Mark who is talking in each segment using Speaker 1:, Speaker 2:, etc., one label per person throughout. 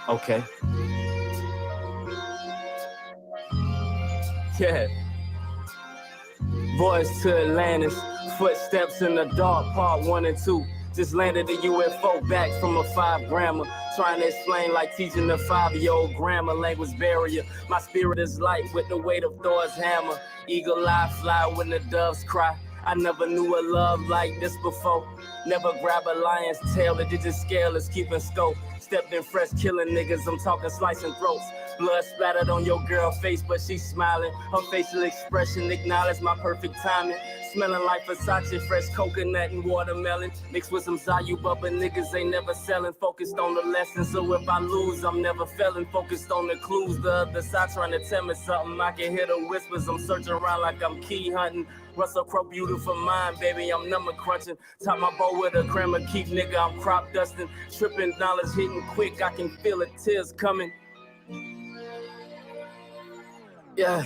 Speaker 1: Okay. Yeah. Voice to Atlantis, footsteps in the dark, part 1 and 2. Just landed a UFO back from a 5 grammer. Trying to explain like teaching a 5-year-old grammar, language barrier. My spirit is light with the weight of Thor's hammer. Eagle eye fly when the doves cry. I never knew a love like this before. Never grab a lion's tail, the digit scale is keeping scope. Stepped in fresh, killing niggas, I'm talking slicing throats. Blood splattered on your girl face, but she's smiling. Her facial expression acknowledged my perfect timing. Smelling like Versace, fresh coconut and watermelon. Mixed with some Zayu Bubba, niggas ain't never selling. Focused on the lesson, so if I lose, I'm never failing. Focused on the clues, the other side trying to tell me something. I can hear the whispers, I'm searching around like I'm key hunting. Russell Crowe, beautiful mind, baby, I'm number crunching. Top my bow with a grammar, keep nigga, I'm crop dusting. Tripping dollars hitting quick, I can feel the tears coming. Yeah.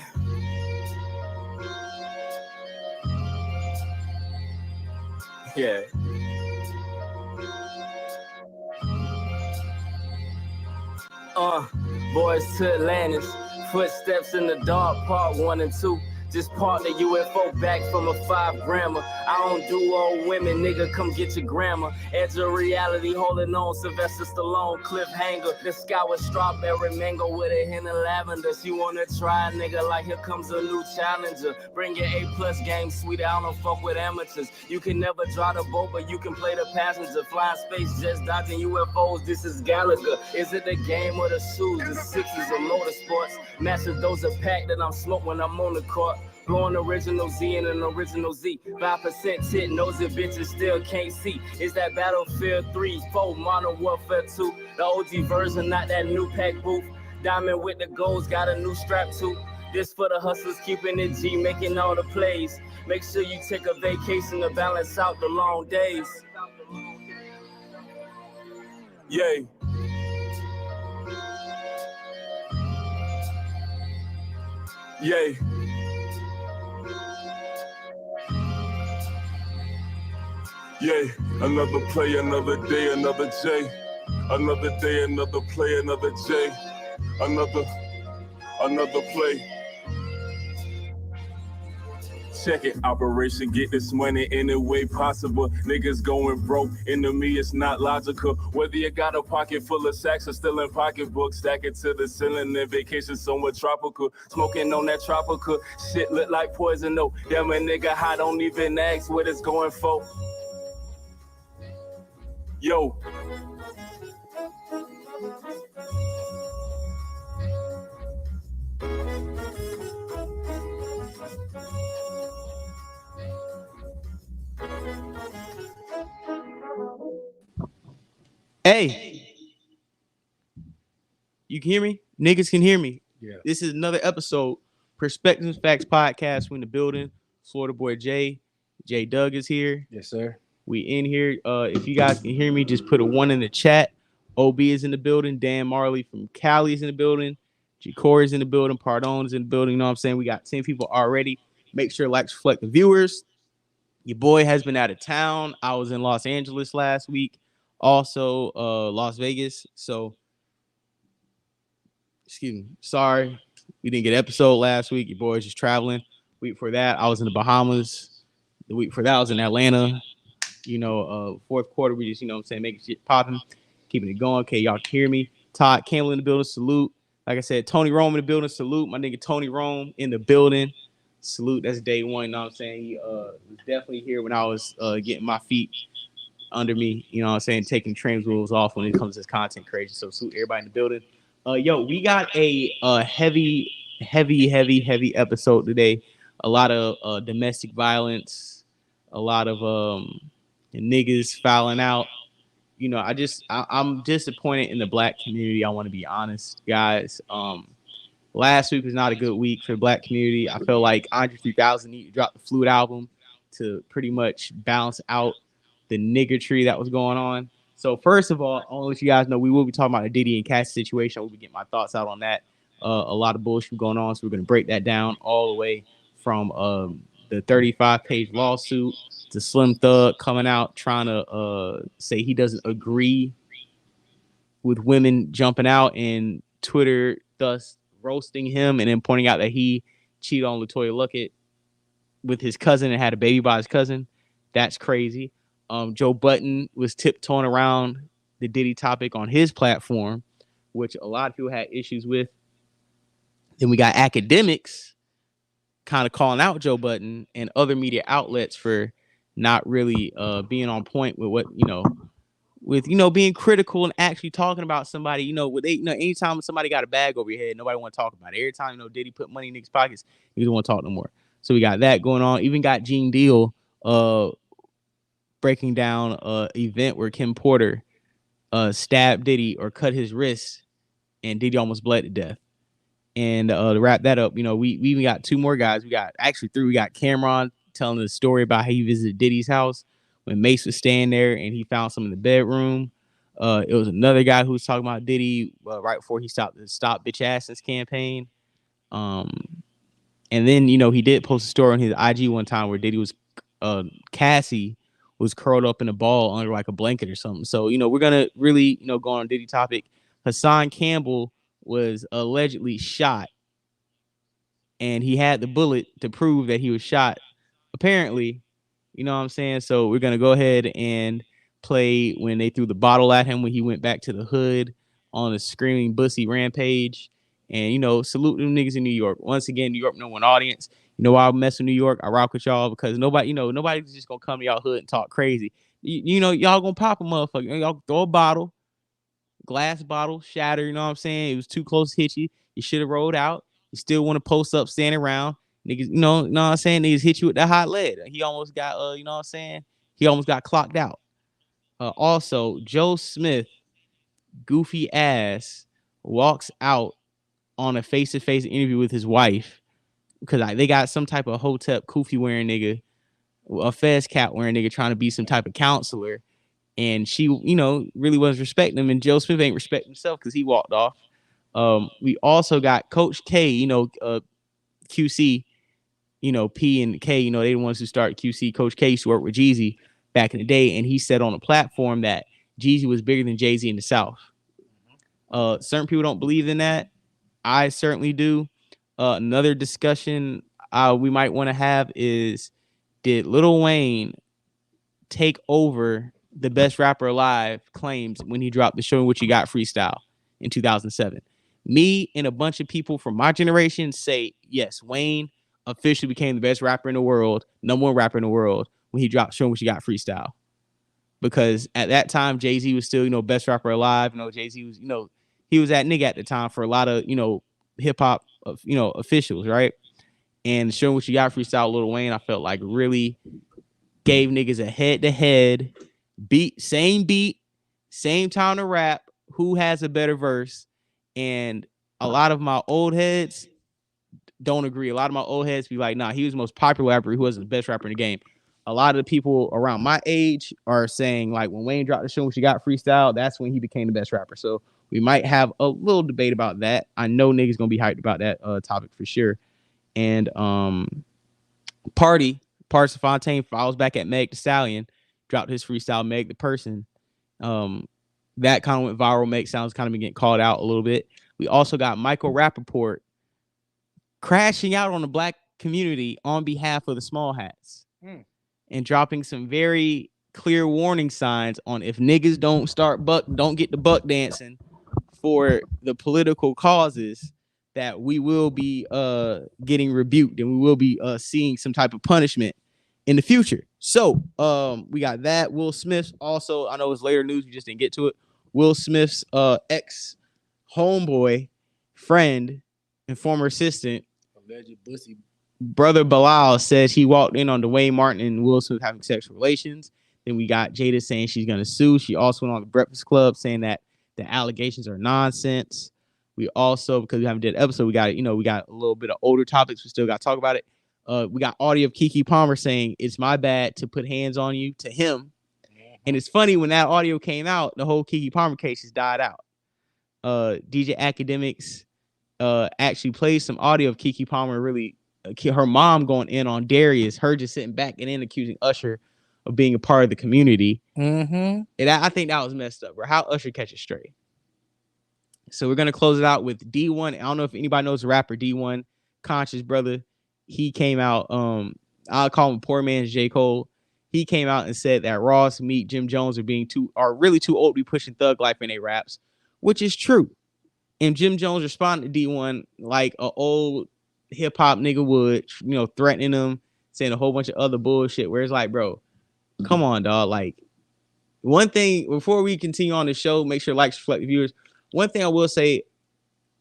Speaker 1: Yeah. Boys to Atlantis, footsteps in the dark, part 1 and 2. Just part the UFO back from a 5 grammer. I don't do old women, nigga, come get your grandma. Edge of reality, holding on, Sylvester Stallone, cliffhanger. The sky was strawberry mango with a hint of lavender. She wanna try, nigga, like here comes a new challenger. Bring your A+ game, sweetie, I don't fuck with amateurs. You can never drive the boat, but you can play the passenger. Flying space jets, dodging UFOs, this is Gallagher. Is it the game or the shoes, the sixes or motorsports? Massive dose of pack that I'm smoking when I'm on the court. Blowing original Z and an original Z. 5% tit, nosy bitches still can't see. Is that Battlefield 3, 4, Modern Warfare 2? The OG version, not that new pack booth. Diamond with the golds, got a new strap too. This for the hustlers keeping it G, making all the plays. Make sure you take a vacation to balance out the long days. Yay. Yay. Yay, another play, another day, another J. Another day, another play, another J. Another play. Check it, operation, get this money any way possible. Niggas going broke, into me it's not logical. Whether you got a pocket full of sacks or still in pocketbooks, stack it to the ceiling and vacation somewhere tropical. Smoking on that tropical, shit look like poison though. Damn a nigga high, don't even ask what it's going for. Yo.
Speaker 2: Hey, you can hear me? Niggas can hear me.
Speaker 3: Yeah.
Speaker 2: This is another episode, Perspectives Facts Podcast. We in the building. Florida boy J Doug is here.
Speaker 3: Yes, sir.
Speaker 2: We in here. If you guys can hear me, just put a 1 in the chat. OB is in the building. Dan Marley from Cali is in the building. G. Corey's in the building. Pardon is in the building. You know what I'm saying? We got 10 people already. Make sure likes reflect the viewers. Your boy has been out of town. I was in Los Angeles last week. Also, Las Vegas. So, excuse me. Sorry, we didn't get an episode last week. Your boy's just traveling. Week before that, I was in the Bahamas. The week before that, I was in Atlanta. You know, fourth quarter, we just, you know what I'm saying, making shit popping, keeping it going. Okay, y'all can hear me. Todd Campbell in the building, salute. Like I said, Tony Rome in the building, salute. My nigga Tony Rome in the building, salute. That's day one, you know what I'm saying? He was definitely here when I was getting my feet under me, you know what I'm saying, taking train rules off when it comes to this content creation. So salute everybody in the building. Yo, we got a heavy episode today. A lot of domestic violence, a lot of niggas fouling out. You know, I'm disappointed in the black community. I want to be honest, guys. Last week was not a good week for the black community. I feel like Andre 3000 need to drop the Fluid album to pretty much balance out the niggertry that was going on. So first of all, I want to let you guys know we will be talking about the Diddy and Cassie situation. We'll be getting my thoughts out on that. A lot of bullshit going on, so we're going to break that down all the way from the 35-page lawsuit to Slim Thug coming out trying to say he doesn't agree with women jumping out and Twitter thus roasting him and then pointing out that he cheated on LaToya Luckett with his cousin and had a baby by his cousin. That's crazy. Joe Budden was tiptoeing around the Diddy topic on his platform, which a lot of people had issues with. Then we got academics kind of calling out Joe Budden and other media outlets for not really being on point with what, being critical and actually talking about somebody, anytime somebody got a bag over your head, nobody want to talk about it. Every time, Diddy put money in niggas' pockets, you don't want to talk no more. So we got that going on. Even got Gene Deal breaking down an event where Kim Porter stabbed Diddy or cut his wrist and Diddy almost bled to death. And to wrap that up, we even got two more guys. We got actually three. We got Cameron telling the story about how he visited Diddy's house when Mace was staying there and he found some in the bedroom. It was another guy who was talking about Diddy right before he stopped the Stop Bitch Assins campaign. And then, he did post a story on his IG one time where Diddy was, Cassie was curled up in a ball under like a blanket or something. So, we're going to really, go on Diddy topic. Hassan Campbell was allegedly shot and he had the bullet to prove that he was shot. Apparently, you know what I'm saying? So we're going to go ahead and play when they threw the bottle at him when he went back to the hood on a screaming bussy rampage. And, salute them niggas in New York. Once again, New York, no one audience. I mess with New York. I rock with y'all because nobody's just going to come to y'all hood and talk crazy. Y'all going to pop a motherfucker. Y'all throw a bottle, glass bottle, shatter, you know what I'm saying? It was too close to hit you. You should have rolled out. You still want to post up, stand around. Niggas, know what I'm saying? Niggas hit you with that hot lead. He almost got, you know what I'm saying? He almost got clocked out. Also, Joe Smith, goofy ass, walks out on a face-to-face interview with his wife because they got some type of Hotep kufi wearing nigga, a fez cap wearing nigga trying to be some type of counselor. And she, really wasn't respecting him. And Joe Smith ain't respecting himself because he walked off. We also got Coach K, QC, P and K, they the ones who started QC. Coach K used to work with Jeezy back in the day. And he said on a platform that Jeezy was bigger than Jay-Z in the South. Certain people don't believe in that. I certainly do. Another discussion we might want to have is, did Lil Wayne take over the best rapper alive claims when he dropped the Show Me What You Got freestyle in 2007? Me and a bunch of people from my generation say, yes, Wayne officially became the best rapper in the world, number one rapper in the world, when he dropped Show Me What You Got freestyle. Because at that time, Jay-Z was still, best rapper alive. Jay-Z was, he was that nigga at the time for a lot of, hip-hop, officials, right? And Show Me What You Got freestyle, Lil Wayne, I felt like really gave niggas a head-to-head beat, same time to rap, who has a better verse. And a lot of my old heads don't agree. A lot of my old heads be like, nah, he was the most popular rapper, who was the best rapper in the game. A lot of the people around my age are saying, like, when Wayne dropped the Show What You Got freestyle, that's when he became the best rapper. So we might have a little debate about that. I know niggas gonna be hyped about that topic for sure. And Parts of Fontaine follows back at Meg Thee Stallion, dropped his freestyle Meg the Person. That kind of went viral. Meg sounds kind of been getting called out a little bit. We also got Michael Rappaport crashing out on the black community on behalf of the small hats and dropping some very clear warning signs on if niggas don't get the buck dancing for the political causes, that we will be getting rebuked and we will be seeing some type of punishment in the future. So we got that. Will Smith's also, I know it's later news, we just didn't get to it. Will Smith's ex homeboy, friend, and former assistant, alleged bussy brother Bilal, says he walked in on Dwayne Martin and Will Smith having sexual relations. Then we got Jada saying she's gonna sue. She also went on the Breakfast Club saying that the allegations are nonsense. We also, because we haven't did an episode, we got a little bit of older topics. We still got to talk about it. We got audio of Keke Palmer saying it's my bad to put hands on you to him. And it's funny, when that audio came out, the whole Keke Palmer case has died out. DJ Academics actually played some audio of Keke Palmer, really her mom going in on Darius, her just sitting back and then accusing Usher of being a part of the community. And I think that was messed up, bro. How Usher catch a stray? So we're gonna close it out with D1. I don't know if anybody knows the rapper D1, Conscious brother. He came out. I'll call him poor man's J. Cole. He came out and said that Ross, Meek, Jim Jones are really too old to be pushing thug life in their raps, which is true. And Jim Jones responded to D1 like an old hip hop nigga would, threatening him, saying a whole bunch of other bullshit. Where it's like, bro, come on, dog. Like, one thing before we continue on the show, make sure likes reflect the viewers. One thing I will say,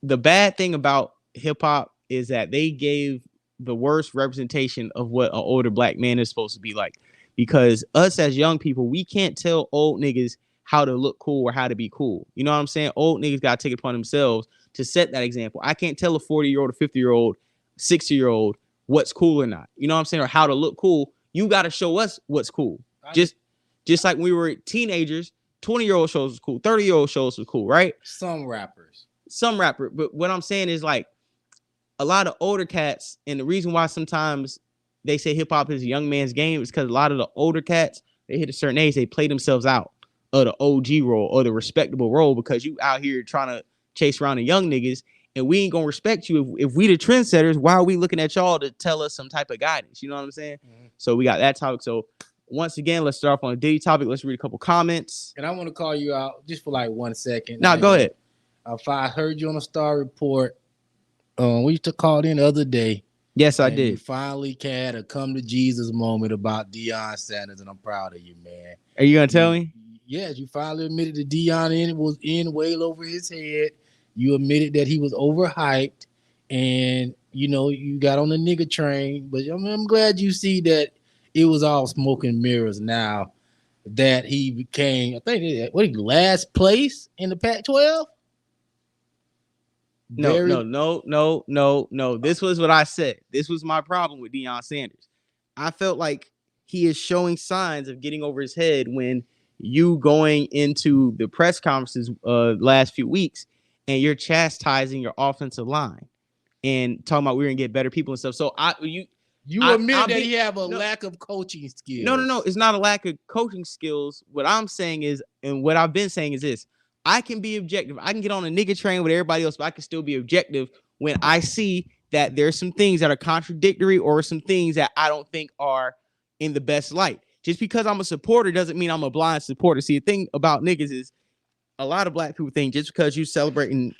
Speaker 2: the bad thing about hip hop is that they gave the worst representation of what an older black man is supposed to be like. Because us as young people, we can't tell old niggas how to look cool or how to be cool. You know what I'm saying? Old niggas got to take it upon themselves to set that example. I can't tell a 40-year-old, a 50-year-old, 60-year-old what's cool or not. You know what I'm saying? Or how to look cool. You got to show us what's cool. Just like when we were teenagers, 20-year-old shows was cool. 30-year-old shows was cool, right?
Speaker 3: Some rappers.
Speaker 2: But what I'm saying is, like, a lot of older cats, and the reason why sometimes they say hip hop is a young man's game is because a lot of the older cats, they hit a certain age, they play themselves out of the OG role or the respectable role, because you out here trying to chase around the young niggas, and we ain't gonna respect you if we the trendsetters. Why are we looking at y'all to tell us some type of guidance? You know what I'm saying? Mm-hmm. So we got that topic. So once again, let's start off on a Diddy topic. Let's read a couple comments.
Speaker 3: And I want to call you out just for like 1 second.
Speaker 2: Now, go ahead.
Speaker 3: If I heard you on a Star Report, we used to call in the other day.
Speaker 2: Yes, I did.
Speaker 3: You finally had a come to Jesus moment about Deion Sanders, and I'm proud of you, man.
Speaker 2: Are you gonna tell me?
Speaker 3: Yes, you finally admitted that Deion was in way over his head. You admitted that he was overhyped, and you got on the nigga train. But I'm glad you see that it was all smoke and mirrors now that he became, I think, last place in the Pac-12?
Speaker 2: No. This was what I said. This was my problem with Deion Sanders. I felt like he is showing signs of getting over his head when you going into the press conferences last few weeks and you're chastising your offensive line and talking about we're gonna get better people and stuff. So you
Speaker 3: admit that he have a lack of coaching skills.
Speaker 2: No. It's not a lack of coaching skills. What I'm saying is, and what I've been saying is this: I can be objective. I can get on a nigga train with everybody else, but I can still be objective when I see that there's some things that are contradictory or some things that I don't think are in the best light. Just because I'm a supporter doesn't mean I'm a blind supporter. See, the thing about niggas is a lot of black people think just because you celebrating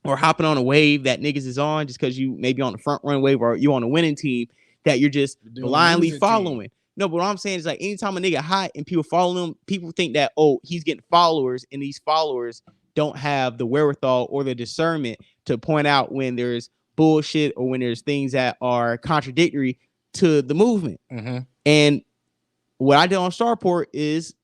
Speaker 2: or hopping on a wave that niggas is on, just because you maybe on the front run wave or you on a winning team, that you're just blindly following. Team. No, but what I'm saying is, like, anytime a nigga hot and people follow him, people think that, oh, he's getting followers, and these followers don't have the wherewithal or the discernment to point out when there's bullshit or when there's things that are contradictory to the movement. Mm-hmm. And what I did on Starport is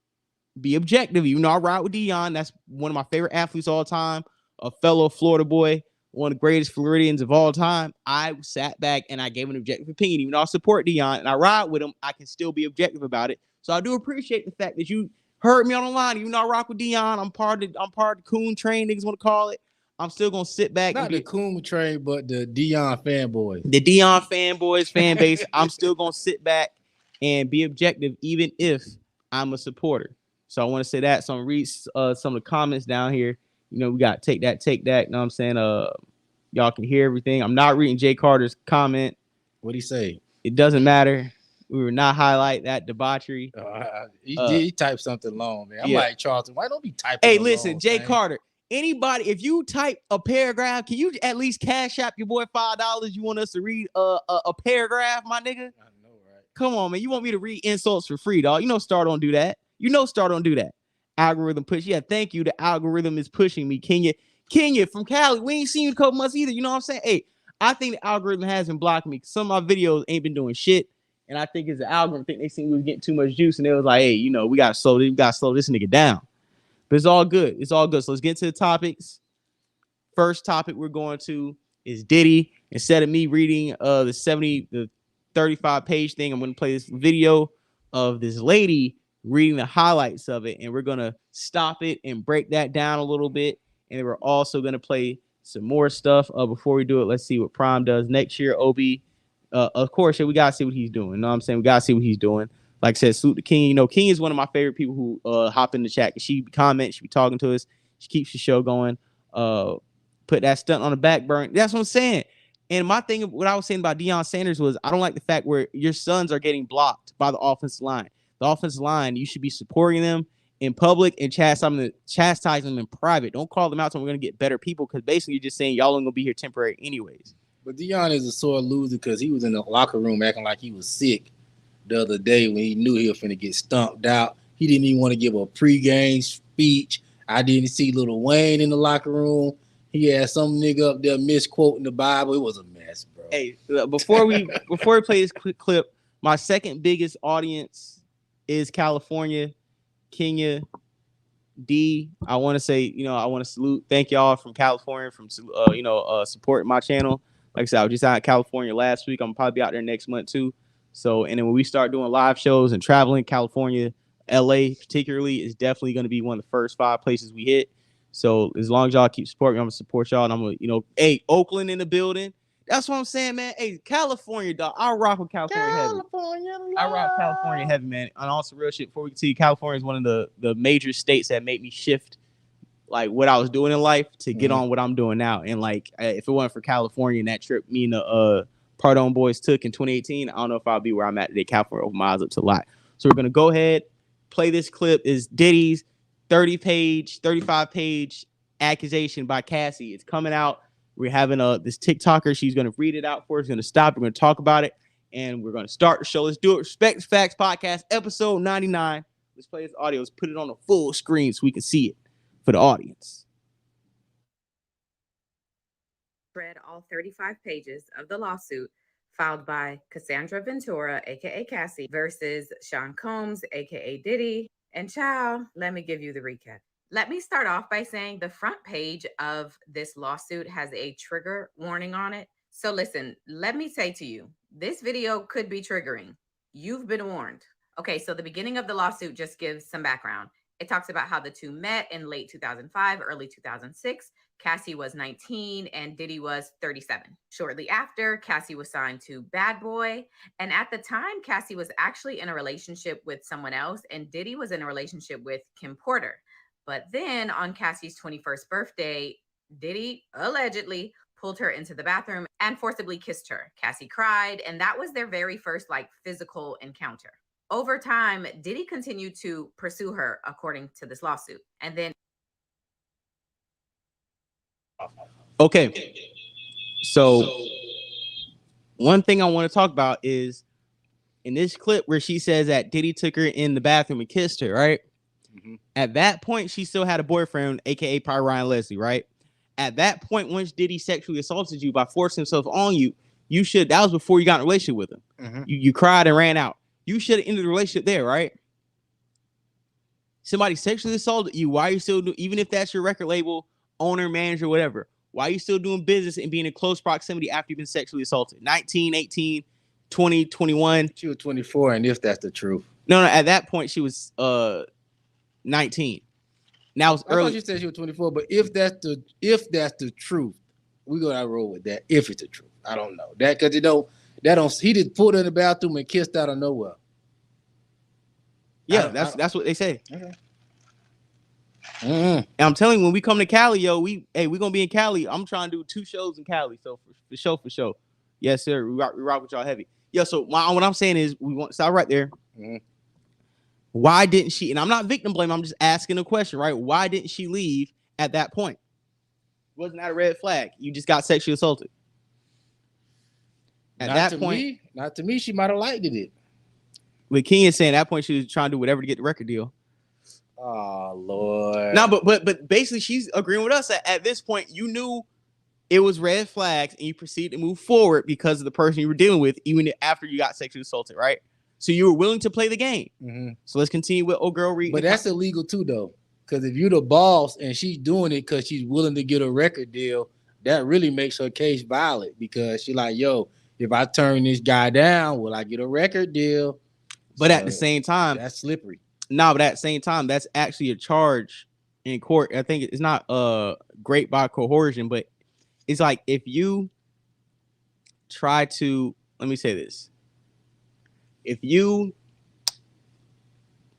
Speaker 2: be objective. You know, I ride with Deion. That's one of my favorite athletes of all time, a fellow Florida boy, one of the greatest Floridians of all time. I sat back and I gave an objective opinion. Even though I support Deion and I ride with him, I can still be objective about it. So I do appreciate the fact that you heard me on the line. Even though I rock with Deion, I'm part of the Coon train, niggas want to call it. I'm still gonna sit back.
Speaker 3: Not the Coon train, but the Deion fanboys.
Speaker 2: The Deion fanboys fan base. I'm still gonna sit back and be objective, even if I'm a supporter. So I want to say that. So I'm gonna read some of the comments down here. You know, we got take that. You know what I'm saying? Y'all can hear everything. I'm not reading Jay Carter's comment.
Speaker 3: What'd he say?
Speaker 2: It doesn't matter. We will not highlight that debauchery.
Speaker 3: He typed something long, man. I'm like, Charlton, why don't be typing?
Speaker 2: Hey, listen, Jay Carter. Anybody, if you type a paragraph, can you at least cash app your boy $5? You want us to read a paragraph, my nigga? I know, right? Come on, man. You want me to read insults for free, dog? You know Star don't do that. Algorithm push. Yeah, thank you. The algorithm is pushing me. Kenya from Cali. We ain't seen you in a couple months either. You know what I'm saying? Hey, I think the algorithm has been blocking me. Some of my videos ain't been doing shit. And I think it's the algorithm. I think they seen we was getting too much juice. And they was like, hey, you know, we gotta slow this nigga down. But it's all good. So let's get to the topics. First topic we're going to is Diddy. Instead of me reading the 35-page thing, I'm going to play this video of this lady reading the highlights of it. And we're going to stop it and break that down a little bit. And then we're also going to play some more stuff. Before we do it, let's see what Prime does next year. OB, of course, we got to see what he's doing. You know what I'm saying? We got to see what he's doing. Like I said, salute to King. You know, King is one of my favorite people who hop in the chat. She comments, she be talking to us. She keeps the show going. put that stunt on the back burner. That's what I'm saying. And my thing, what I was saying about Deion Sanders was, I don't like the fact where your sons are getting blocked by the offensive line. The offensive line, you should be supporting them in public and chastising them in private. Don't call them out, so we're going to get better people, because basically you're just saying y'all ain't going to be here temporary anyways.
Speaker 3: But Deion is a sore loser because he was in the locker room acting like he was sick the other day when he knew he was finna get stumped out. He didn't even want to give a pregame speech. I didn't see Lil Wayne in the locker room. He had some nigga up there misquoting the Bible. It was a mess, bro.
Speaker 2: Hey, before we play this quick clip, my second biggest audience is California, Kenya, D. I want to say, I want to salute. Thank y'all from California from supporting my channel. Like I said, I was just out in California last week. I'm gonna probably be out there next month too. So, and then when we start doing live shows and traveling, California, LA particularly is definitely going to be one of the first 5 places we hit. So as long as y'all keep supporting me, I'm gonna support y'all. And I'm gonna, hey, Oakland in the building. That's what I'm saying, man. Hey, California, dog. I rock with California heavy. I rock California heavy, man. And also real shit, before we continue, California is one of the major states that made me shift like what I was doing in life to get on what I'm doing now. And like, if it wasn't for California and that trip me and the Pardon Boys took in 2018, I don't know if I'll be where I'm at today. California opened my eyes up to a lot. So we're gonna go ahead, play this clip. Is Diddy's 35-page accusation by Cassie. It's coming out. We're having this TikToker. She's gonna read it out for us. We're gonna stop. We're gonna talk about it, and we're gonna start the show. Let's do it. Respect the Facts Podcast, episode 99. Let's play this audio. Let's put it on a full screen so we can see it for the audience.
Speaker 4: Read all 35 pages of the lawsuit filed by Cassandra Ventura, aka Cassie, versus Sean Combs, aka Diddy. And child, let me give you the recap. Let me start off by saying the front page of this lawsuit has a trigger warning on it. So listen, let me say to you, this video could be triggering. You've been warned. Okay, so the beginning of the lawsuit just gives some background. It talks about how the two met in late 2005, early 2006. Cassie was 19 and Diddy was 37. Shortly after, Cassie was signed to Bad Boy. And at the time, Cassie was actually in a relationship with someone else, and Diddy was in a relationship with Kim Porter. But then on Cassie's 21st birthday, Diddy allegedly pulled her into the bathroom and forcibly kissed her. Cassie cried, and that was their very first physical encounter. Over time, Diddy continued to pursue her, according to this lawsuit. And then
Speaker 2: okay. So one thing I want to talk about is in this clip where she says that Diddy took her in the bathroom and kissed her, right? Mm-hmm. At that point, she still had a boyfriend, aka probably Ryan Leslie, right? At that point, once Diddy sexually assaulted you by forcing himself on you, that was before you got in a relationship with him. Mm-hmm. You cried and ran out. You should have ended the relationship there, right? Somebody sexually assaulted you. Why are you still doing, even if that's your record label, owner, manager, whatever, why are you still doing business and being in close proximity after you've been sexually assaulted? 19, 18, 20, 21.
Speaker 3: She was 24, and if that's the truth.
Speaker 2: No, at that point, she was 19. Now it's early.
Speaker 3: I thought you said she was 24, but if that's the truth, we're gonna roll with that. If it's the truth, I don't know that because he just pulled her in the bathroom and kissed out of nowhere.
Speaker 2: Yeah, that's what they say.
Speaker 3: Okay.
Speaker 2: And I'm telling you, when we come to Cali, yo, we gonna be in Cali. I'm trying to do 2 shows in Cali, so for sure. Yes, sir. We rock with y'all heavy. Yeah. So what I'm saying is, we want to stop right there. Mm-hmm. Why didn't she? And I'm not victim blaming. I'm just asking a question, right? Why didn't she leave at that point? Wasn't that a red flag? You just got sexually assaulted. At that point,
Speaker 3: not to me. She might have liked it.
Speaker 2: But King is saying at that point she was trying to do whatever to get the record deal.
Speaker 3: Oh Lord.
Speaker 2: No, but basically she's agreeing with us that at this point you knew it was red flags and you proceeded to move forward because of the person you were dealing with, even after you got sexually assaulted, right? So you were willing to play the game. Mm-hmm. So let's continue with old girl reading.
Speaker 3: But that's illegal too, though, because if you're the boss and she's doing it because she's willing to get a record deal, that really makes her case valid because she's like, yo, if I turn this guy down, will I get a record deal?
Speaker 2: But at the same time,
Speaker 3: that's slippery.
Speaker 2: No, but at the same time, that's actually a charge in court. I think it's not great by coercion, but it's like if you try to, let me say this. If you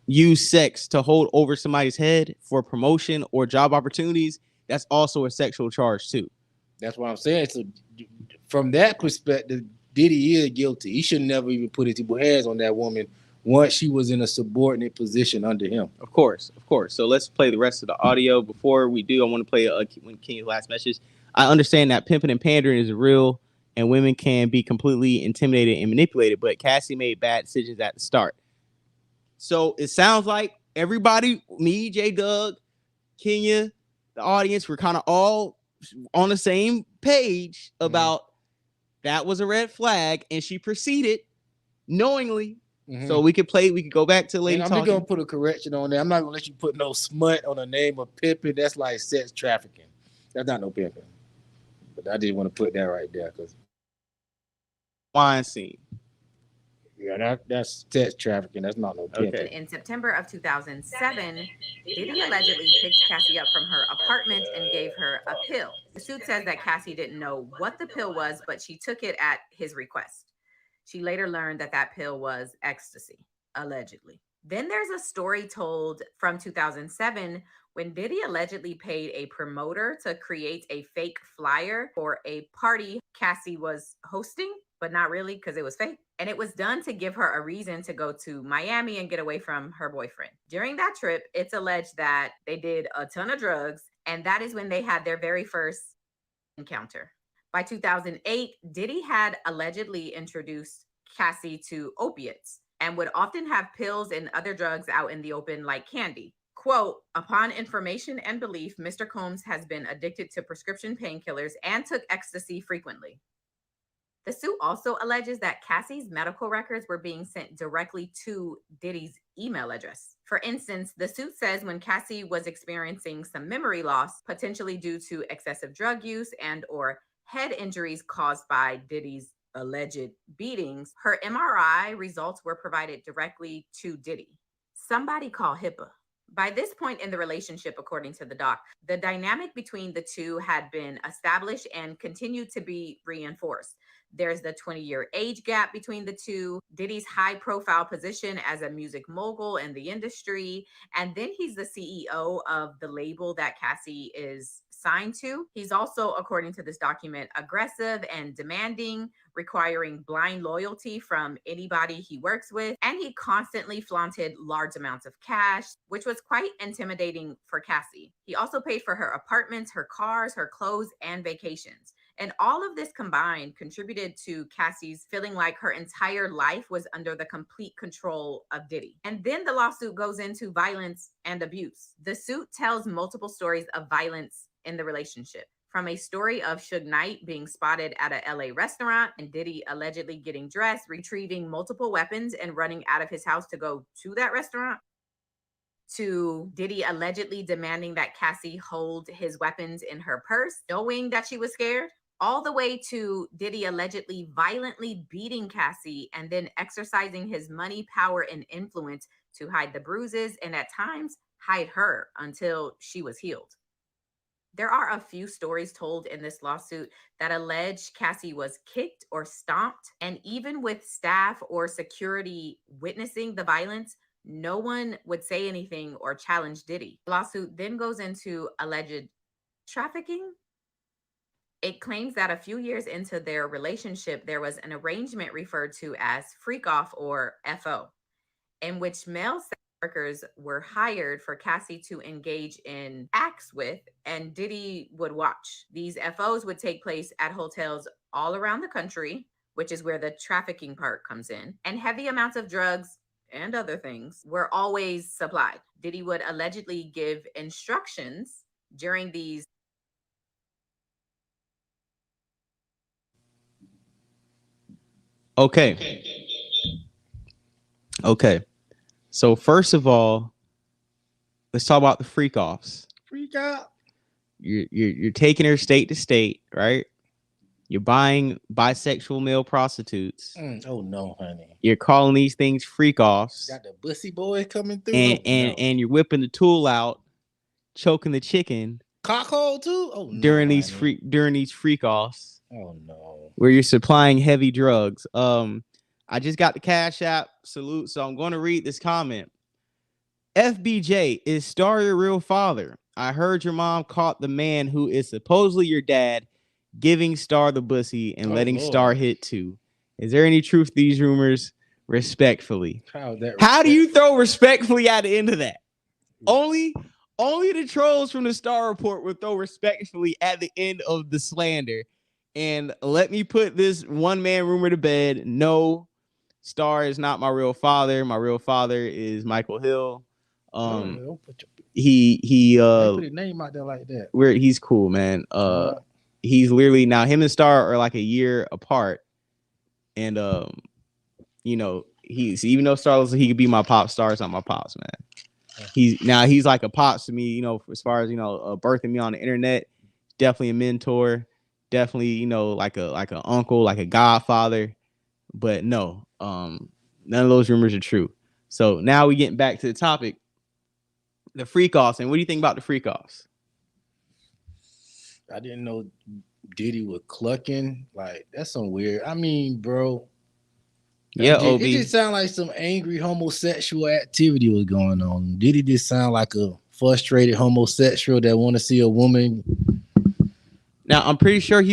Speaker 2: use sex to hold over somebody's head for promotion or job opportunities, that's also a sexual charge too.
Speaker 3: That's what I'm saying. So from that perspective, Diddy is guilty. He should never even put his hands on that woman once she was in a subordinate position under him.
Speaker 2: Of course. So let's play the rest of the audio. Before we do, I want to play King's last message. I understand that pimping and pandering is real and women can be completely intimidated and manipulated, but Cassie made bad decisions at the start. So it sounds like everybody, me, J Doug, Kenya, the audience, we're kind of all on the same page about that was a red flag, and she proceeded knowingly. So we could go back to lady talking.
Speaker 3: I'm just gonna put a correction on there. I'm not gonna let you put no smut on the name of pimping. That's like sex trafficking. That's not no pimping. But I didn't want to put that right there because
Speaker 2: wine scene.
Speaker 3: Yeah, that's sex trafficking. That's not no pimping.
Speaker 4: Okay. In September of 2007, Diddy allegedly picked Cassie up from her apartment and gave her a pill. The suit says that Cassie didn't know what the pill was, but she took it at his request. She later learned that that pill was ecstasy, allegedly. Then there's a story told from 2007 when Diddy allegedly paid a promoter to create a fake flyer for a party Cassie was hosting, but not really because it was fake. And it was done to give her a reason to go to Miami and get away from her boyfriend. During that trip, it's alleged that they did a ton of drugs, and that is when they had their very first encounter. By 2008, Diddy had allegedly introduced Cassie to opiates and would often have pills and other drugs out in the open like candy. Quote, upon information and belief, Mr. Combs has been addicted to prescription painkillers and took ecstasy frequently. The suit also alleges that Cassie's medical records were being sent directly to Diddy's email address. For instance, the suit says when Cassie was experiencing some memory loss, potentially due to excessive drug use and or head injuries caused by Diddy's alleged beatings, her MRI results were provided directly to Diddy. Somebody call HIPAA. By this point in the relationship, according to the doc, the dynamic between the two had been established and continued to be reinforced. There's the 20-year age gap between the two, Diddy's high-profile position as a music mogul in the industry, and then he's the CEO of the label that Cassie is signed to. He's also, according to this document, aggressive and demanding, requiring blind loyalty from anybody he works with, and he constantly flaunted large amounts of cash, which was quite intimidating for Cassie. He also paid for her apartments, her cars, her clothes, and vacations. And all of this combined contributed to Cassie's feeling like her entire life was under the complete control of Diddy. And then the lawsuit goes into violence and abuse. The suit tells multiple stories of violence in the relationship, from a story of Suge Knight being spotted at a LA restaurant and Diddy allegedly getting dressed, retrieving multiple weapons and running out of his house to go to that restaurant, to Diddy allegedly demanding that Cassie hold his weapons in her purse, knowing that she was scared, all the way to Diddy allegedly violently beating Cassie and then exercising his money, power, and influence to hide the bruises and at times hide her until she was healed. There are a few stories told in this lawsuit that allege Cassie was kicked or stomped, and even with staff or security witnessing the violence, no one would say anything or challenge Diddy. The lawsuit then goes into alleged trafficking. It claims that a few years into their relationship, there was an arrangement referred to as freak off or FO, in which male sex workers were hired for Cassie to engage in acts with, and Diddy would watch. These FOs would take place at hotels all around the country, which is where the trafficking part comes in, and heavy amounts of drugs and other things were always supplied. Diddy would allegedly give instructions during these.
Speaker 2: Okay. So first of all, let's talk about the freak offs.
Speaker 3: Freak out.
Speaker 2: You're taking her state to state, right? You're buying bisexual male prostitutes.
Speaker 3: Oh no, honey.
Speaker 2: You're calling these things freak offs.
Speaker 3: Got the bussy boy coming through.
Speaker 2: And you're whipping the tool out, choking the chicken.
Speaker 3: Cockhole too? Oh no.
Speaker 2: During these freak offs.
Speaker 3: Oh no.
Speaker 2: Where you're supplying heavy drugs. I just got the Cash App salute, so I'm going to read this comment. FBJ, is Star your real father? I heard your mom caught the man who is supposedly your dad giving Star the bussy and letting
Speaker 3: Lord.
Speaker 2: Star hit too. Is there any truth to these rumors? Respectfully.
Speaker 3: How
Speaker 2: do you throw respectfully at the end of that? Only the trolls from the Star Report would throw respectfully at the end of the slander. And let me put this one man rumor to bed. No, Star is not my real father. My real father is Michael Hill. He
Speaker 3: put his name out there like that.
Speaker 2: He's cool, man. He's literally now him and Star are like a year apart. And you know, even though Star looks like he could be my pop, Star is not my pops, man. He's like a pops to me, you know, as far as, you know, birthing me on the internet. Definitely a mentor, definitely, you know, like an uncle, like a godfather. But no, none of those rumors are true. So now we getting back to the topic, the freak offs. And what do you think about the freak offs?
Speaker 3: I didn't know Diddy was clucking. Like, that's some weird. I mean, bro.
Speaker 2: Yeah,
Speaker 3: it just sounded like some angry homosexual activity was going on. Diddy just sound like a frustrated homosexual that want to see a woman.
Speaker 2: Now, I'm pretty sure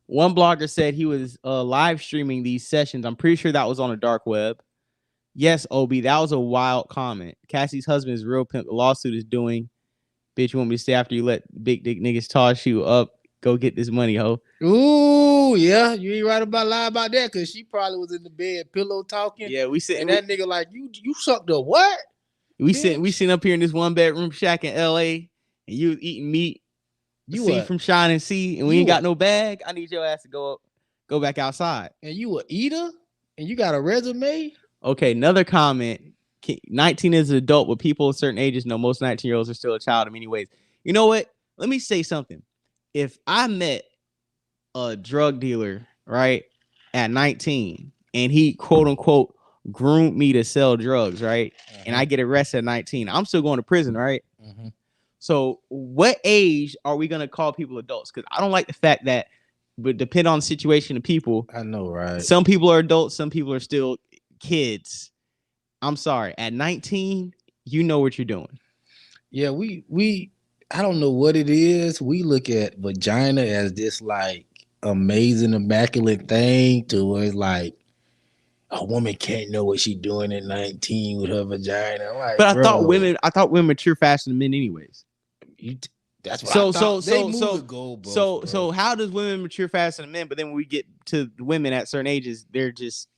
Speaker 2: one blogger said he was live streaming these sessions. I'm pretty sure that was on the dark web. Yes, Obi, that was a wild comment. Cassie's husband is real pimp. The lawsuit is doing. Bitch, you want me to stay after you let big dick niggas toss you up? Go get this money, ho.
Speaker 3: Ooh, yeah, you ain't right about lie about that, because she probably was in the bed pillow talking.
Speaker 2: Yeah, we sitting.
Speaker 3: And that nigga like, you sucked a what?
Speaker 2: We sitting up here in this 1-bedroom shack in L.A. and you was eating meat. You see from Shine and See, and we ain't got no bag. I need your ass to go back outside.
Speaker 3: And you a eater? And you got a resume?
Speaker 2: Okay, another comment. 19 is an adult, but people of certain ages know most 19-year-olds are still a child in many ways. You know what? Let me say something. If I met a drug dealer, right, at 19, and he, quote unquote, groomed me to sell drugs, right, and I get arrested at 19, I'm still going to prison, right? So what age are we going to call people adults? Because I don't like the fact that, but depend on the situation of people.
Speaker 3: I know, right?
Speaker 2: Some people are adults. Some people are still kids. I'm sorry. At 19, you know what you're doing.
Speaker 3: Yeah, we I don't know what it is. We look at vagina as this like amazing, immaculate thing to where it's like a woman can't know what she's doing at 19 with her vagina. Like,
Speaker 2: but I thought women mature faster than men anyways.
Speaker 3: That's what I thought.
Speaker 2: So how does women mature faster than men? But then when we get to the women at certain ages, they're just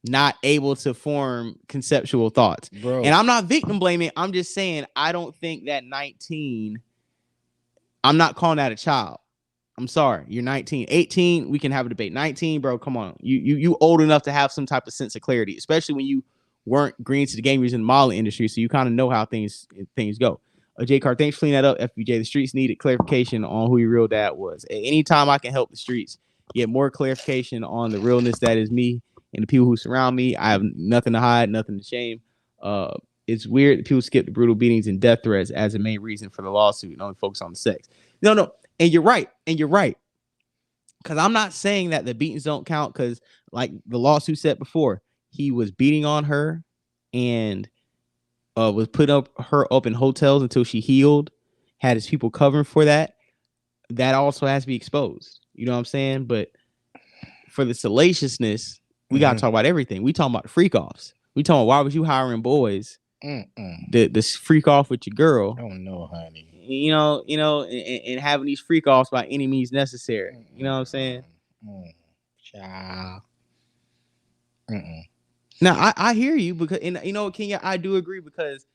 Speaker 2: not able to form conceptual thoughts. Bro. And I'm not victim blaming. I'm just saying I don't think that 19. I'm not calling that a child. I'm sorry. You're 19. 18, we can have a debate. 19, bro, come on. You old enough to have some type of sense of clarity, especially when you weren't green to the game. You're in the modeling industry, so you kind of know how things go. J. Carr, thanks for cleaning that up. FBJ, the streets needed clarification on who your real dad was. Anytime I can help the streets get more clarification on the realness that is me and the people who surround me, I have nothing to hide, nothing to shame. It's weird that people skip the brutal beatings and death threats as the main reason for the lawsuit and only focus on the sex. No. And you're right. Because I'm not saying that the beatings don't count, because like the lawsuit said before, he was beating on her and was putting her up in hotels until she healed, had his people covering for that. That also has to be exposed. You know what I'm saying? But for the salaciousness, we got to talk about everything. We talking about the freak offs. We talking about why was you hiring boys to freak off with your girl?
Speaker 3: Oh no, honey.
Speaker 2: You know, and having these freak offs by any means necessary. You know what I'm saying?
Speaker 3: Child.
Speaker 2: Now I hear you, because, and you know, Kenya, I do agree, because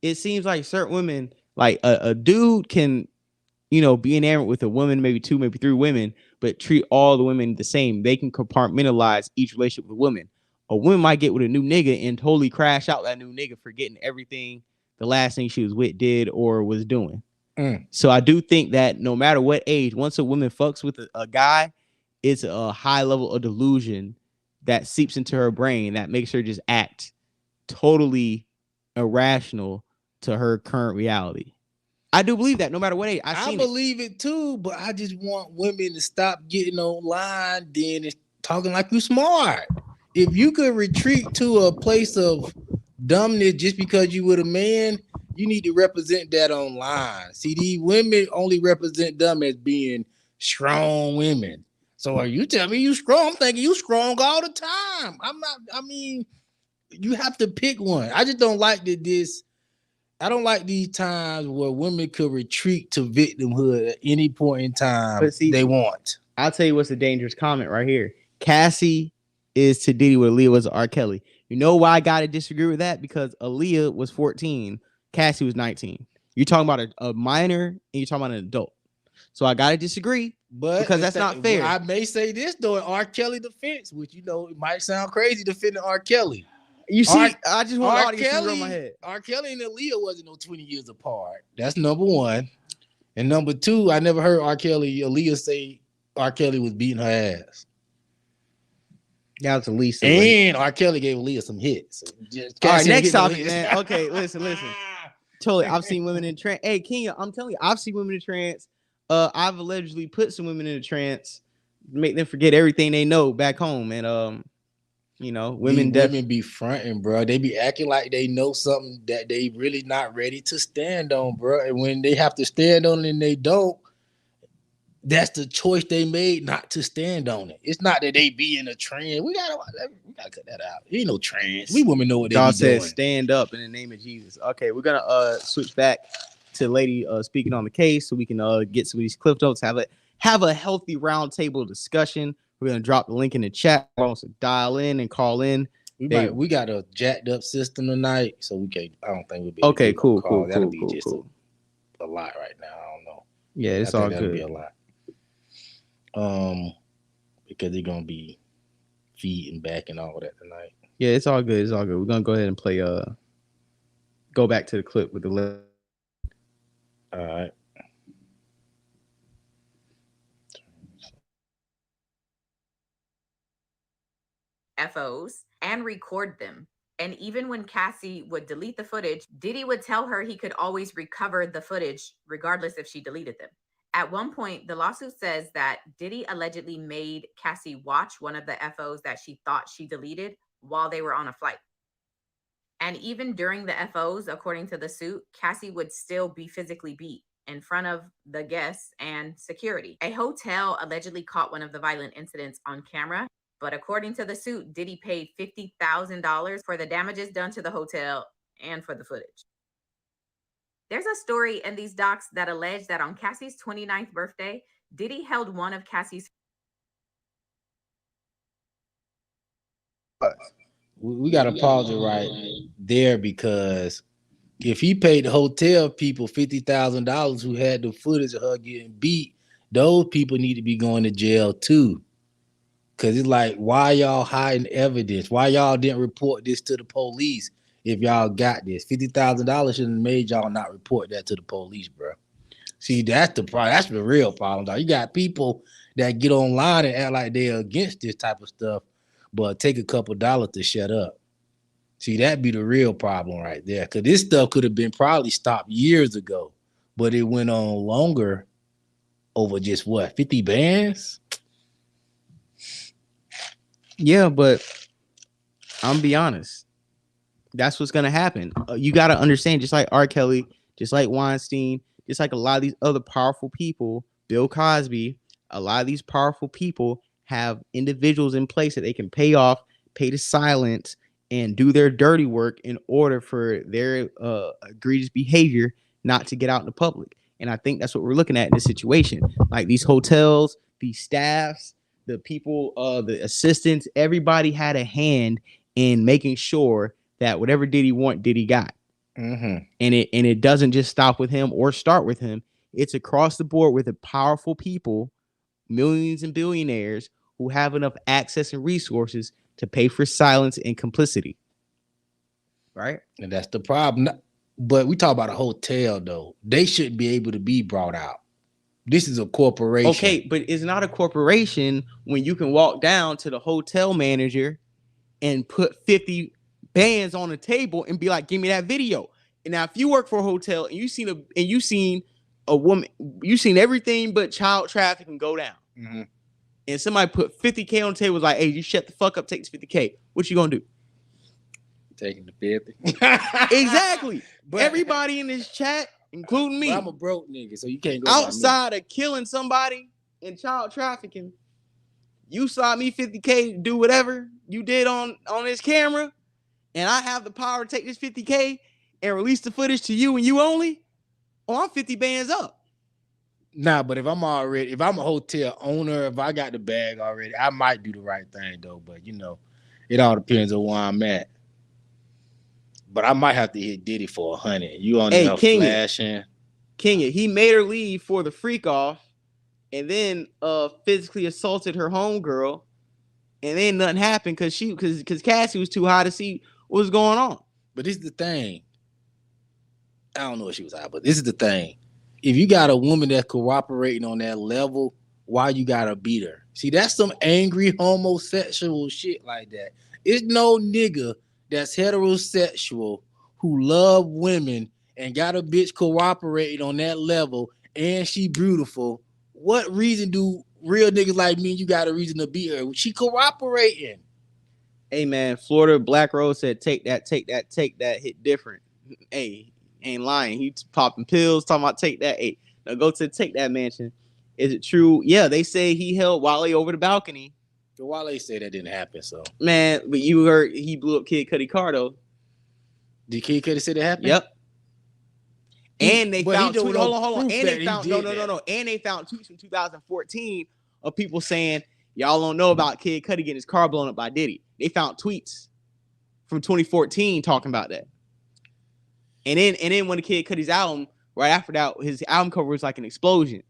Speaker 2: it seems like certain women, like a dude can, you know, be enamored with a woman, maybe 2, maybe 3 women, but treat all the women the same. They can compartmentalize each relationship with a woman. A woman might get with a new nigga and totally crash out that new nigga, forgetting everything the last thing she was with did or was doing. So I do think that no matter what age, once a woman fucks with a guy, it's a high level of delusion that seeps into her brain that makes her just act totally irrational to her current reality. I do believe that no matter what age. I
Speaker 3: believe it too, but I just want women to stop getting online then and talking like you smart. If you could retreat to a place of dumbness just because you with a man, You need to represent that online. See, these women only represent them as being strong women. So are you telling me you strong? I'm thinking you strong all the time. I'm not. I mean, you have to pick one. I just don't like this. I don't like these times where women could retreat to victimhood at any point in time
Speaker 2: But see,
Speaker 3: they want.
Speaker 2: I'll tell you what's a dangerous comment right here. Cassie is to Diddy what Aaliyah was to R. Kelly. You know why I gotta disagree with that? Because Aaliyah was 14, Cassie was 19. You're talking about a minor and you're talking about an adult. So I gotta disagree,
Speaker 3: but
Speaker 2: because that's not fair.
Speaker 3: I may say this though in R. Kelly defense, which it might sound crazy defending R. Kelly.
Speaker 2: You see, I just want the audience to run my head.
Speaker 3: R. Kelly and Aaliyah wasn't no 20 years apart. That's number one. And number two, I never heard Aaliyah say R. Kelly was beating her ass.
Speaker 2: That was the least.
Speaker 3: And R. Kelly gave Aaliyah some hits.
Speaker 2: All right, next topic, man. Okay, listen. Totally, I've seen women in trance. Hey, Kenya, I'm telling you, I've seen women in trance. I've allegedly put some women in a trance, make them forget everything they know back home, and women
Speaker 3: be fronting, bro. They be acting like they know something that they really not ready to stand on, bro. And when they have to stand on it and they don't, that's the choice they made not to stand on it. It's not that they be in a trend. We gotta cut that out. Ain't no trends. We women know what they be doing.
Speaker 2: Stand up in the name of Jesus. Okay, we're gonna switch back to lady speaking on the case so we can get some of these clip notes. Have a healthy round table discussion. We're gonna drop the link in the chat. Also dial in and call in.
Speaker 3: We got a jacked up system tonight, so we can't. I don't think we'll be.
Speaker 2: Okay, cool.
Speaker 3: That'll be just a lot right now. I don't know.
Speaker 2: Yeah, it's all good.
Speaker 3: That'll be a lot. Because they're gonna be feeding back and all that tonight.
Speaker 2: Yeah, it's all good. We're gonna go ahead and play. Go back to the clip with the list.
Speaker 3: All right.
Speaker 4: FOs and record them. And even when Cassie would delete the footage, Diddy would tell her he could always recover the footage regardless if she deleted them. At one point, the lawsuit says that Diddy allegedly made Cassie watch one of the FOs that she thought she deleted while they were on a flight. And even during the FOs, according to the suit, Cassie would still be physically beat in front of the guests and security. A hotel allegedly caught one of the violent incidents on camera, but according to the suit, Diddy paid $50,000 for the damages done to the hotel and for the footage. There's a story in these docs that allege that on Cassie's 29th birthday, Diddy held one of Cassie's.
Speaker 3: We got to pause it right there, because if he paid the hotel people $50,000 who had the footage of her getting beat, those people need to be going to jail too. Because it's like, why y'all hiding evidence? Why y'all didn't report this to the police? If y'all got this, $50,000 shouldn't have made y'all not report that to the police, bro. See, that's the problem. That's the real problem, dog. You got people that get online and act like they're against this type of stuff, but take a couple dollars to shut up. See, that'd be the real problem right there. Because this stuff could have been probably stopped years ago, but it went on longer over just 50 bands?
Speaker 2: Yeah, but I'm gonna be honest. That's what's gonna happen. You gotta understand, just like R. Kelly, just like Weinstein, just like a lot of these other powerful people, Bill Cosby, a lot of these powerful people have individuals in place that they can pay off, pay to silence, and do their dirty work in order for their egregious behavior not to get out in the public. And I think that's what we're looking at in this situation. Like these hotels, these staffs, the people, the assistants, everybody had a hand in making sure that whatever Diddy want, Diddy got.
Speaker 3: Mm-hmm.
Speaker 2: And it doesn't just stop with him or start with him. It's across the board with the powerful people, millions and billionaires who have enough access and resources to pay for silence and complicity. Right?
Speaker 3: And that's the problem. But we talk about a hotel, though. They shouldn't be able to be brought out. This is a corporation.
Speaker 2: Okay, but it's not a corporation when you can walk down to the hotel manager and put 50 bands on the table and be like, give me that video. And now if you work for a hotel and you seen a woman, you seen everything but child trafficking go down.
Speaker 3: Mm-hmm.
Speaker 2: And somebody put 50K on the table, was like, hey, you shut the fuck up, take this 50K. What you gonna do?
Speaker 3: Taking the 50.
Speaker 2: Exactly.
Speaker 3: But
Speaker 2: Everybody in this chat, including me,
Speaker 3: I'm a broke nigga, so you can't go by me.
Speaker 2: outside of killing somebody and child trafficking, you saw me 50K to do whatever you did on this camera, and I have the power to take this 50K and release the footage to you and you only. Oh, I'm 50 bands up.
Speaker 3: Nah, but if I'm a hotel owner, if I got the bag already, I might do the right thing though. But you know, it all depends on where I'm at. But I might have to hit Diddy for 100. You on there flashing?
Speaker 2: Kenya, he made her leave for the freak off, and then physically assaulted her homegirl, and then nothing happened because Cassie was too high to see what was going on.
Speaker 3: But this is the thing. I don't know if she was high, but this is the thing. If you got a woman that's cooperating on that level, why you gotta beat her? See, that's some angry homosexual shit like that. It's no nigga that's heterosexual who love women and got a bitch cooperating on that level and she beautiful. What reason do real niggas like me, you got a reason to beat her? She cooperating.
Speaker 2: Hey man, Florida Black Rose said, take that, hit different. Hey, ain't lying. He popping pills, talking about take that. Hey, now go to Take That mansion. Is it true? Yeah, they say he held Wale over the balcony.
Speaker 3: So Wale said that didn't happen. So
Speaker 2: man, but you heard he blew up Kid Cudi car though.
Speaker 3: Did Kid Cudi say that happened?
Speaker 2: Yep. And they found tweets. Hold on. And they found no. And they found tweets from 2014 of people saying y'all don't know about Kid Cudi getting his car blown up by Diddy. They found tweets from 2014 talking about that. And then when the Kid Cudi's album, right after that, his album cover was like an explosion.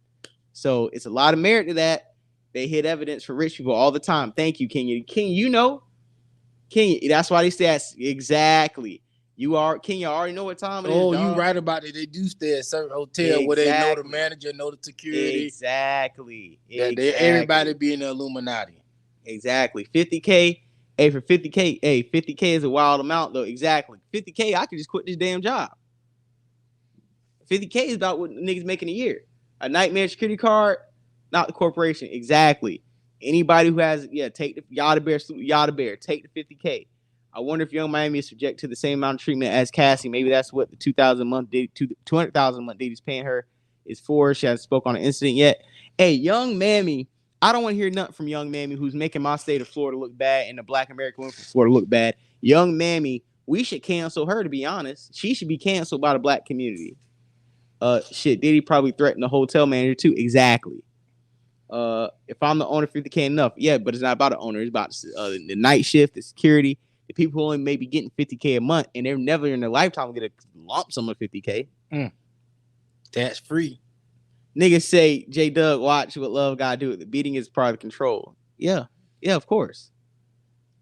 Speaker 2: So it's a lot of merit to that. They hit evidence for rich people all the time. Thank you, Kenya. Kenya, you know. Kenya, that's why they stay at exactly. Kenya already know what time it is.
Speaker 3: Oh, you right about it. They do stay at certain hotel where they know the manager, know the security.
Speaker 2: Exactly.
Speaker 3: Everybody be in the Illuminati.
Speaker 2: Exactly. 50K. Hey, for 50K, 50K is a wild amount though. Exactly. 50K, I could just quit this damn job. 50K is about what niggas making a year. A nightmare security card, not the corporation. Exactly. Anybody who has, take the Yada Bear, take the 50K. I wonder if Young Miami is subject to the same amount of treatment as Cassie. Maybe that's what the $200,000 a month Diddy's paying her is for. She hasn't spoke on an incident yet. Hey, Young Mammy, I don't want to hear nothing from Young Mammy, who's making my state of Florida look bad and the Black American women from Florida look bad. Young Mammy, we should cancel her, to be honest. She should be canceled by the Black community. Diddy probably threatened the hotel manager too. Exactly. If I'm the owner, 50K enough. Yeah, but it's not about the owner. It's about the night shift, the security, the people who only may be getting 50K a month, and they're never in their lifetime get a lump sum of 50K.
Speaker 3: That's free.
Speaker 2: Niggas say, J Doug, watch what love gotta do. The beating is part of the control. Yeah, of course.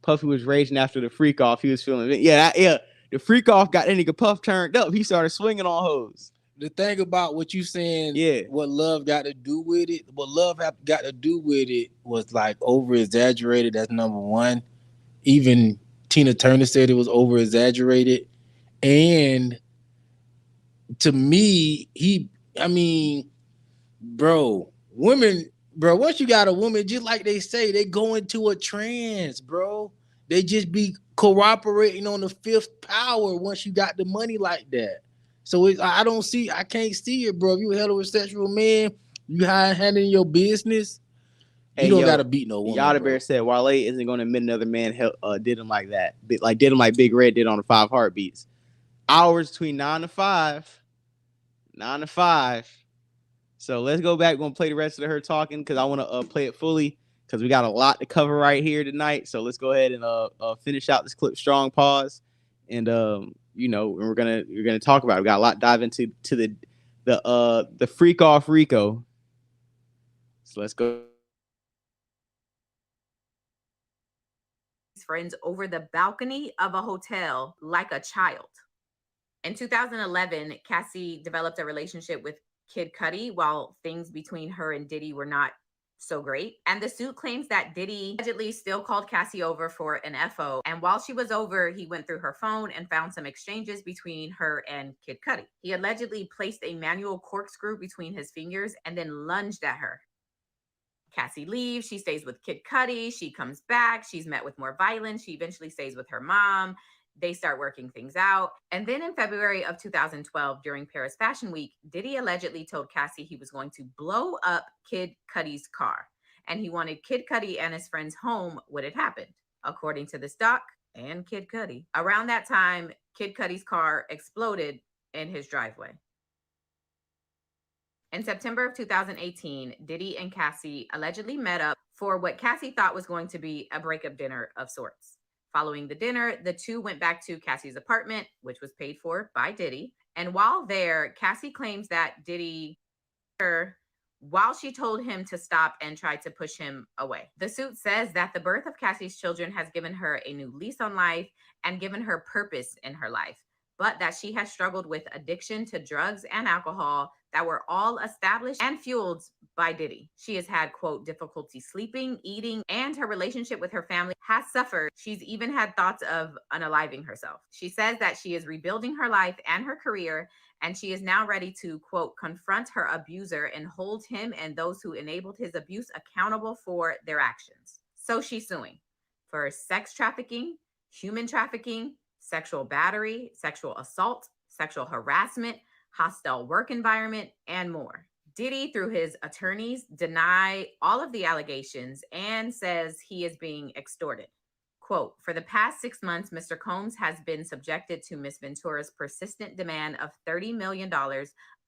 Speaker 2: Puffy was raging after the freak off. He was feeling it. The freak off got that nigga Puff turned up. He started swinging on hoes.
Speaker 3: The thing about what you saying, what love got to do with it, got to do with it was like over exaggerated. That's number one. Even Tina Turner said it was over exaggerated. And to me, once you got a woman, just like they say, they go into a trance, bro. They just be cooperating on the fifth power once you got the money like that. So I can't see it, bro. If you a heterosexual man, you handling your business, you don't gotta beat no woman.
Speaker 2: Yada Bear said Wale isn't gonna admit another man did him like that. Did him like Big Red did on the 5 Heartbeats. Hours between 9 to 5. 9 to 5. So let's go back. We're gonna play the rest of her talking because I want to play it fully because we got a lot to cover right here tonight. So let's go ahead and finish out this clip strong. Pause. And we're gonna talk about it. We got a lot to dive into the freak off Rico. So let's go.
Speaker 4: Friends over the balcony of a hotel like a child. In 2011, Cassie developed a relationship with Kid Cudi while things between her and Diddy were not so great. And the suit claims that Diddy allegedly still called Cassie over for an FO. And while she was over, he went through her phone and found some exchanges between her and Kid Cudi. He allegedly placed a manual corkscrew between his fingers and then lunged at her. Cassie leaves. She stays with Kid Cudi. She comes back. She's met with more violence. She eventually stays with her mom. They start working things out. And then in February of 2012, during Paris Fashion Week, Diddy allegedly told Cassie he was going to blow up Kid Cudi's car. And he wanted Kid Cudi and his friends home when it happened, according to this doc and Kid Cudi. Around that time, Kid Cudi's car exploded in his driveway. In September of 2018, Diddy and Cassie allegedly met up for what Cassie thought was going to be a breakup dinner of sorts. Following the dinner, the two went back to Cassie's apartment, which was paid for by Diddy. And while there, Cassie claims that Diddy her while she told him to stop and tried to push him away. The suit says that the birth of Cassie's children has given her a new lease on life and given her purpose in her life, but that she has struggled with addiction to drugs and alcohol that were all established and fueled by Diddy. She has had, quote, difficulty sleeping, eating, and her relationship with her family has suffered. She's even had thoughts of unaliving herself. She says that she is rebuilding her life and her career, and she is now ready to, quote, confront her abuser and hold him and those who enabled his abuse accountable for their actions. So she's suing for sex trafficking, human trafficking, sexual battery, sexual assault, sexual harassment, hostile work environment, and more. Diddy, through his attorneys, deny all of the allegations and says he is being extorted. Quote, for the past 6 months, Mr. Combs has been subjected to Ms. Ventura's persistent demand of $30 million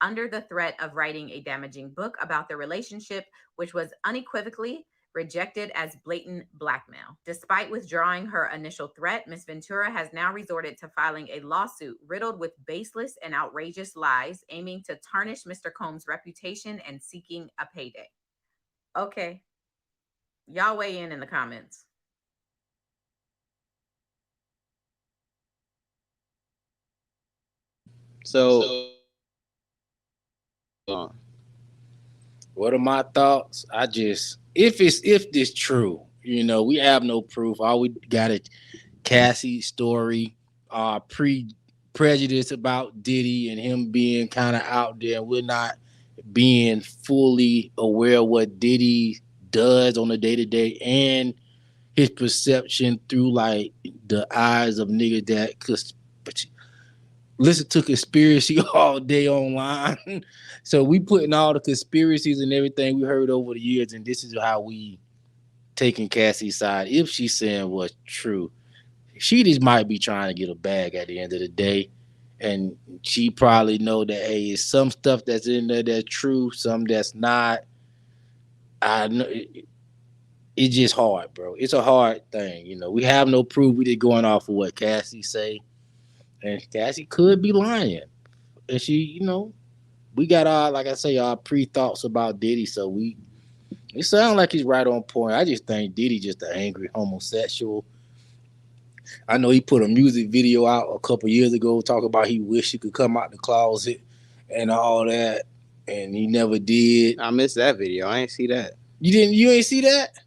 Speaker 4: under the threat of writing a damaging book about the relationship, which was unequivocally rejected as blatant blackmail. Despite withdrawing her initial threat, Ms. Ventura has now resorted to filing a lawsuit riddled with baseless and outrageous lies, aiming to tarnish Mr. Combs' reputation and seeking a payday. Okay. Y'all weigh in the comments.
Speaker 2: So,
Speaker 3: what are my thoughts? If this true, we have no proof. All we got is Cassie's story, prejudice about Diddy and him being kind of out there. We're not being fully aware of what Diddy does on a day-to-day and his perception through like the eyes of niggas that listen to conspiracy all day online. So we putting all the conspiracies and everything we heard over the years, and this is how we taking Cassie's side. If she's saying what's true, she just might be trying to get a bag at the end of the day, and she probably know that hey, it's some stuff that's in there that's true, some that's not. I know it's just hard, bro. It's a hard thing, We have no proof. We just going off of what Cassie say. And Cassie could be lying. And she, we got our pre-thoughts about Diddy. So it sounds like he's right on point. I just think Diddy just an angry homosexual. I know he put a music video out a couple years ago talking about he wished he could come out the closet and all that. And he never did.
Speaker 2: I missed that video. I ain't see that.
Speaker 3: You ain't see that?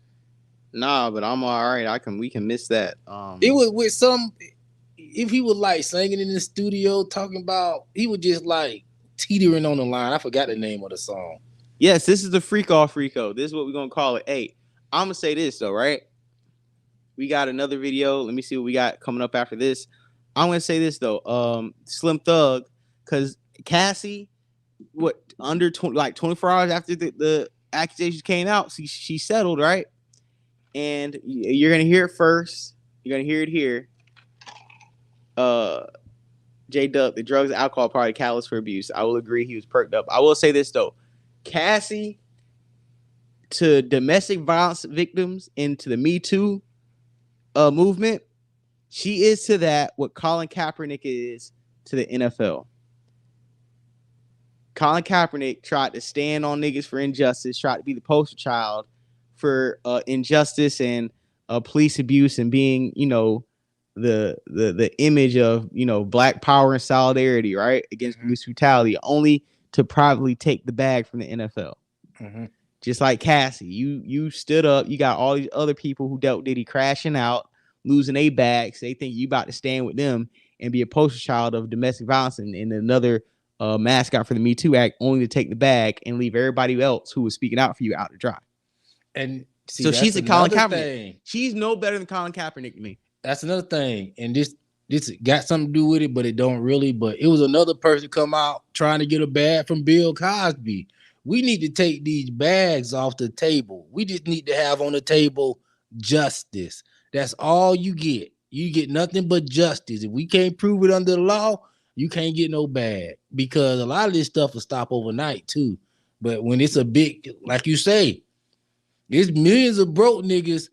Speaker 2: Nah, but I'm all right. We can miss that.
Speaker 3: It was with some... If he was like singing in the studio, talking about, he was just like teetering on the line. I forgot the name of the song.
Speaker 2: Yes, this is the Freak Off Rico. This is what we're going to call it. Hey, I'm going to say this though, right? We got another video. Let me see what we got coming up after this. I'm going to say this though. Slim Thug, because Cassie, under 24 hours after the accusations came out, she settled, right? And you're going to hear it first. You're going to hear it here. J-Dub, the drugs and alcohol probably catalyst for abuse. I will agree he was perked up. I will say this though. Cassie, to domestic violence victims and to the Me Too movement, she is to that what Colin Kaepernick is to the NFL. Colin Kaepernick tried to stand on niggas for injustice, tried to be the poster child for injustice and police abuse and being, the image of black power and solidarity, right, against police brutality, only to privately take the bag from the NFL. Mm-hmm. Just like Cassie, you stood up. You got all these other people who dealt Diddy crashing out, losing their bags. They think you about to stand with them and be a poster child of domestic violence and another mascot for the Me Too Act, only to take the bag and leave everybody else who was speaking out for you out to dry.
Speaker 3: And see,
Speaker 2: so she's a Colin Kaepernick.
Speaker 3: Thing.
Speaker 2: She's no better than Colin Kaepernick to me.
Speaker 3: That's another thing. And this this got something to do with it, but it don't really. But it was another person come out trying to get a bag from Bill Cosby. We need to take these bags off the table. We just need to have on the table justice. That's all you get. You get nothing but justice. If we can't prove it under the law, you can't get no bag, because a lot of this stuff will stop overnight too. But when it's a big, like you say, there's millions of broke niggas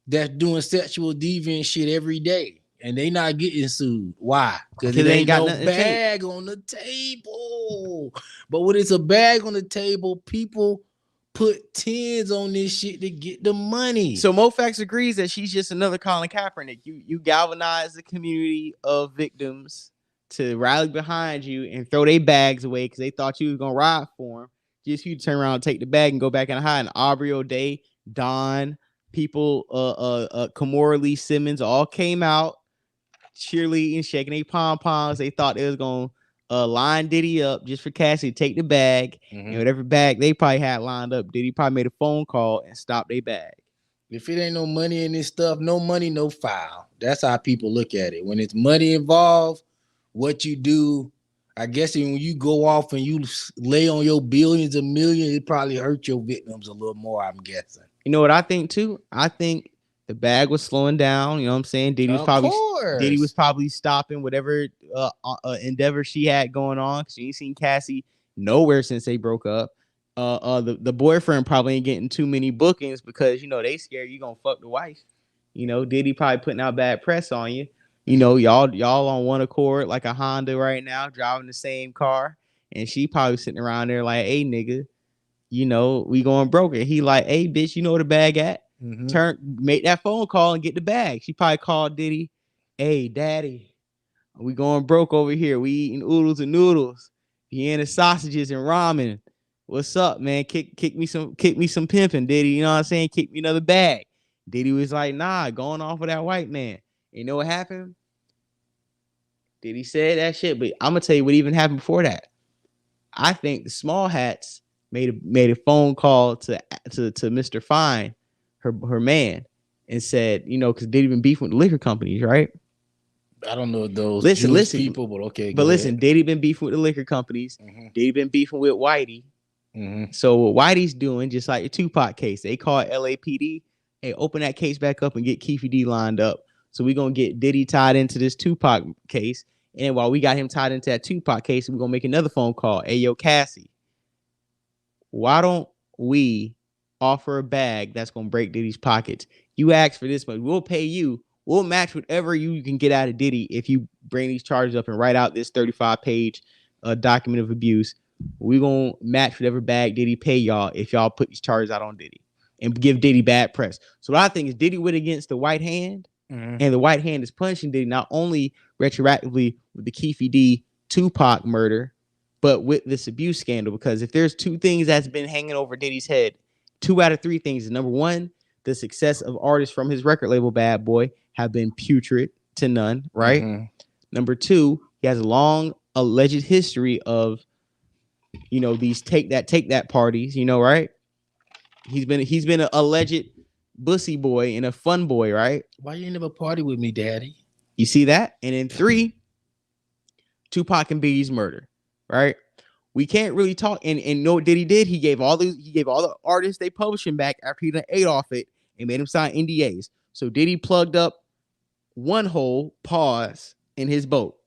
Speaker 3: that's doing sexual deviant shit every day, and they not getting sued. Why? Because it ain't got no bag on the table. But when it's a bag on the table, people put tens on this shit to get the money.
Speaker 2: So Mofax agrees that she's just another Colin Kaepernick. You galvanize the community of victims to rally behind you and throw their bags away because they thought you was gonna ride for them. Just you turn around, take the bag, and go back and hide. And Aubrey O'Day, Don, people, Kamora Lee Simmons all came out cheerleading, shaking their pom poms. They thought they was gonna line Diddy up just for Cassie to take the bag, and whatever bag they probably had lined up, Diddy probably made a phone call and stopped their bag.
Speaker 3: If it ain't no money in this stuff, no money, no foul. That's how people look at it. When it's money involved, what you do, I guess when you go off and you lay on your billions and millions, it probably hurt your victims a little more, I'm guessing.
Speaker 2: You know what I think too? I think the bag was slowing down. You know what I'm saying? Diddy was probably stopping whatever endeavor she had going on, because she ain't seen Cassie nowhere since they broke up. The boyfriend probably ain't getting too many bookings because, you know, they scared you gonna fuck the wife. You know, Diddy probably putting out bad press on you. You know, y'all on one accord like a Honda right now, driving the same car, and she probably sitting around there like, hey nigga, you know, we going broke. And he like, hey bitch, you know where the bag at? Make that phone call and get the bag. She probably called Diddy, hey daddy, we going broke over here. We eating oodles and noodles, Vienna sausages and ramen. What's up, man? Kick me some pimping, Diddy. You know what I'm saying? Kick me another bag. Diddy was like, nah, going off with that white man. You know what happened? Diddy said that shit, but I'm gonna tell you what even happened before that. I think the small hats made a phone call to Mr. Fine, her man, and said, you know, because Diddy been beefing with the liquor companies, right?
Speaker 3: I don't know those
Speaker 2: listen,
Speaker 3: people, but okay.
Speaker 2: But listen, Diddy been beefing with the liquor companies. Diddy been beefing with Whitey. So what Whitey's doing, just like the Tupac case, they call LAPD. Hey, open that case back up and get Keefe D lined up. So we're going to get Diddy tied into this Tupac case. And while we got him tied into that Tupac case, we're going to make another phone call. Hey, yo, Cassie, why don't we offer a bag that's going to break Diddy's pockets? You asked for this, but we'll pay you. We'll match whatever you can get out of Diddy if you bring these charges up and write out this 35-page document of abuse. We're going to match whatever bag Diddy pay y'all if y'all put these charges out on Diddy and give Diddy bad press. So what I think is Diddy went against the white hand, and the white hand is punishing Diddy not only retroactively with the Keefe D Tupac murder, but with this abuse scandal. Because if there's two things that's been hanging over Diddy's head, 2 out of 3 things is, number one, the success of artists from his record label Bad Boy have been putrid to none, right? Number 2, he has a long alleged history of, you know, these take that parties, you know, right? He's been an alleged bussy boy and a fun boy, right?
Speaker 3: Why you ain't never party with me, daddy?
Speaker 2: You see that? And then 3, Tupac and Biggie's murder, right? We can't really talk. And know what Diddy did? He gave all the artists they publishing back after he done ate off it and made them sign NDAs. So Diddy plugged up one hole, pause, in his boat.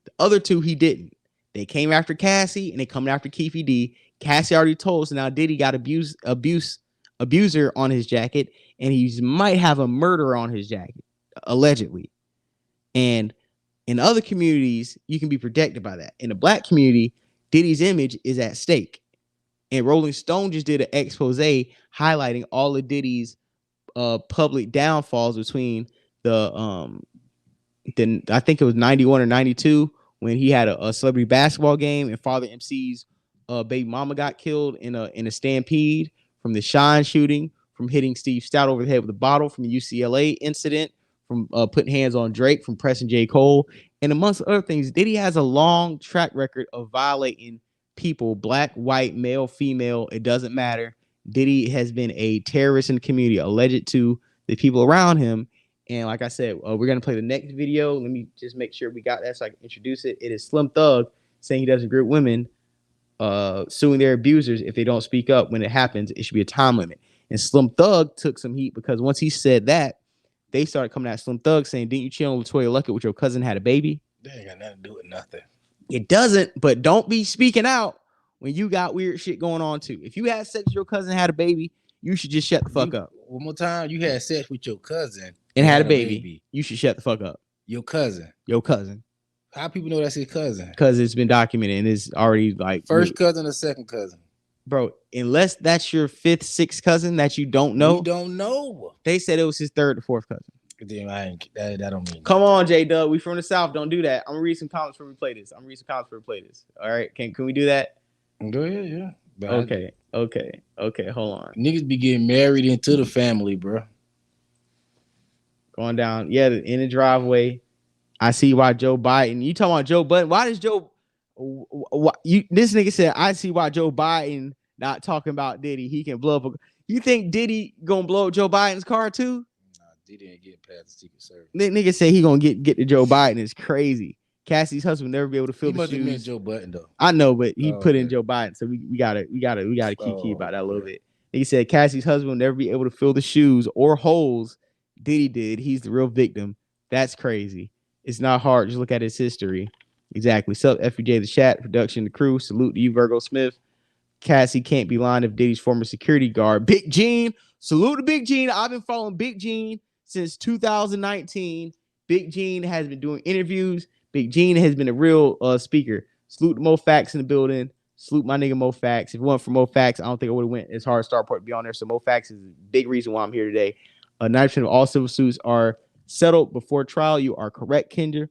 Speaker 2: The other 2 he didn't. They came after Cassie and they coming after Keefe D. Cassie already told us, so now Diddy got abuser on his jacket, and he might have a murderer on his jacket, allegedly. And in other communities, you can be protected by that. In the black community, Diddy's image is at stake. And Rolling Stone just did an expose highlighting all of Diddy's public downfalls between I think it was 91 or 92 when he had a celebrity basketball game and Father MC's baby mama got killed in a stampede, from the Shine shooting, from hitting Steve Stout over the head with a bottle, from the UCLA incident, from putting hands on Drake, from pressing J. Cole, and amongst other things. Diddy has a long track record of violating people, black, white, male, female, it doesn't matter. Diddy has been a terrorist in the community, alleged to the people around him, And like I said, we're gonna play the next video. Let me just make sure we got that so I can introduce it. It is Slim Thug saying he doesn't agree with women suing their abusers if they don't speak up when it happens. It should be a time limit. And Slim Thug took some heat because once he said that, they started coming at Slim Thug saying, "Didn't you chill on Latoya Luckett with your cousin had a baby?"
Speaker 3: That ain't got nothing to do with nothing.
Speaker 2: It doesn't, but don't be speaking out when you got weird shit going on too. If you had sex with your cousin and had a baby, you should just shut the fuck up.
Speaker 3: One more time, you had sex with your cousin
Speaker 2: and had a baby. You should shut the fuck up.
Speaker 3: Your cousin. How people know that's his cousin?
Speaker 2: Because it's been documented and it's already like
Speaker 3: first cousin or second cousin.
Speaker 2: Bro, unless that's your fifth, sixth cousin that you don't know.
Speaker 3: You don't know.
Speaker 2: They said it was his third or fourth cousin.
Speaker 3: Damn, that don't mean.
Speaker 2: Come on, J Dub. We from the South. Don't do that. I'm gonna read some comments before we play this. All right. Can we do that?
Speaker 3: Go ahead, yeah. But
Speaker 2: Okay. Hold on.
Speaker 3: Niggas be getting married into the family, bro.
Speaker 2: Going down. Yeah, in the driveway. I see why Joe Biden. You talking about Joe Budden? Why does Joe? This nigga said, I see why Joe Biden not talking about Diddy. He can blow up. You think Diddy gonna blow up Joe Biden's car too?
Speaker 3: Nah, Diddy ain't getting past the Secret Service.
Speaker 2: Nigga say he gonna get to Joe Biden. It's crazy. Cassie's husband never be able to fill the shoes.
Speaker 3: He must have meant Joe Budden though.
Speaker 2: I know, but he put in Joe Biden, so we gotta key about that a little bit. He said Cassie's husband will never be able to fill the shoes or holes Diddy did. He's the real victim. That's crazy. It's not hard. Just look at his history. Exactly. Sup, FUJ, the chat, production, the crew. Salute to you, Virgo Smith. Cassie can't be lying if Diddy's former security guard. Big Gene. Salute to Big Gene. I've been following Big Gene since 2019. Big Gene has been doing interviews. Big Gene has been a real speaker. Salute to Mo Fax in the building. Salute my nigga Mo Fax. If it wasn't for Mo Fax, I don't think I would have went as hard as Starport to be on there. So Mo Fax is a big reason why I'm here today. 90% of all civil suits are settled before trial. You are correct, Kenya.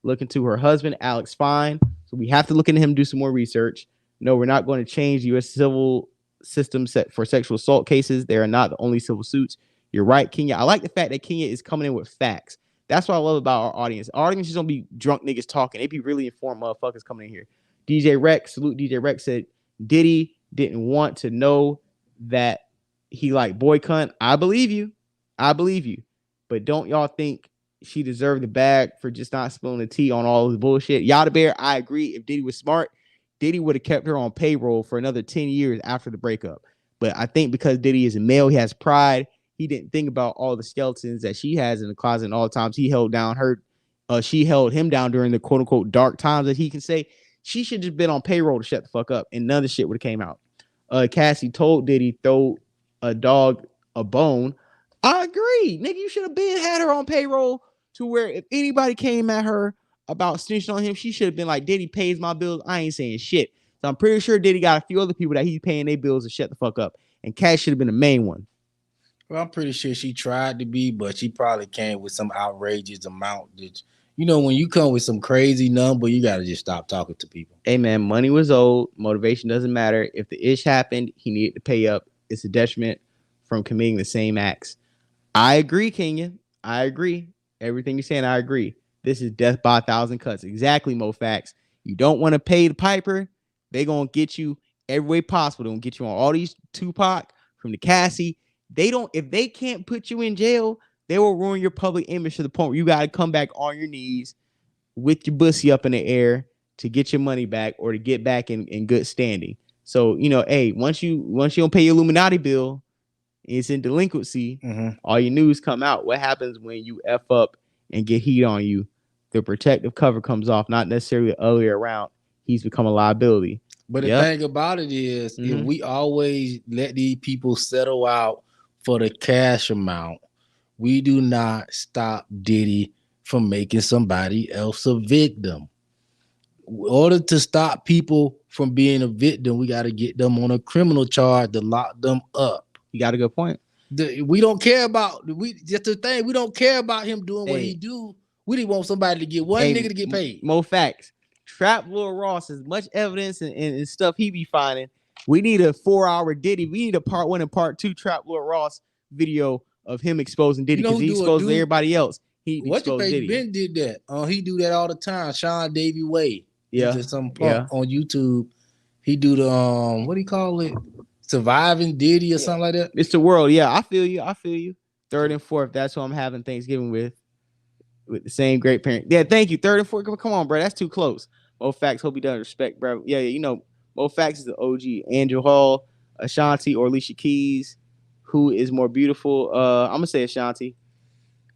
Speaker 2: Looking to her husband, Alex Fine. So we have to look into him, do some more research. No, we're not going to change the U.S. civil system set for sexual assault cases. They are not the only civil suits. You're right, Kenya. I like the fact that Kenya is coming in with facts. That's what I love about our audience. Our audience just don't be drunk niggas talking. They be really informed motherfuckers coming in here. DJ Rex, salute DJ Rex, said Diddy didn't want to know that he liked boy cunt. I believe you. But don't y'all think she deserved the bag for just not spilling the tea on all this bullshit? Yada Bear, I agree. If Diddy was smart, Diddy would have kept her on payroll for another 10 years after the breakup. But I think because Diddy is a male, he has pride. He didn't think about all the skeletons that she has in the closet and all the times he held down her. She held him down during the quote unquote dark times that he can say. She should just been on payroll to shut the fuck up, and none of the shit would have came out. Cassie told Diddy throw a dog a bone. I agree. Nigga, you should have been had her on payroll to where if anybody came at her about snitching on him, she should have been like, Diddy pays my bills. I ain't saying shit. So I'm pretty sure Diddy got a few other people that he's paying their bills to shut the fuck up. And Cash should have been the main one.
Speaker 3: Well, I'm pretty sure she tried to be, but she probably came with some outrageous amount that, you know, when you come with some crazy number, you got to just stop talking to people.
Speaker 2: Hey, man, money was owed. Motivation doesn't matter. If the ish happened, he needed to pay up. It's a detriment from committing the same acts. I agree, Kenya. I agree. Everything you're saying, I agree. This is death by 1,000 cuts. Exactly, Mo Facts. You don't want to pay the piper. They're going to get you every way possible. They're going to get you on all these Tupac from the Cassie. If they can't put you in jail, they will ruin your public image to the point where you got to come back on your knees with your bussy up in the air to get your money back or to get back in good standing. So, you know, hey, once you don't pay your Illuminati bill, it's in delinquency, all your news come out. What happens when you F up and get heat on you? The protective cover comes off, not necessarily the other way around. He's become a liability.
Speaker 3: But the thing about it is, if we always let these people settle out for the cash amount, we do not stop Diddy from making somebody else a victim. In order to stop people from being a victim, we got to get them on a criminal charge to lock them up.
Speaker 2: You got a good point.
Speaker 3: We don't care about just the thing. We don't care about him doing what he do. We just want somebody to get one nigga to get paid.
Speaker 2: Mo Facts. Trap Lil Ross, as much evidence and stuff he be finding. We need a 4-hour Diddy. We need a part 1 and part 2 Trap Lil Ross video of him exposing Diddy because he exposed everybody else. He exposed Diddy.
Speaker 3: Ben did that. He do that all the time. Sean Davy Way. Some punk on YouTube. He do the what do you call it? Surviving Diddy or something like that.
Speaker 2: It's the world. Yeah, I feel you. Third and fourth. That's who I'm having Thanksgiving with the same great parent. Yeah, thank you. Third and fourth. Come on, bro. That's too close. Mo Facts. Hope he does respect, bro. Yeah, you know, Mo Facts is the OG. Andrew Hall, Ashanti, or Alicia Keys. Who is more beautiful? I'm gonna say Ashanti.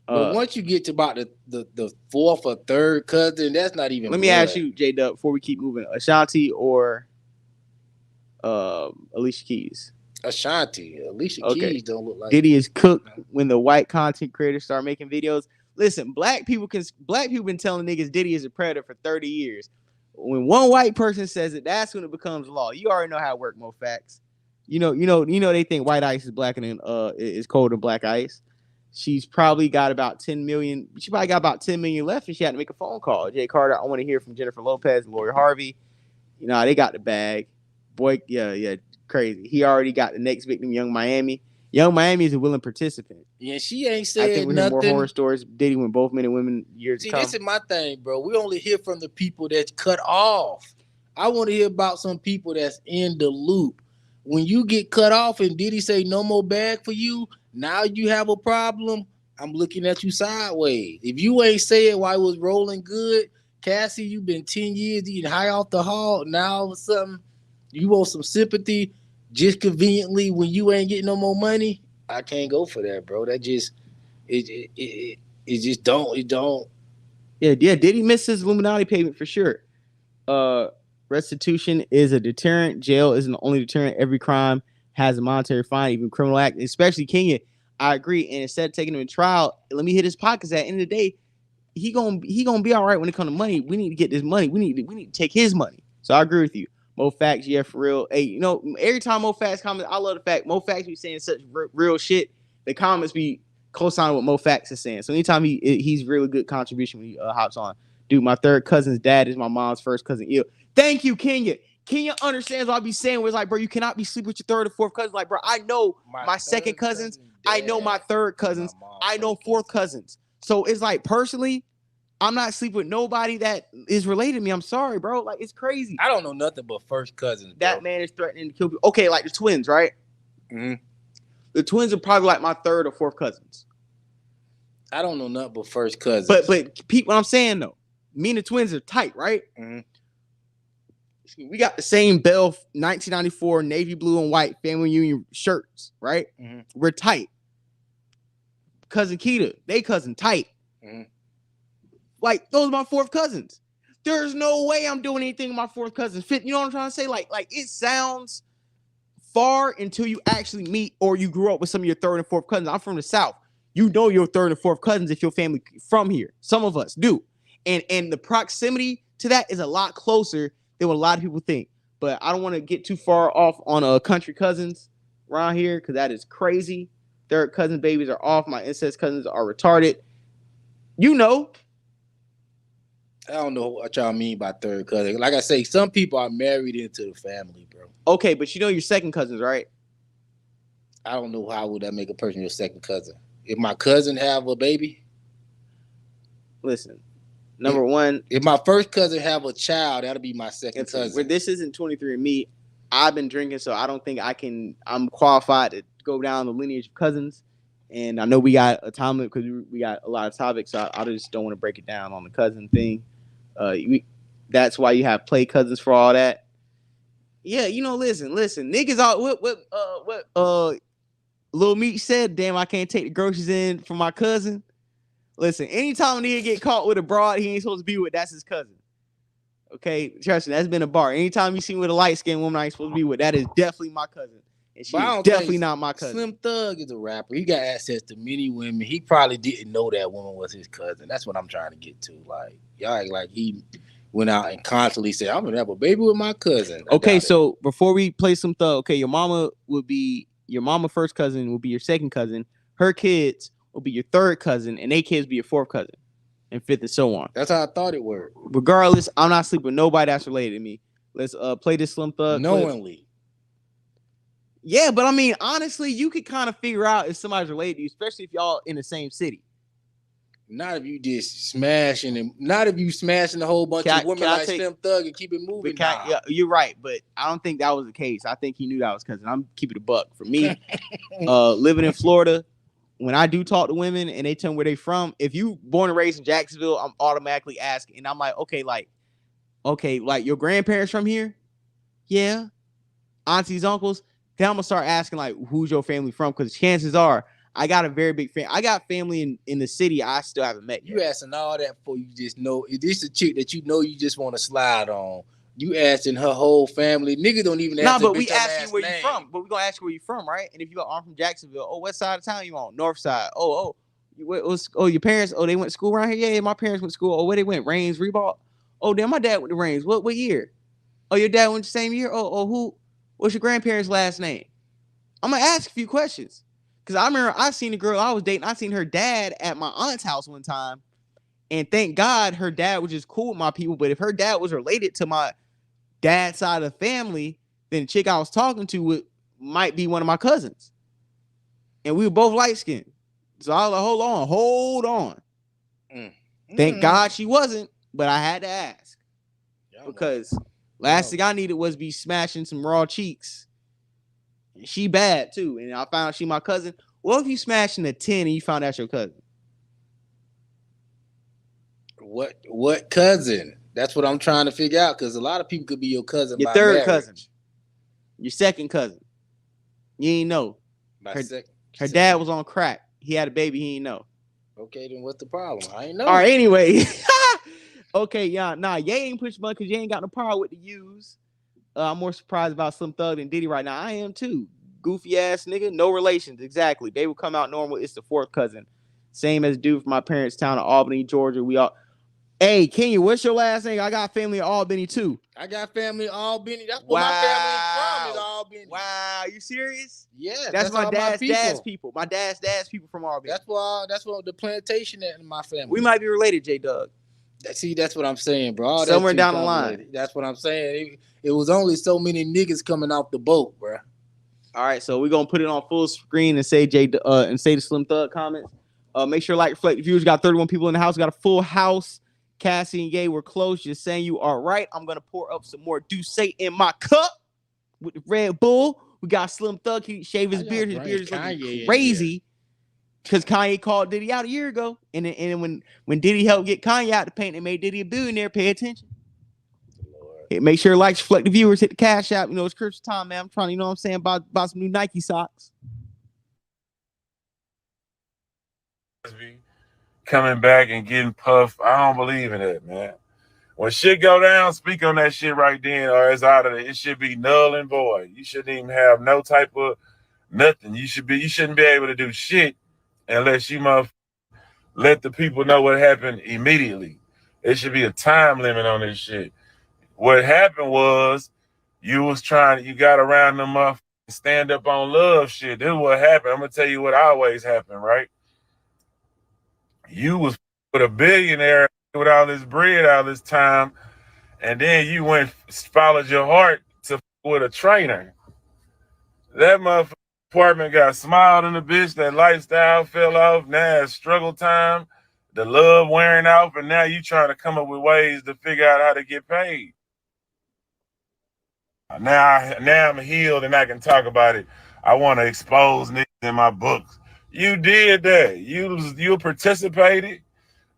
Speaker 3: But once you get to about the fourth or third cousin, that's not even.
Speaker 2: Let me ask you, J Dub, before we keep moving, Ashanti or Alicia Keys?
Speaker 3: Ashanti. Alicia Keys don't look like.
Speaker 2: Diddy is cooked when the white content creators start making videos. Listen, black people been telling niggas Diddy is a predator for 30 years. When one white person says it, that's when it becomes law. You already know how it works, Mo Facts. You know they think white ice is blacker than is colder than black ice. She's probably got about 10 million. She probably got about 10 million left, and she had to make a phone call. Jay Carter, I want to hear from Jennifer Lopez and Lori Harvey. You know, they got the bag. Boy, yeah, crazy. He already got the next victim, Young Miami. Young Miami is a willing participant.
Speaker 3: Yeah, she ain't said
Speaker 2: I think we
Speaker 3: nothing.
Speaker 2: Hear more horror stories. Diddy when both men and women years.
Speaker 3: See, this is my thing, bro. We only hear from the people that's cut off. I want to hear about some people that's in the loop. When you get cut off and Diddy say no more bag for you, now you have a problem. I'm looking at you sideways. If you ain't say it while it was rolling good, Cassie, you've been 10 years eating high off the hog. Now all of a sudden, you want some sympathy just conveniently when you ain't getting no more money. I can't go for that, bro. That just it just don't.
Speaker 2: Yeah. Diddy missed his Illuminati payment for sure. Restitution is a deterrent. Jail isn't the only deterrent. Every crime has a monetary fine, even criminal act, especially Kenya. I agree. And instead of taking him to trial, let me hit his pockets. At the end of the day, he gonna be all right when it comes to money. We need to get this money. We need to take his money. So I agree with you. Mo Facts, yeah, for real. Hey, you know, every time Mo Facts comments, I love the fact Mo Facts be saying such real shit. The comments be co-signing what Mo Facts is saying. So anytime he's really good contribution when he hops on. Dude, my third cousin's dad is my mom's first cousin. Ew. Thank you, Kenya. Kenya understands what I be saying. Where it's like, bro, you cannot be sleeping with your third or fourth cousin. Like, bro, I know my second cousins. I know my third cousins. I know fourth cousins. So it's like, personally, I'm not sleeping with nobody that is related to me. I'm sorry, bro. Like, it's crazy.
Speaker 3: I don't know nothing but first cousins, bro.
Speaker 2: That man is threatening to kill people. Okay, like the twins, right?
Speaker 3: Mm-hmm.
Speaker 2: The twins are probably like my third or fourth cousins.
Speaker 3: I don't know nothing but first cousins.
Speaker 2: But Pete, what I'm saying though, me and the twins are tight, right?
Speaker 3: Mm-hmm.
Speaker 2: We got the same Bell 1994 navy blue and white family union shirts, right?
Speaker 3: Mm-hmm.
Speaker 2: We're tight. Cousin Keita, they cousin tight.
Speaker 3: Mm-hmm.
Speaker 2: Like, those are my fourth cousins. There's no way I'm doing anything with my fourth cousin. You know what I'm trying to say? Like it sounds far until you actually meet or you grew up with some of your third and fourth cousins. I'm from the South. You know your third and fourth cousins if your family from here. Some of us do. And the proximity to that is a lot closer than what a lot of people think. But I don't want to get too far off on country cousins around here because that is crazy. Third cousin babies are off. My incest cousins are retarded. You know.
Speaker 3: I don't know what y'all mean by third cousin. Like I say, some people are married into the family, bro.
Speaker 2: Okay, but you know your second cousins, right?
Speaker 3: I don't know how would that make a person your second cousin. If my cousin have a baby,
Speaker 2: listen. Number one,
Speaker 3: if my first cousin have a child, that'll be my second cousin.
Speaker 2: Where this isn't 23andMe, I've been drinking, so I don't think I'm qualified to go down the lineage of cousins. And I know we got a time limit because we got a lot of topics, so I just don't want to break it down on the cousin thing. That's why you have play cousins for all that. Yeah, you know, listen, niggas all what Lil Meat said, damn, I can't take the groceries in for my cousin. Listen, anytime a nigga get caught with a broad he ain't supposed to be with, that's his cousin. Okay, trust me, that's been a bar. Anytime you see with a light-skinned woman I ain't supposed to be with, that is definitely my cousin. And she's definitely not my cousin.
Speaker 3: Slim Thug is a rapper. He got access to many women. He probably didn't know that woman was his cousin. That's what I'm trying to get to. Like, y'all act like he went out and constantly said, I'm gonna have a baby with my cousin.
Speaker 2: Okay, so before we play some Thug, okay, your mama first cousin will be your second cousin. Her kids will be your third cousin, and their kids be your fourth cousin, and fifth, and so on.
Speaker 3: That's how I thought it worked.
Speaker 2: Regardless, I'm not sleeping with nobody that's related to me. Let's play this Slim Thug
Speaker 3: knowingly.
Speaker 2: Clip. Yeah, but I mean, honestly, you could kind of figure out if somebody's related to you, especially if y'all in the same city.
Speaker 3: Not if you just smashing him. Not if you smashing a whole bunch of women like Slim Thug and keep it moving.
Speaker 2: Yeah, you're right, but I don't think that was the case. I think he knew that was cousin. I'm keeping it a buck. For me, living in Florida, when I do talk to women and they tell me where they from, if you born and raised in Jacksonville, I'm automatically asking. And I'm like, okay, like your grandparents from here? Yeah. Aunties, uncles? Then I'm gonna start asking like, who's your family from? Because chances are I got a very big family. I got family in the city I still haven't met yet.
Speaker 3: You asking all that before you just know. Is this a chick that you know you just want to slide on? You asking her whole family. Nigga don't even ask.
Speaker 2: Nah, but we ask you where you from. But we gonna ask you where you from, right? And if you go, I'm from Jacksonville. Oh, what side of town you on? North side. Your parents. Oh, they went to school around here. Yeah, my parents went to school. Oh, where they went? Reigns, Reebok. Oh, damn, my dad went to Reigns. What year? Oh, your dad went the same year. Oh, who? What's your grandparents' last name? I'm gonna ask a few questions because I remember I seen a girl I was dating. I seen her dad at my aunt's house one time, and thank God her dad was just cool with my people. But if her dad was related to my dad's side of the family, then the chick I was talking to might be one of my cousins. And we were both light skinned. So I was like, hold on. Thank God she wasn't, but I had to ask. Because last thing I needed was be smashing some raw cheeks. And she bad too. And I found out she my cousin. What if you smashing a 10 and you found out your cousin?
Speaker 3: What cousin? That's what I'm trying to figure out, because a lot of people could be your cousin.
Speaker 2: Your
Speaker 3: by
Speaker 2: third
Speaker 3: marriage.
Speaker 2: cousin. Your second cousin. You ain't know. Her dad was on crack. He had a baby. He ain't know.
Speaker 3: Okay, then what's the problem? I ain't know.
Speaker 2: All right, anyway. Okay, yeah. Nah, Ye ain't push button because you ain't got no power with the use. I'm more surprised about Slim Thug than Diddy right now. I am too. Goofy ass nigga. No relations. Exactly. They will come out normal. It's the fourth cousin. Same as dude from my parents' town of Albany, Georgia. We all. Hey, Kenya, what's your last name? I got family in Albany too.
Speaker 3: I got family in Albany. That's where my family is from, is Albany.
Speaker 2: Wow, you serious?
Speaker 3: Yeah,
Speaker 2: that's my dad's people. My dad's people from Albany.
Speaker 3: That's what the plantation in my family.
Speaker 2: We might be related, J Doug.
Speaker 3: See, that's what I'm saying, bro. All
Speaker 2: somewhere down the line.
Speaker 3: That's what I'm saying. It was only so many niggas coming off the boat, bro.
Speaker 2: All right, so we're gonna put it on full screen and say and say the Slim Thug comments. Make sure like reflect viewers. Got 31 people in the house. Got a full house. Cassie and Ye were close. Just saying you are right. I'm gonna pour up some more Douce in my cup with the Red Bull. We got Slim Thug. He shaved his beard. His beard is looking crazy. Because Kanye called Diddy out a year ago. And then when Diddy helped get Kanye out the paint, it made Diddy a billionaire. Pay attention. Hey, make sure likes, reflect the viewers, hit the cash app. You know, it's Christmas time, man. I'm trying to, you know what I'm saying, about some new Nike socks.
Speaker 5: Coming back and getting puffed. I don't believe in it, man. When shit go down, speak on that shit right then, or it's out of it. It should be null and void. You shouldn't even have no type of nothing. You shouldn't be able to do shit unless you let the people know what happened immediately. It should be a time limit on this shit. What happened was you got around them up, stand up on love shit. This is what happened. I'm gonna tell you what always happened, right? You was with a billionaire with all this bread all this time, and then you followed your heart to with a trainer. That motherfucker apartment got smiled in the bitch. That lifestyle fell off. Now it's struggle time. The love wearing off, and now you trying to come up with ways to figure out how to get paid. Now I'm healed and I can talk about it. I want to expose niggas in my books. You did that. You participated.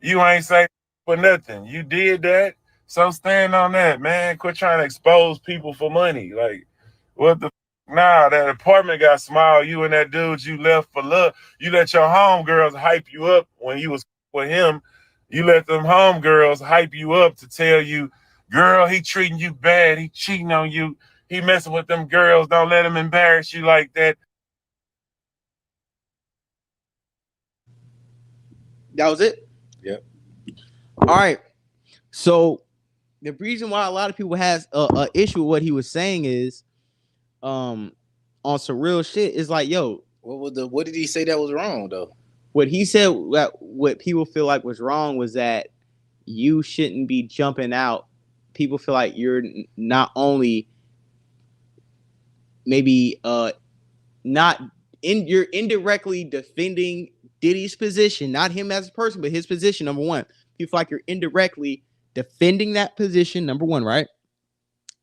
Speaker 5: You ain't saying for nothing. You did that. So stand on that, man. Quit trying to expose people for money. Like, what the Nah, that apartment got small. You and that dude you left for love. You let your homegirls hype you up when you was with him. You let them homegirls hype you up to tell you, girl, he treating you bad. He cheating on you. He messing with them girls. Don't let him embarrass you like that.
Speaker 2: That was it?
Speaker 3: Yep.
Speaker 2: All right. So the reason why a lot of people has a issue with what he was saying is on some real shit is like, yo,
Speaker 3: what did he say that was wrong though?
Speaker 2: What he said that what people feel like was wrong was that you shouldn't be jumping out. People feel like you're not only maybe you're indirectly defending Diddy's position, not him as a person, but his position, number one. People feel like you're indirectly defending that position, number one, right?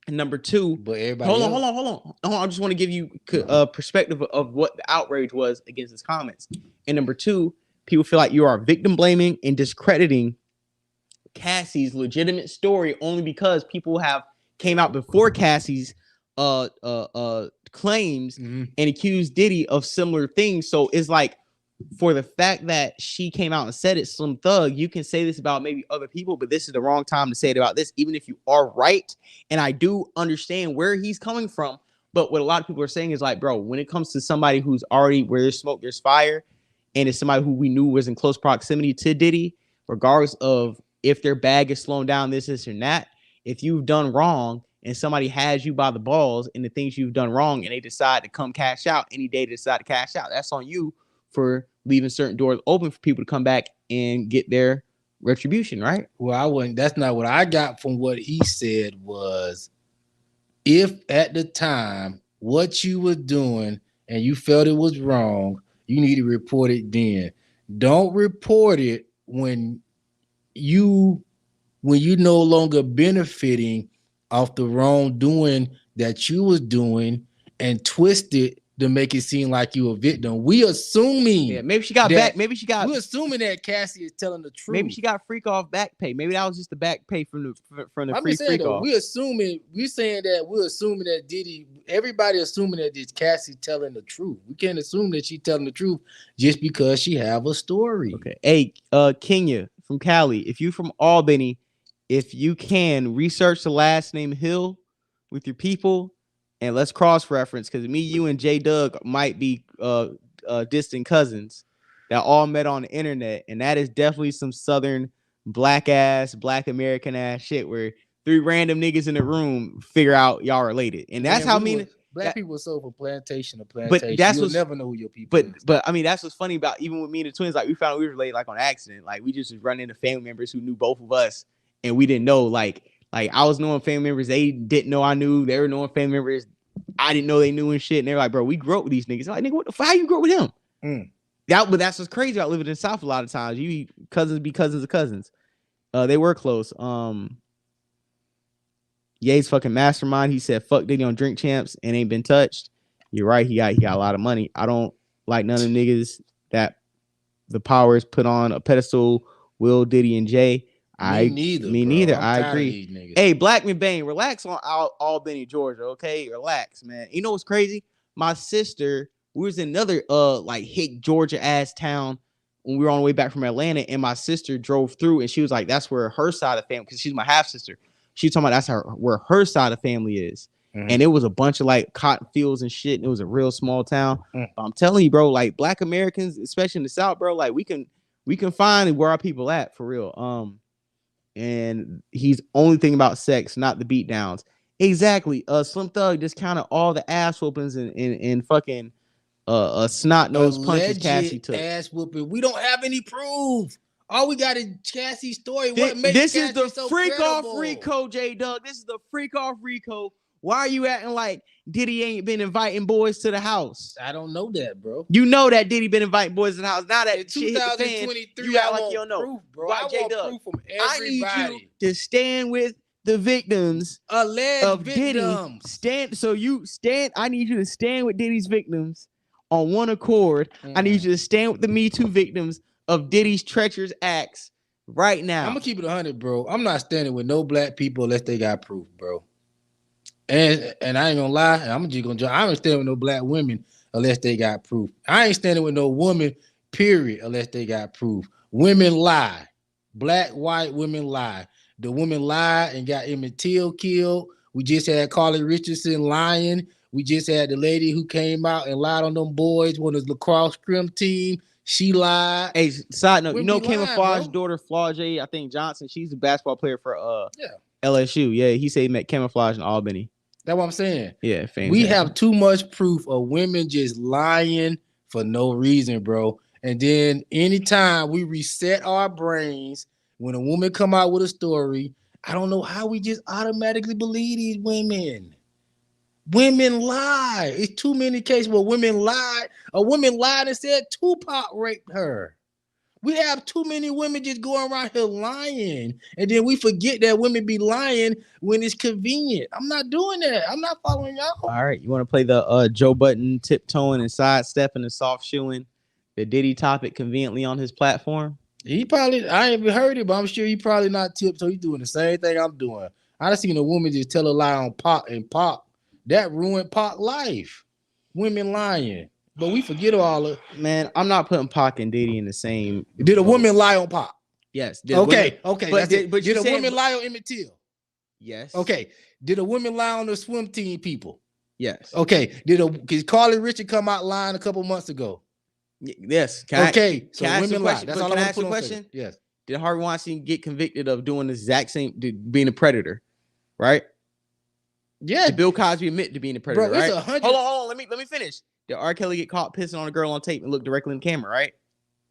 Speaker 2: And number two,
Speaker 3: But everybody
Speaker 2: hold
Speaker 3: else,
Speaker 2: on. I just want to give you a perspective of what the outrage was against his comments. And number two, people feel like you are victim blaming and discrediting Cassie's legitimate story only because people have came out before Cassie's claims and accused Diddy of similar things. So it's like, for the fact that she came out and said it, Slim Thug, you can say this about maybe other people, but this is the wrong time to say it about this, even if you are right. And I do understand where he's coming from. But what a lot of people are saying is like, bro, when it comes to somebody who's already where there's smoke, there's fire, and it's somebody who we knew was in close proximity to Diddy, regardless of if their bag is slowing down, this or that, if you've done wrong and somebody has you by the balls and the things you've done wrong and they decide to come cash out any day they decide to cash out, that's on you for leaving certain doors open for people to come back and get their retribution, right?
Speaker 3: Well, I wouldn't. That's not what I got from what he said. Was if at the time what you were doing and you felt it was wrong, you need to report it then. Don't report it when you no longer benefiting off the wrongdoing that you was doing and twist it to make it seem like you a victim. We assuming,
Speaker 2: yeah, maybe she got back. Maybe she got.
Speaker 3: We're assuming that Cassie is telling the truth.
Speaker 2: Maybe she got freak off back pay. Maybe that was just the back pay from the free freak off.
Speaker 3: We're assuming that Diddy. Everybody assuming that it's Cassie telling the truth. We can't assume that she's telling the truth just because she have a story.
Speaker 2: Okay. Hey, Kenya from Cali. If you from Albany, if you can research the last name Hill with your people. And let's cross-reference because me, you, and J Doug might be distant cousins that all met on the internet, and that is definitely some Southern black American ass shit where 3 random niggas in the room figure out y'all related, and that's how
Speaker 3: black people sold from plantation to
Speaker 2: plantation. But that's
Speaker 3: you'll never know who your people.
Speaker 2: But I mean that's what's funny about even with me and the twins. Like we found we were related like on accident. Like we just was running into family members who knew both of us, and we didn't know like I was knowing family members they didn't know I knew. They were knowing family members I didn't know they knew and shit. And they're like, bro, we grew up with these niggas. I'm like, nigga, what the fuck? How you grew up with him? But that's what's crazy about living in the South a lot of times. You cousins be cousins of cousins. They were close. Ye's fucking mastermind. He said, fuck Diddy on Drink Champs and ain't been touched. You're right. He got a lot of money. I don't like none of them niggas that the power is put on a pedestal. Will, Diddy, and Jay. Me neither. I agree. Hey, Blackman Bane, relax on Albany, Georgia. Okay, relax, man. You know what's crazy? My sister, we was in another like hick Georgia ass town when we were on the way back from Atlanta, and my sister drove through, and she was like, "That's where her side of the family," because she's my half sister. She was talking about where her side of the family is, and it was a bunch of like cotton fields and shit, and it was a real small town. But I'm telling you, bro, like Black Americans, especially in the South, bro, like we can find where our people at for real. And he's only thinking about sex, not the beat downs. Exactly. Slim Thug discounted all the ass whoopings and fucking snot nose punches Cassie took.
Speaker 3: Ass whooping. We don't have any proof. All we got is Cassie's story.
Speaker 2: What makes this Cassie is the so freak credible? Off Rico, J Doug. This is the freak off Rico. Why are you acting like Diddy ain't been inviting boys to the house?
Speaker 3: I don't know that, bro.
Speaker 2: You know that Diddy been inviting boys to the house. Now that
Speaker 3: in 2023,
Speaker 2: you act like you don't know.
Speaker 3: Proof, bro. I want proof from everybody.
Speaker 2: I need you to stand with the victims
Speaker 3: of
Speaker 2: victims. Diddy. I need you to stand with Diddy's victims on one accord. I need you to stand with the Me Too victims of Diddy's treacherous acts right now.
Speaker 3: I'm gonna keep it 100, bro. I'm not standing with no black people unless they got proof, bro. And I ain't gonna lie, I ain't standing with no black women unless they got proof. I ain't standing with no woman, period, unless they got proof. Women lie. Black, white women lie. The women lied and got Emmett Till killed. We just had Carly Richardson lying. We just had the lady who came out and lied on them boys when it was lacrosse scrim team. She lied.
Speaker 2: Hey, side note, you know Camouflage's daughter, Flaujae, I think Johnson, she's a basketball player for LSU. Yeah, he said he met Camouflage in Albany.
Speaker 3: That's what I'm saying.
Speaker 2: Yeah,
Speaker 3: we have too much proof of women just lying for no reason, bro. And then anytime we reset our brains, when a woman come out with a story, I don't know how we just automatically believe these women. Women lie. It's too many cases where women lied. A woman lied and said Tupac raped her. We have too many women just going around here lying, and then we forget that women be lying when it's convenient. I'm not doing that. I'm not following y'all.
Speaker 2: All right, you want to play the Joe Budden tiptoeing and sidestepping and soft shoeing the Diddy topic conveniently on his platform?
Speaker 3: He probably, I ain't even heard it, but I'm sure he probably not tipped, so he's doing the same thing I'm doing. I just seen a woman just tell a lie on Pac, and Pac, that ruined Pac life. Women lying. But we forget all of.
Speaker 2: Man, I'm not putting Pac and Diddy in the same.
Speaker 3: Did a woman lie on Pac?
Speaker 2: Yes.
Speaker 3: Okay.
Speaker 2: But
Speaker 3: Did
Speaker 2: you
Speaker 3: a
Speaker 2: said-
Speaker 3: woman lie on Emmett Till?
Speaker 2: Yes.
Speaker 3: Okay. Did a woman lie on the swim team people?
Speaker 2: Yes.
Speaker 3: Okay. Did Carly Richard come out lying a couple months ago?
Speaker 2: Yes.
Speaker 3: So
Speaker 2: can I ask
Speaker 3: women
Speaker 2: a
Speaker 3: lie.
Speaker 2: question?
Speaker 3: That's
Speaker 2: But
Speaker 3: all
Speaker 2: can
Speaker 3: I
Speaker 2: I
Speaker 3: want
Speaker 2: ask
Speaker 3: to
Speaker 2: a
Speaker 3: put on
Speaker 2: question?
Speaker 3: second. Yes.
Speaker 2: Did Harvey Weinstein get convicted of doing the exact same, being a predator? Right?
Speaker 3: Yeah.
Speaker 2: Did Bill Cosby admit to being a predator?
Speaker 3: Bro, it's
Speaker 2: right?
Speaker 3: 100.
Speaker 2: Hold on. Let me finish. Did R. Kelly get caught pissing on a girl on tape and look directly in the camera? Right?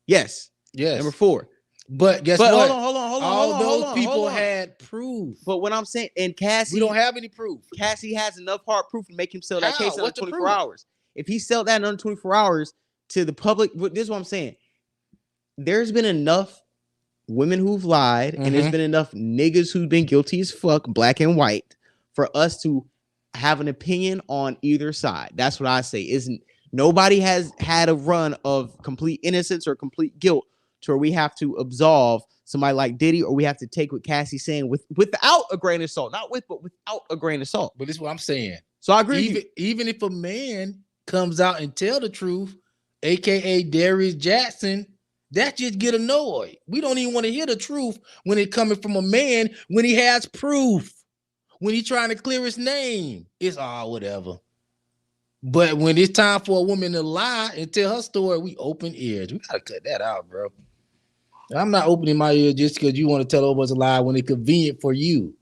Speaker 2: Yes.
Speaker 3: Yes.
Speaker 2: Number 4.
Speaker 3: But guess
Speaker 2: But
Speaker 3: what?
Speaker 2: hold on.
Speaker 3: All those
Speaker 2: hold on,
Speaker 3: people
Speaker 2: hold on.
Speaker 3: had proof.
Speaker 2: But what I'm saying, and Cassie,
Speaker 3: We don't have any proof.
Speaker 2: Cassie has enough hard proof to make him sell that
Speaker 3: How?
Speaker 2: case under
Speaker 3: What's the
Speaker 2: 24
Speaker 3: proof?
Speaker 2: hours. If he sell that in under 24 hours to the public, this is what I'm saying. There's been enough women who've lied, and there's been enough niggas who've been guilty as fuck, black and white, for us to have an opinion on either side. That's what I say. Isn't nobody has had a run of complete innocence or complete guilt to where we have to absolve somebody like Diddy, or we have to take what Cassie's saying without a grain of salt, not with, but without a grain of salt.
Speaker 3: But this is what I'm saying.
Speaker 2: So I agree with you.
Speaker 3: Even if a man comes out and tell the truth, aka Darius Jackson, that just get annoyed. We don't even want to hear the truth when it coming from a man when he has proof. When he trying to clear his name, it's all whatever. But when it's time for a woman to lie and tell her story, we open ears. We gotta cut that out, bro. I'm not opening my ear just because you want to tell us a lie when it's convenient for you.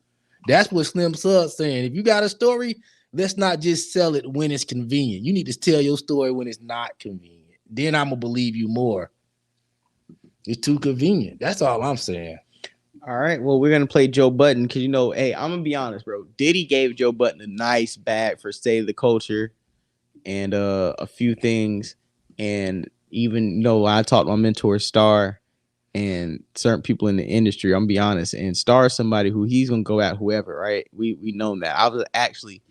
Speaker 3: That's what Slim Sud's saying. If you got a story, let's not just sell it when it's convenient. You need to tell your story when it's not convenient. Then I'm gonna believe you more. It's too convenient. That's all I'm saying.
Speaker 2: All right. Well, we're gonna play Joe Budden because hey, I'm gonna be honest, bro. Diddy gave Joe Budden a nice bag for State of the Culture and a few things, and even I talked to my mentor Star and certain people in the industry. I'm gonna be honest, and Star is somebody who he's gonna go at whoever, right? We know that. I was actually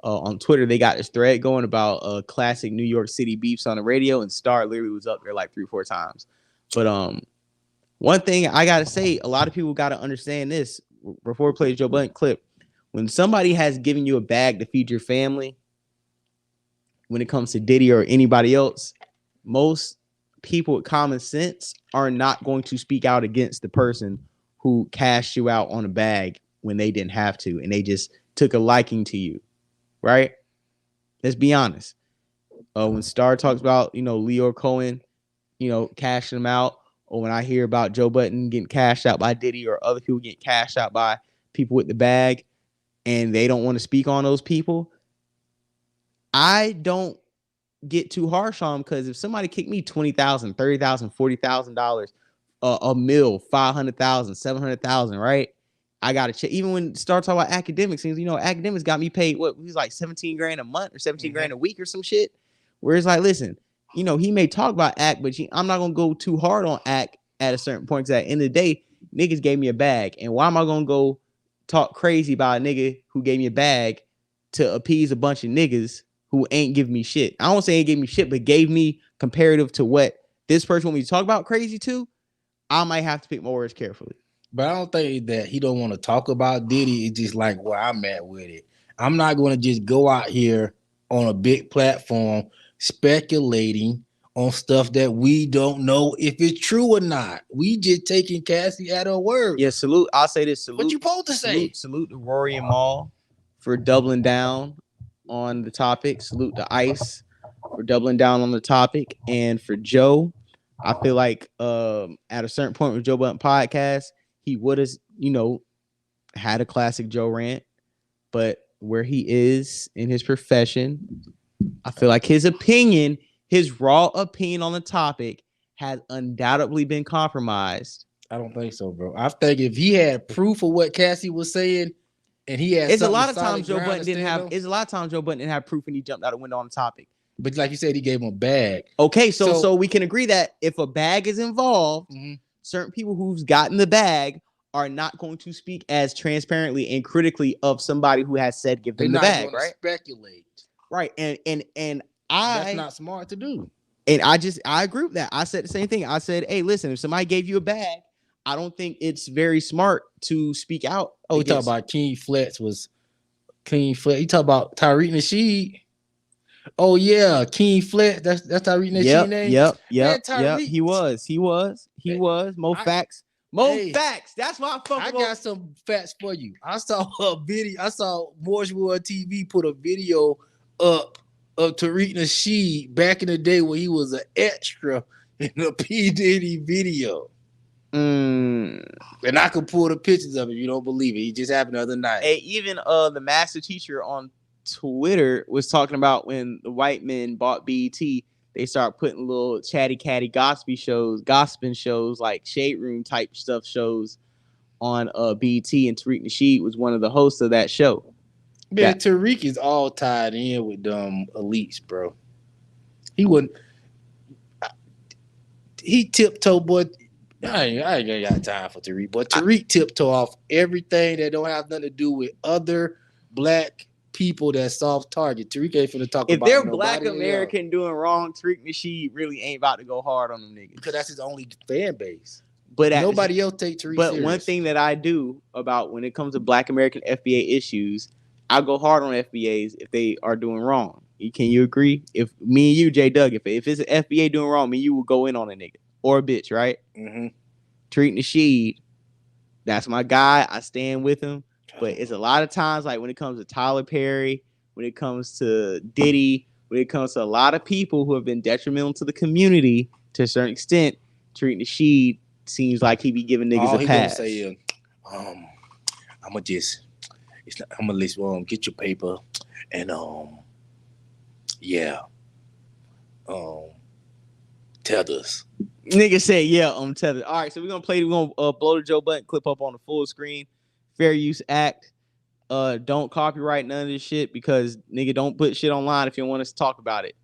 Speaker 2: on Twitter. They got this thread going about classic New York City beefs on the radio, and Star literally was up there like 3-4 times. But one thing I gotta say, a lot of people gotta understand this before we play the Joe Budden clip. When somebody has given you a bag to feed your family, when it comes to Diddy or anybody else, most people with common sense are not going to speak out against the person who cashed you out on a bag when they didn't have to, and they just took a liking to you, right? Let's be honest. When Star talks about, Leo Cohen, cashing him out, or when I hear about Joe Budden getting cashed out by Diddy or other people getting cashed out by people with the bag and they don't want to speak on those people, I don't get too harsh on them, because if somebody kicked me $20,000, $30,000, $40,000, a mil, $500,000, $700,000, right? I gotta check. Even when start talking about academics, things, academics got me paid he's like 17 grand a month or 17 grand a week or some shit. Where it's like, listen, he may talk about Act, but I'm not gonna go too hard on Act at a certain point, because at the end of the day, niggas gave me a bag. And why am I gonna go talk crazy about a nigga who gave me a bag to appease a bunch of niggas who ain't give me shit? I don't say ain't give me shit, but gave me comparative to what this person want me to talk about crazy to. I might have to pick my words carefully.
Speaker 3: But I don't think that he don't want to talk about Diddy. It's just like where I'm at with it. I'm not going to just go out here on a big platform speculating on stuff that we don't know if it's true or not. We just taking Cassie at her word.
Speaker 2: Yeah, salute. I'll say this. Salute.
Speaker 3: What you supposed to say?
Speaker 2: Salute to Rory and Maul for doubling down on the topic. Salute to Ice for doubling down on the topic. And for Joe, I feel like at a certain point with Joe Budden podcast, he would have, had a classic Joe rant. But where he is in his profession, I feel like his opinion, his raw opinion on the topic, has undoubtedly been compromised.
Speaker 3: I don't think so, bro. I think if he had proof of what Cassie was saying, and he had
Speaker 2: It's a lot of times Joe Budden didn't have.
Speaker 3: On.
Speaker 2: It's a lot of times Joe Budden didn't have proof, and he jumped out a window on the topic.
Speaker 3: But like you said, he gave him a bag.
Speaker 2: Okay, so we can agree that if a bag is involved, certain people who's gotten the bag are not going to speak as transparently and critically of somebody who has said give them the bag, right?
Speaker 3: Speculate.
Speaker 2: Right. And
Speaker 3: that's not smart to do.
Speaker 2: And I agree with that. I said the same thing. I said, hey, listen, if somebody gave you a bag, I don't think it's very smart to speak out.
Speaker 3: Oh, you talk about King Flex was King Flex. You talk about Tariq Nasheed. Oh yeah, King Flex. That's Tariq Nasheed name.
Speaker 2: Yep. He was. Mo facts. Facts. That's why I
Speaker 3: got some facts for you. I saw a video. I saw Morshwood TV put a video up of Tariq Nasheed back in the day when he was an extra in a P. Diddy video. And I could pull the pictures of it if you don't believe it. It just happened the other night.
Speaker 2: Hey, even the master teacher on Twitter was talking about when the white men bought BET, they start putting little chatty catty gospel shows like Shade Room type stuff shows on BET, and Tariq Nasheed was one of the hosts of that show.
Speaker 3: Man, Tariq is all tied in with elites, bro. He wouldn't. He tiptoe, boy. I ain't got time for Tariq, but Tariq tiptoe off everything that don't have nothing to do with other black people that soft target. Tariq ain't finna talk about.
Speaker 2: If they're black American doing wrong, Tariq Nasheed really ain't about to go hard on them niggas
Speaker 3: because that's his only fan base.
Speaker 2: But
Speaker 3: nobody else take Tariq.
Speaker 2: But
Speaker 3: serious.
Speaker 2: One thing that I do about when it comes to black American FBA issues, I go hard on FBAs if they are doing wrong. Can you agree? If me and you, J Doug, if it's an FBA doing wrong, me and you will go in on a nigga or a bitch, right?
Speaker 3: Mm-hmm.
Speaker 2: Tariq Nasheed, that's my guy. I stand with him. But it's a lot of times, like when it comes to Tyler Perry, when it comes to Diddy, when it comes to a lot of people who have been detrimental to the community to a certain extent, Tariq Nasheed seems like he be giving niggas a pass.
Speaker 3: Gonna say, I'm gonna let get your paper and tethers.
Speaker 2: Nigga said tethers. All right, so we're gonna blow the Joe Budden clip up on the full screen. Fair Use Act. Don't copyright none of this shit because nigga don't put shit online if you want us to talk about it.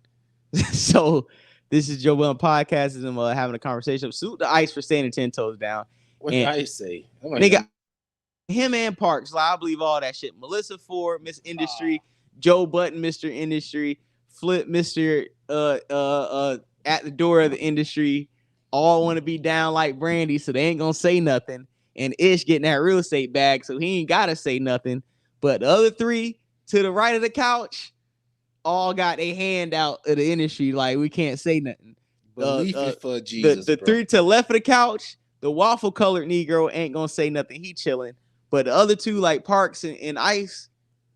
Speaker 2: So this is Joe Budden podcast and I'm having a conversation. Salute the Ice for standing 10 toes down.
Speaker 3: What did Ice say?
Speaker 2: Nigga, him and Parks, like, I believe all that shit. Melissa Ford, Miss Industry, Joe Budden, Mr. Industry, Flip, Mr. At the door of the industry, all want to be down like Brandy, so they ain't gonna say nothing. And Ish getting that real estate bag, so he ain't gotta say nothing. But the other three to the right of the couch all got a hand out of the industry, like we can't say nothing.
Speaker 3: Belief is for Jesus.
Speaker 2: The three to the left of the couch, the waffle colored Negro ain't gonna say nothing. He chilling. But the other two, like Parks and Ice,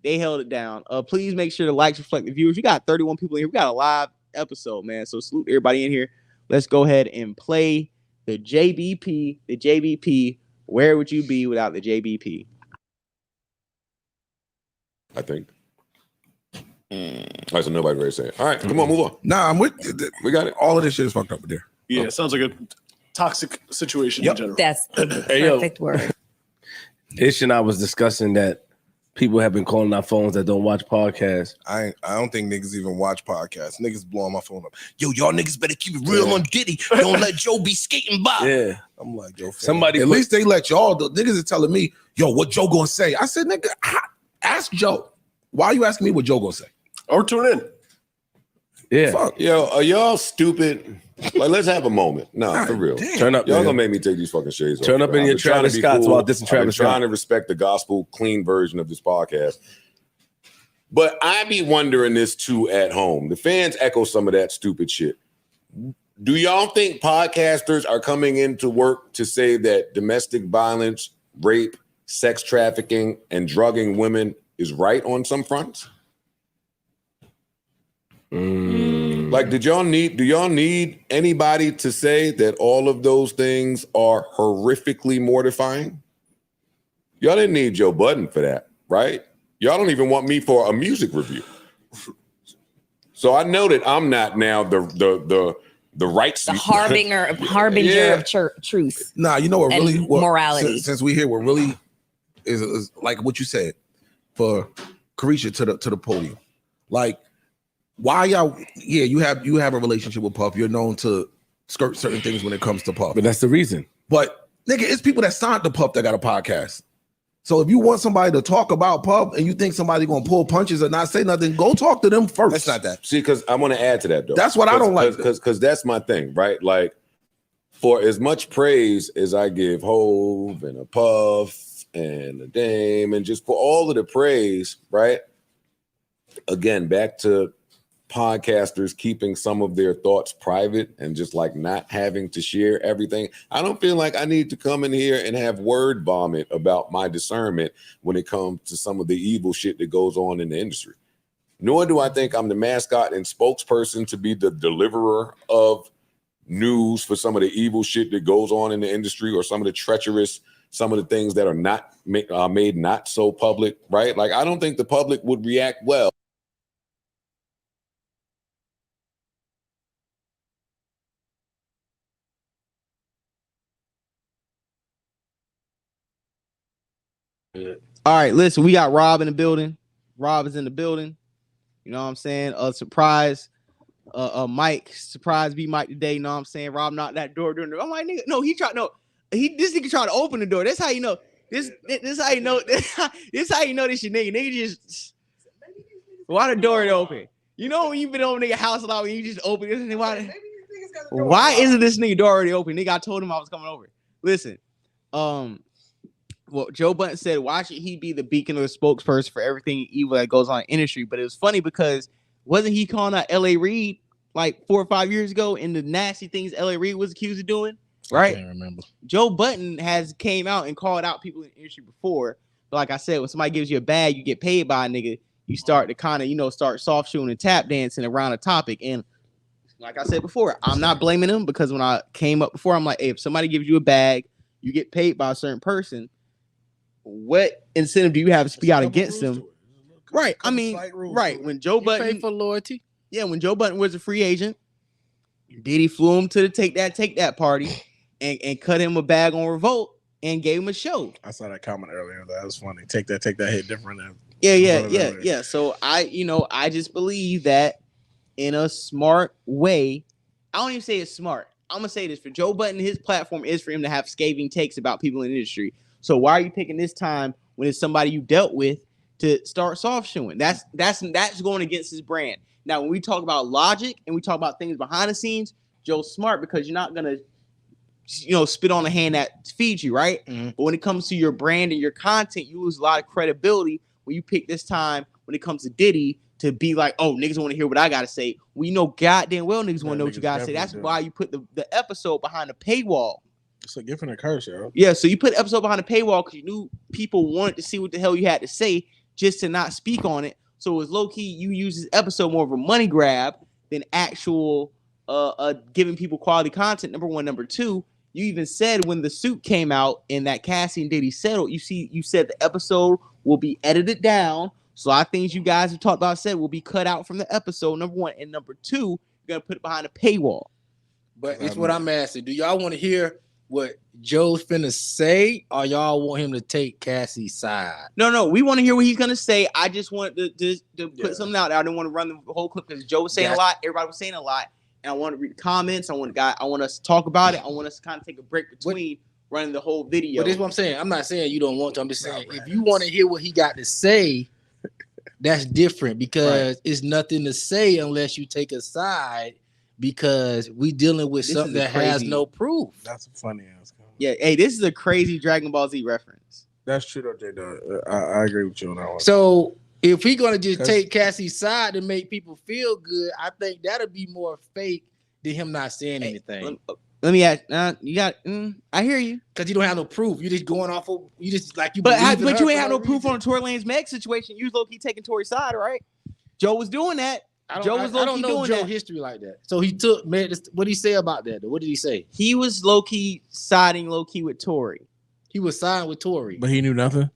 Speaker 2: they held it down. Please make sure the likes reflect the viewers. We got 31 people in here. We got a live episode, man. So salute everybody in here. Let's go ahead and play the JBP. The JBP. Where would you be without the JBP?
Speaker 6: I think. All right, so nobody ready to say it. All right, come on, move on.
Speaker 7: Nah, I'm with.
Speaker 6: We got it.
Speaker 7: All of this shit is fucked up there.
Speaker 8: Yeah, it sounds like a toxic situation in general.
Speaker 9: That's the perfect word.
Speaker 10: Ish and I was discussing that people have been calling our phones that don't watch podcasts.
Speaker 7: I don't think niggas even watch podcasts. Niggas blowing my phone up. Yo, y'all niggas better keep it real on Diddy. Don't let Joe be skating by.
Speaker 10: Yeah.
Speaker 7: I'm like, yo,
Speaker 10: somebody
Speaker 7: at least they let y'all. The niggas are telling me, yo, what Joe gonna say? I said, nigga, ask Joe. Why are you asking me what Joe gonna say?
Speaker 8: Or tune in.
Speaker 10: Yeah.
Speaker 7: Fuck.
Speaker 6: Yo, are y'all stupid? Like, let's have a moment. No, for real.
Speaker 7: Damn.
Speaker 10: Turn up.
Speaker 6: Y'all
Speaker 10: man.
Speaker 6: gonna make me take these fucking shades off.
Speaker 10: Turn up in your Travis Scott's while this and Travis Scott.
Speaker 6: Trying to respect the gospel clean version of this podcast. But I be wondering this too at home. The fans echo some of that stupid shit. Do y'all think podcasters are coming into work to say that domestic violence, rape, sex trafficking, and drugging women is right on some fronts? Like, do y'all need anybody to say that all of those things are horrifically mortifying? Y'all didn't need Joe Budden for that, right? Y'all don't even want me for a music review. So I know that I'm not now the right
Speaker 9: harbinger of truth.
Speaker 7: Nah, you know what really
Speaker 9: morality.
Speaker 7: Since we here, what really is like what you said for Carisha to the podium. Like, Why y'all? Yeah, you have a relationship with Puff. You're known to skirt certain things when it comes to Puff.
Speaker 10: But that's the reason.
Speaker 7: But nigga, it's people that signed to Puff that got a podcast. So if you want somebody to talk about Puff and you think somebody gonna pull punches or not say nothing, go talk to them first.
Speaker 6: That's not that. See, because I want to add to that though.
Speaker 7: That's what I don't like.
Speaker 6: Because that's my thing, right? Like, for as much praise as I give Hove and a Puff and a Dame and just for all of the praise, right? Again, back to podcasters keeping some of their thoughts private and just like not having to share everything. I don't feel like I need to come in here and have word vomit about my discernment when it comes to some of the evil shit that goes on in the industry. Nor do I think I'm the mascot and spokesperson to be the deliverer of news for some of the evil shit that goes on in the industry or some of the treacherous, some of the things that are not made not so public, right? Like, I don't think the public would react well.
Speaker 2: All right, listen, we got Rob in the building. Rob is in the building. You know what I'm saying? Surprise. Mike, surprise be Mike today. You know what I'm saying? Rob knocked that door. I'm like, nigga, no, this nigga tried to open the door. That's how you know. This how you know. This how you know this your nigga. Nigga just why the door open? You know when you been over nigga house a lot and you just open this and why isn't this nigga door already open? Nigga, I told him I was coming over. Listen, well, Joe Budden said, why should he be the beacon or the spokesperson for everything evil that goes on in the industry? But it was funny because wasn't he calling out L.A. Reid like 4 or 5 years ago in the nasty things L.A. Reid was accused of doing? Right? I can't remember. Joe Budden has came out and called out people in the industry before. But like I said, when somebody gives you a bag, you get paid by a nigga, you start to kind of, start soft shooting and tap dancing around a topic. And like I said before, I'm not blaming him because when I came up before, I'm like, hey, if somebody gives you a bag, you get paid by a certain person. What incentive do you have to speak out against them? Right. I mean, right. When Joe Budden
Speaker 3: paid for loyalty.
Speaker 2: Yeah, when Joe Budden was a free agent, Diddy flew him to the take that party and cut him a bag on Revolt and gave him a show.
Speaker 11: I saw that comment earlier. That was funny. Take that hit different.
Speaker 2: Yeah. So I just believe that in a smart way. I don't even say it's smart. I'm gonna say this for Joe Budden. His platform is for him to have scathing takes about people in the industry. So why are you picking this time when it's somebody you dealt with to start soft showing? That's going against his brand. Now, when we talk about logic and we talk about things behind the scenes, Joe's smart because you're not gonna, spit on the hand that feeds you, right? Mm-hmm. But when it comes to your brand and your content, you lose a lot of credibility when you pick this time when it comes to Diddy to be like, oh, niggas want to hear what I gotta say. We know goddamn well niggas want to know what you gotta say. That's why you put the episode behind the paywall.
Speaker 11: It's a gift and a curse, yo.
Speaker 2: Yeah, so you put the episode behind the paywall because you knew people wanted to see what the hell you had to say just to not speak on it. So it was low-key, you use this episode more of a money grab than actual giving people quality content, number one. Number two, you even said when the suit came out and that Cassie and Diddy settled, you said the episode will be edited down. So a lot of things you guys have talked about said will be cut out from the episode, number one. And number two, you're going to put it behind a paywall.
Speaker 3: But it's what I'm asking. Do y'all want to hear what Joe's finna say, or y'all want him to take Cassie's side?
Speaker 2: No, we want to hear what he's gonna say. I just wanted to put something out there. I didn't want to run the whole clip because Joe was saying a lot, everybody was saying a lot, and I want to read the comments. I want us to talk about it. I want us to kind of take a break between running the whole video.
Speaker 3: But this is what I'm saying. I'm not saying you don't want to. I'm just saying if you want to hear what he got to say, that's different because it's nothing to say unless you take a side. Because we dealing with something that has no proof.
Speaker 11: That's a funny ass comment.
Speaker 2: Yeah, hey, this is a crazy Dragon Ball Z reference.
Speaker 11: That's true though, J-Dog. I agree with you on that one.
Speaker 3: So if he gonna just take Cassie's side to make people feel good, I think that'll be more fake than him not saying anything.
Speaker 2: Let me ask. You got? I hear you.
Speaker 3: Because you don't have no proof. You just going off of you just like you.
Speaker 2: But you ain't have no proof on the Tory Lanez Meg situation. You was low key taking Tory's side, right? Joe was doing that.
Speaker 3: I don't know Joe history like that. So he took, man, what did he say about that? What did he say?
Speaker 2: He was low-key siding low-key with Tory.
Speaker 3: He was siding with Tory.
Speaker 11: But he knew nothing?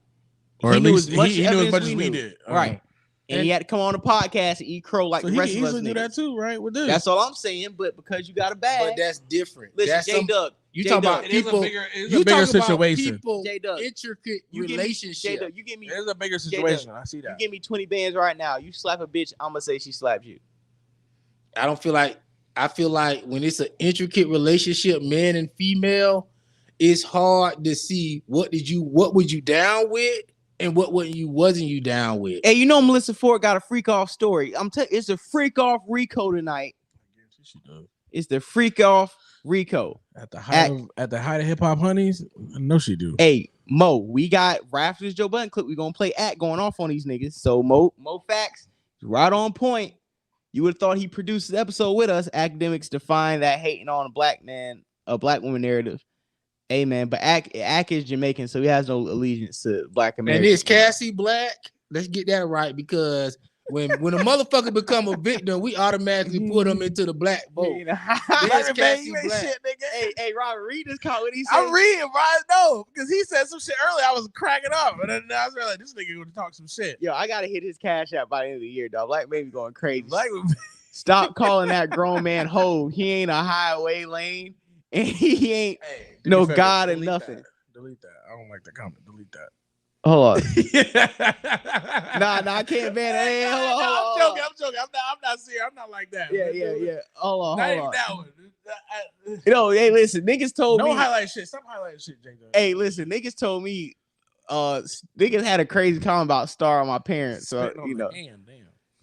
Speaker 11: Or at least he knew as much as we did.
Speaker 2: Right. And he had to come on the podcast and eat crow like the rest of us.
Speaker 11: He do that too, right? With this.
Speaker 2: That's all I'm saying. But because you got a bag.
Speaker 3: But that's different.
Speaker 2: Listen, J-Dub.
Speaker 3: You talk about people.
Speaker 11: It's a bigger situation.
Speaker 3: Intricate relationship.
Speaker 11: It's a bigger situation. I see that.
Speaker 2: You give me 20 bands right now. You slap a bitch, I'm gonna say she slapped you.
Speaker 3: I feel like when it's an intricate relationship, man and female, it's hard to see what was you down with and what wasn't you down with.
Speaker 2: Hey, you know Melissa Ford got a freak off story. It's a freak off Rico tonight. It's the freak off Rico.
Speaker 11: At the height of hip hop honeys, I know she do.
Speaker 2: Hey, Mo, we got Raptors Joe Budden clip. We gonna play going off on these niggas. So Mo facts, right on point. You would have thought he produced the episode with us. Academics define that hating on a black woman narrative. Hey man, but Ak is Jamaican, so he has no allegiance to black Americans.
Speaker 3: And is Cassie black? Let's get that right, because when a motherfucker become a victim, we automatically put them into the black vote.
Speaker 2: Is Cassie black? Shit, nigga. Hey, Robert, read this comment. What he said.
Speaker 11: I'm reading, bro. No, because he said some shit earlier. I was cracking up, and then I was like, "This nigga gonna talk some shit."
Speaker 2: Yo, I gotta hit his cash out by the end of the year, dog. Black baby going crazy. Stop calling that grown man hoe. He ain't a highway lane, and he ain't no god or nothing.
Speaker 11: Delete that. I don't like the comment. Delete that.
Speaker 2: Hold on. Nah, I can't ban it. Hey, hold on.
Speaker 11: I'm joking. I'm not serious. I'm not like that.
Speaker 2: Yeah. Hold on.
Speaker 11: Not even that one.
Speaker 2: Hey, listen, niggas told me.
Speaker 11: Don't highlight shit. Stop highlighting shit, J.
Speaker 2: Hey, listen, niggas told me niggas had a crazy comment about Star on my parents. So, you know,
Speaker 11: damn.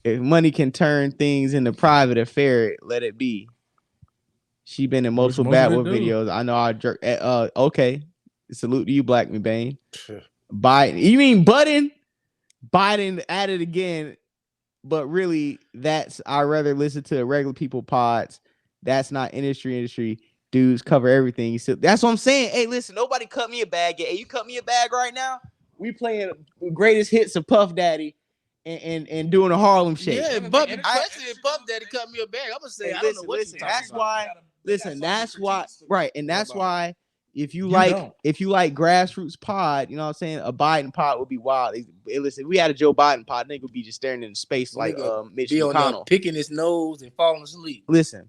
Speaker 2: If money can turn things into private affair, let it be. She been in multiple bad boy videos. I know I jerk. Okay. Salute to you, Black McBain. Biden. You mean Budden? Biden at it again. But really, I'd rather listen to regular people pods. That's not industry. Dudes cover everything. So that's what I'm saying. Hey, listen, nobody cut me a bag yet. Hey, you cut me a bag right now? We playing greatest hits of Puff Daddy and doing a Harlem Shake.
Speaker 3: Yeah, but especially if Puff Daddy cut me a bag, I'm gonna say, I don't know what you're talking about.
Speaker 2: That's why, right? And that's why if you like grassroots pod, you know what I'm saying, a Biden pod would be wild. Hey, listen, we had a Joe Biden pod, nigga would be just staring into space like Mitch McConnell,
Speaker 3: picking his nose and falling asleep.
Speaker 2: Listen,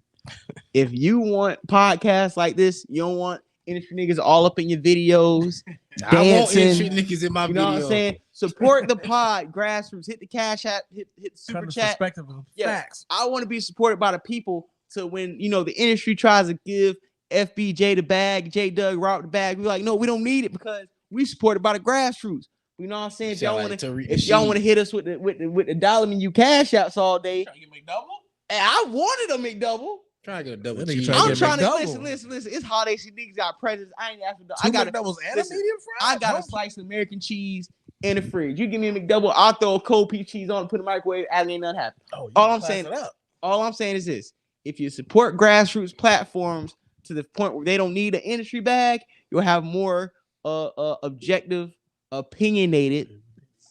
Speaker 2: if you want podcasts like this, you don't want industry niggas all up in your videos, dancing.
Speaker 3: I want industry niggas in my
Speaker 2: you know
Speaker 3: video.
Speaker 2: What I'm saying? Support the pod, grassroots. Hit the cash app, hit the super chat.
Speaker 11: Perspective of facts.
Speaker 2: I want to be supported by the people. So when the industry tries to give FBJ the bag, J Doug Rock the bag, we're like, no, we don't need it because we supported by the grassroots. You know what I'm saying? If y'all want to hit us with the dollar menu cash outs all day,
Speaker 11: trying to get McDouble?
Speaker 2: Hey, I wanted a McDouble.
Speaker 3: Trying to get a double.
Speaker 2: I'm trying to listen. It's holiday. Niggas got presents. I ain't asking. I got
Speaker 11: McDoubles and a medium fry.
Speaker 2: I got a slice of American cheese in the fridge. You give me a McDouble, I'll throw a cold piece cheese on, put in the microwave, and ain't nothing happen. All I'm saying is this: if you support grassroots platforms to the point where they don't need an industry bag, you'll have more objective, opinionated,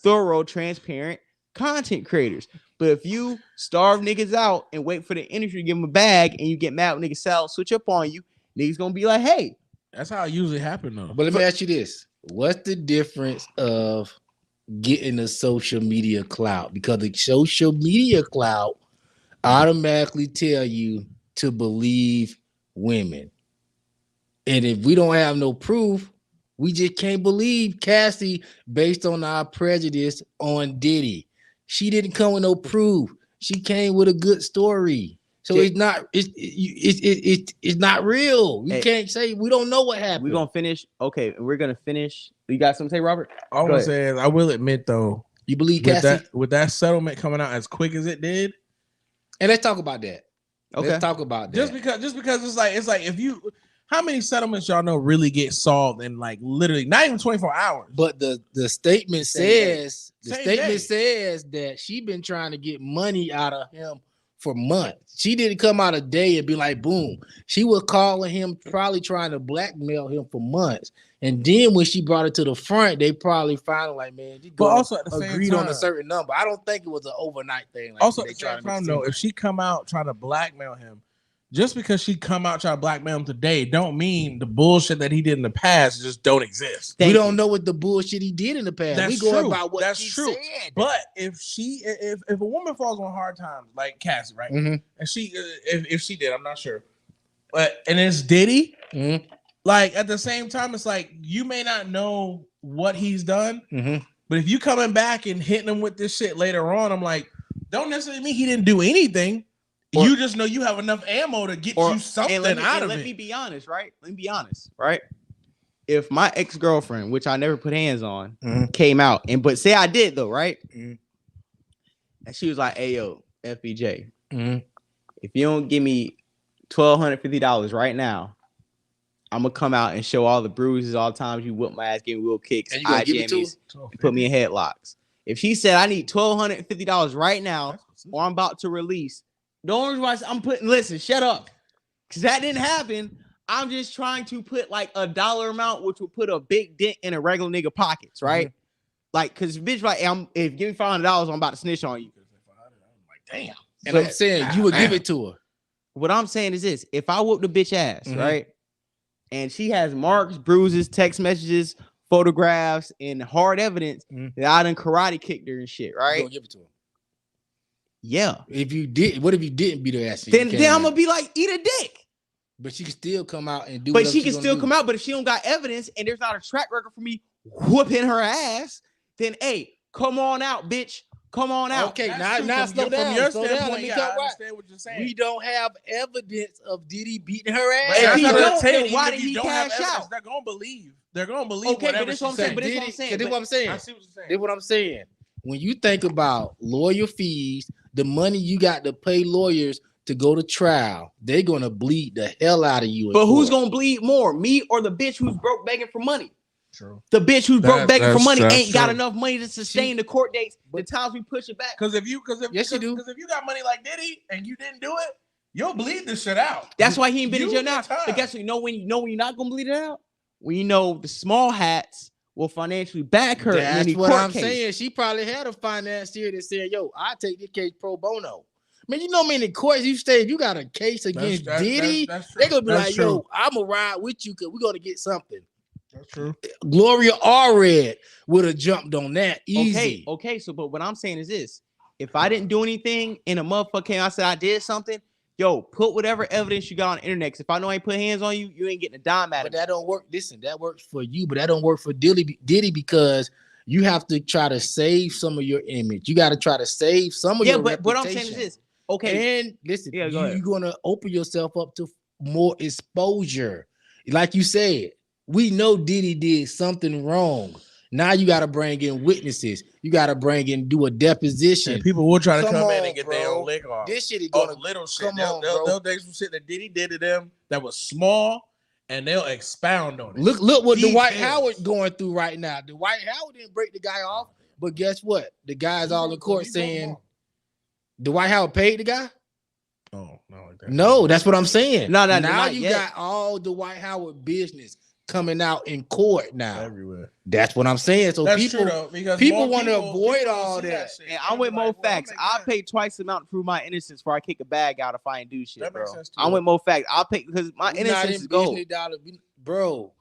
Speaker 2: thorough, transparent content creators. But if you starve niggas out and wait for the industry to give them a bag and you get mad when niggas sell, switch up on you, niggas gonna be like, hey.
Speaker 11: That's how it usually happens though.
Speaker 3: But let me ask you this. What's the difference of getting a social media clout? Because the social media clout automatically tell you to believe women. And if we don't have no proof, we just can't believe Cassie based on our prejudice on Diddy. She didn't come with no proof. She came with a good story. So it's not real. We can't say we don't know what happened.
Speaker 2: We're gonna finish. Okay, we're gonna finish. You got something to say, Robert?
Speaker 11: All I'm saying is, I will admit though,
Speaker 3: you believe Cassie
Speaker 11: with that settlement coming out as quick as it did.
Speaker 3: And let's talk about that.
Speaker 2: Okay,
Speaker 3: let's talk about that.
Speaker 11: Just because it's like if you, how many settlements y'all know really get solved in like literally not even 24 hours?
Speaker 3: But the statement says that she been trying to get money out of him for months. She didn't come out a day and be like, boom. She was calling him, probably trying to blackmail him for months. And then when she brought it to the front, they probably finally like, man,
Speaker 11: but also at the same
Speaker 3: agreed
Speaker 11: time,
Speaker 3: on a certain number. I don't think it was an overnight thing. Like
Speaker 11: also at the same time, though, if she come out trying to blackmail him, just because she come out trying to blackmail him today, don't mean the bullshit that he did in the past just don't exist.
Speaker 3: We don't know what the bullshit he did in the past.
Speaker 11: That's
Speaker 3: we go
Speaker 11: true.
Speaker 3: About what
Speaker 11: That's
Speaker 3: she
Speaker 11: true.
Speaker 3: Said.
Speaker 11: But if a woman falls on hard times like Cassie, right?
Speaker 3: Mm-hmm.
Speaker 11: And she if she did, I'm not sure. But and it's Diddy.
Speaker 3: Mm-hmm.
Speaker 11: Like at the same time, it's like you may not know what he's done, but if you coming back and hitting him with this shit later on, I'm like, don't necessarily mean he didn't do anything. you just know you have enough ammo to get you something out of it.
Speaker 2: Let me be honest, right? Let me be honest, right? If my ex-girlfriend, which I never put hands on, came out, but say I did though, right? And she was like, "Hey, yo, FBJ, if you don't give me $1,250 right now, I'm gonna come out and show all the bruises, all the times you whipped my ass, gave me wheel kicks, eye jammies, and put me in headlocks." If she said I need $1,250 right now, or I'm about to release, the only reason why I'm putting, listen, shut up, because that didn't happen. I'm just trying to put like a dollar amount, which will put a big dent in a regular nigga pockets, right? Like, cause bitch, like, if give me $500, I'm about to snitch on you.
Speaker 3: Like, damn. And I'm saying you would give it to her.
Speaker 2: What I'm saying is this: if I whoop the bitch ass, right, and she has marks, bruises, text messages, photographs, and hard evidence that I done karate kicked her and shit, right?
Speaker 3: You gonna give it to her.
Speaker 2: Yeah.
Speaker 3: If you did, what if you didn't beat her ass?
Speaker 2: Then I'm gonna be like, eat a dick.
Speaker 3: But she can still come out and do.
Speaker 2: But she can still come out. But if she don't got evidence and there's not a track record for me whooping her ass, then hey, come on out, bitch. Come on out.
Speaker 3: Okay, now slow down. Slow down. Let me talk right. What you're saying. We don't have evidence of Diddy beating her ass.
Speaker 2: If he don't, then why did he cash out?
Speaker 11: They're gonna believe. They're gonna believe.
Speaker 2: Okay, but this what I'm saying. But this what I'm saying.
Speaker 3: This what I'm saying. This what I'm saying. When you think about lawyer fees, the money you got to pay lawyers to go to trial, they're gonna bleed the hell out of you.
Speaker 2: But who's gonna bleed more, me or the bitch who's broke begging for money?
Speaker 11: True.
Speaker 2: The bitch who's broke begging for money ain't got enough money to sustain the court dates. The times we push it back.
Speaker 11: Because if you got money like Diddy and you didn't do it, you'll bleed this shit out.
Speaker 2: That's why he ain't been in jail now. But guess what? When you're not gonna bleed it out, when you know the small hats will financially back her.
Speaker 3: That's what I'm saying. She probably had a financier that said, "Yo, I take this case pro bono." Man, you know, in the courts you stay, if you got a case against Diddy, they're gonna be like, "Yo, I'm gonna ride with you because we're gonna get something."
Speaker 11: That's true.
Speaker 3: Gloria Allred would have jumped on that easy.
Speaker 2: Okay. So, but what I'm saying is this: if I didn't do anything and a motherfucker came out and said I did something, yo, put whatever evidence you got on the internet. 'Cause if I know I ain't put hands on you, you ain't getting a dime at it.
Speaker 3: But that don't work. Listen, that works for you, but that don't work for Diddy because you have to try to save some of your image. You got to try to save some of your reputation.
Speaker 2: What I'm saying is this: okay,
Speaker 3: and listen, you're gonna open yourself up to more exposure. Like you said, we know Diddy did something wrong. Now you got to bring in witnesses. You got to do a deposition.
Speaker 11: And people will try to come in and get their own lick off.
Speaker 3: This shit is gonna
Speaker 11: little shit. They'll take some shit that Diddy did to them that was small, and they'll expound on it.
Speaker 3: Look what Dwight Howard going through right now. Dwight Howard didn't break the guy off, but guess what? The guy's all in court saying Dwight Howard paid the guy.
Speaker 11: Oh no,
Speaker 3: no, that's what I'm saying.
Speaker 2: No,
Speaker 3: now you got all Dwight Howard business coming out in court now.
Speaker 11: Everywhere.
Speaker 3: That's what I'm saying. So
Speaker 11: that's
Speaker 3: people,
Speaker 11: true, though, because
Speaker 3: people want to avoid all that.
Speaker 2: And I'm with Mo Facts. I'll pay twice the amount to prove my innocence before I kick a bag out if I ain't do shit,
Speaker 11: that
Speaker 2: bro.
Speaker 11: Makes sense too.
Speaker 2: I'm with Mo Facts. I'll pay because my innocence is gold.
Speaker 3: Bro,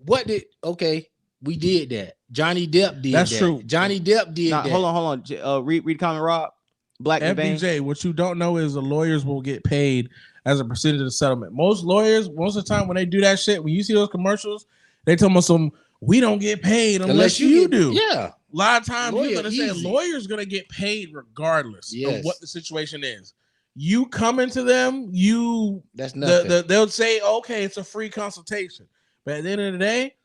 Speaker 3: we did that. Johnny Depp did
Speaker 11: that's
Speaker 3: that.
Speaker 11: True.
Speaker 3: Johnny Depp did that.
Speaker 2: Hold on. Read comment, Rob. Black
Speaker 11: FBJ, what you don't know is the lawyers will get paid as a percentage of the settlement. Most lawyers, most of the time when they do that shit, when you see those commercials, they tell me we don't get paid unless you do.
Speaker 3: Yeah.
Speaker 11: A lot of times you're gonna say
Speaker 3: easy.
Speaker 11: lawyers gonna get paid regardless of what the situation is. You come into them,
Speaker 3: that's nothing.
Speaker 11: They'll say, okay, it's a free consultation. But at the end of the day,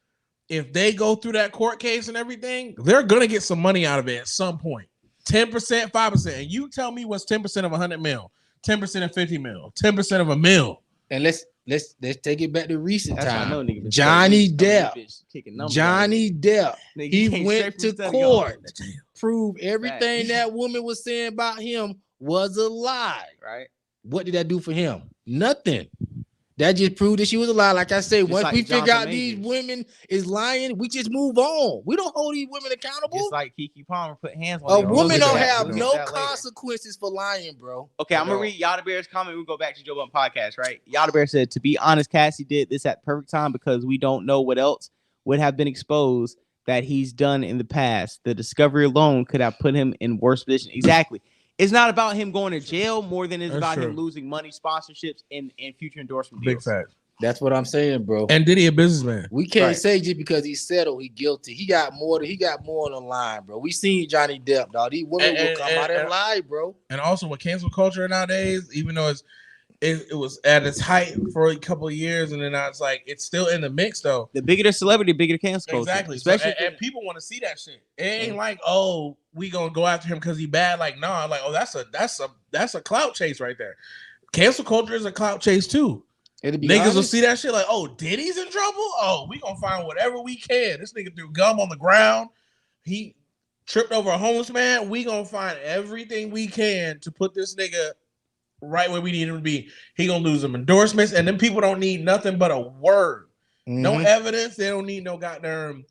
Speaker 11: if they go through that court case and everything, they're gonna get some money out of it at some point. 10%, 5%. And you tell me what's 10% of 100 mil, 10% of 50 mil, 10% of a mil.
Speaker 3: And let's take it back to recent time. Johnny Depp. He went to court, proved everything that woman was saying about him was a lie.
Speaker 2: Right.
Speaker 3: What did that do for him? Nothing. That just proved that she was a lie. Like I said, once we figure out these women is lying, we just move on. We don't hold these women accountable.
Speaker 2: It's like Kiki Palmer put hands on
Speaker 3: a woman don't have no consequences for lying, bro.
Speaker 2: Okay, I'm gonna read Yada Bear's comment. We'll go back to Joe Budden podcast, right? Yada Bear said, to be honest, Cassie did this at perfect time because we don't know what else would have been exposed that he's done in the past. The discovery alone could have put him in worse position. Exactly. It's not about him going to jail more than it's about him losing money, sponsorships, and future endorsement deals.
Speaker 11: Big fact.
Speaker 3: That's what I'm saying, bro.
Speaker 11: And Diddy a businessman.
Speaker 3: We can't
Speaker 2: Right.
Speaker 3: say just because he settled, he guilty. He got more on the line, bro. We seen Johnny Depp, dog. These women will come out and lie, bro.
Speaker 11: And also with cancel culture nowadays, even though it was at its height for a couple of years, and then now it's like it's still in the mix though.
Speaker 2: The bigger the celebrity, the bigger the cancel culture.
Speaker 11: Exactly.
Speaker 2: Especially
Speaker 11: And people want to see that shit. It ain't like, oh, we gonna go after him because he bad. Like, no, I'm like, oh, that's a clout chase right there. Cancel culture is a clout chase too. Niggas will see that shit like, oh, Diddy's in trouble. Oh, we gonna find whatever we can. This nigga threw gum on the ground. He tripped over a homeless man. We gonna find everything we can to put this nigga right where we need him to be. He gonna lose some endorsements, and then people don't need nothing but a word. No evidence. They don't need no goddamn.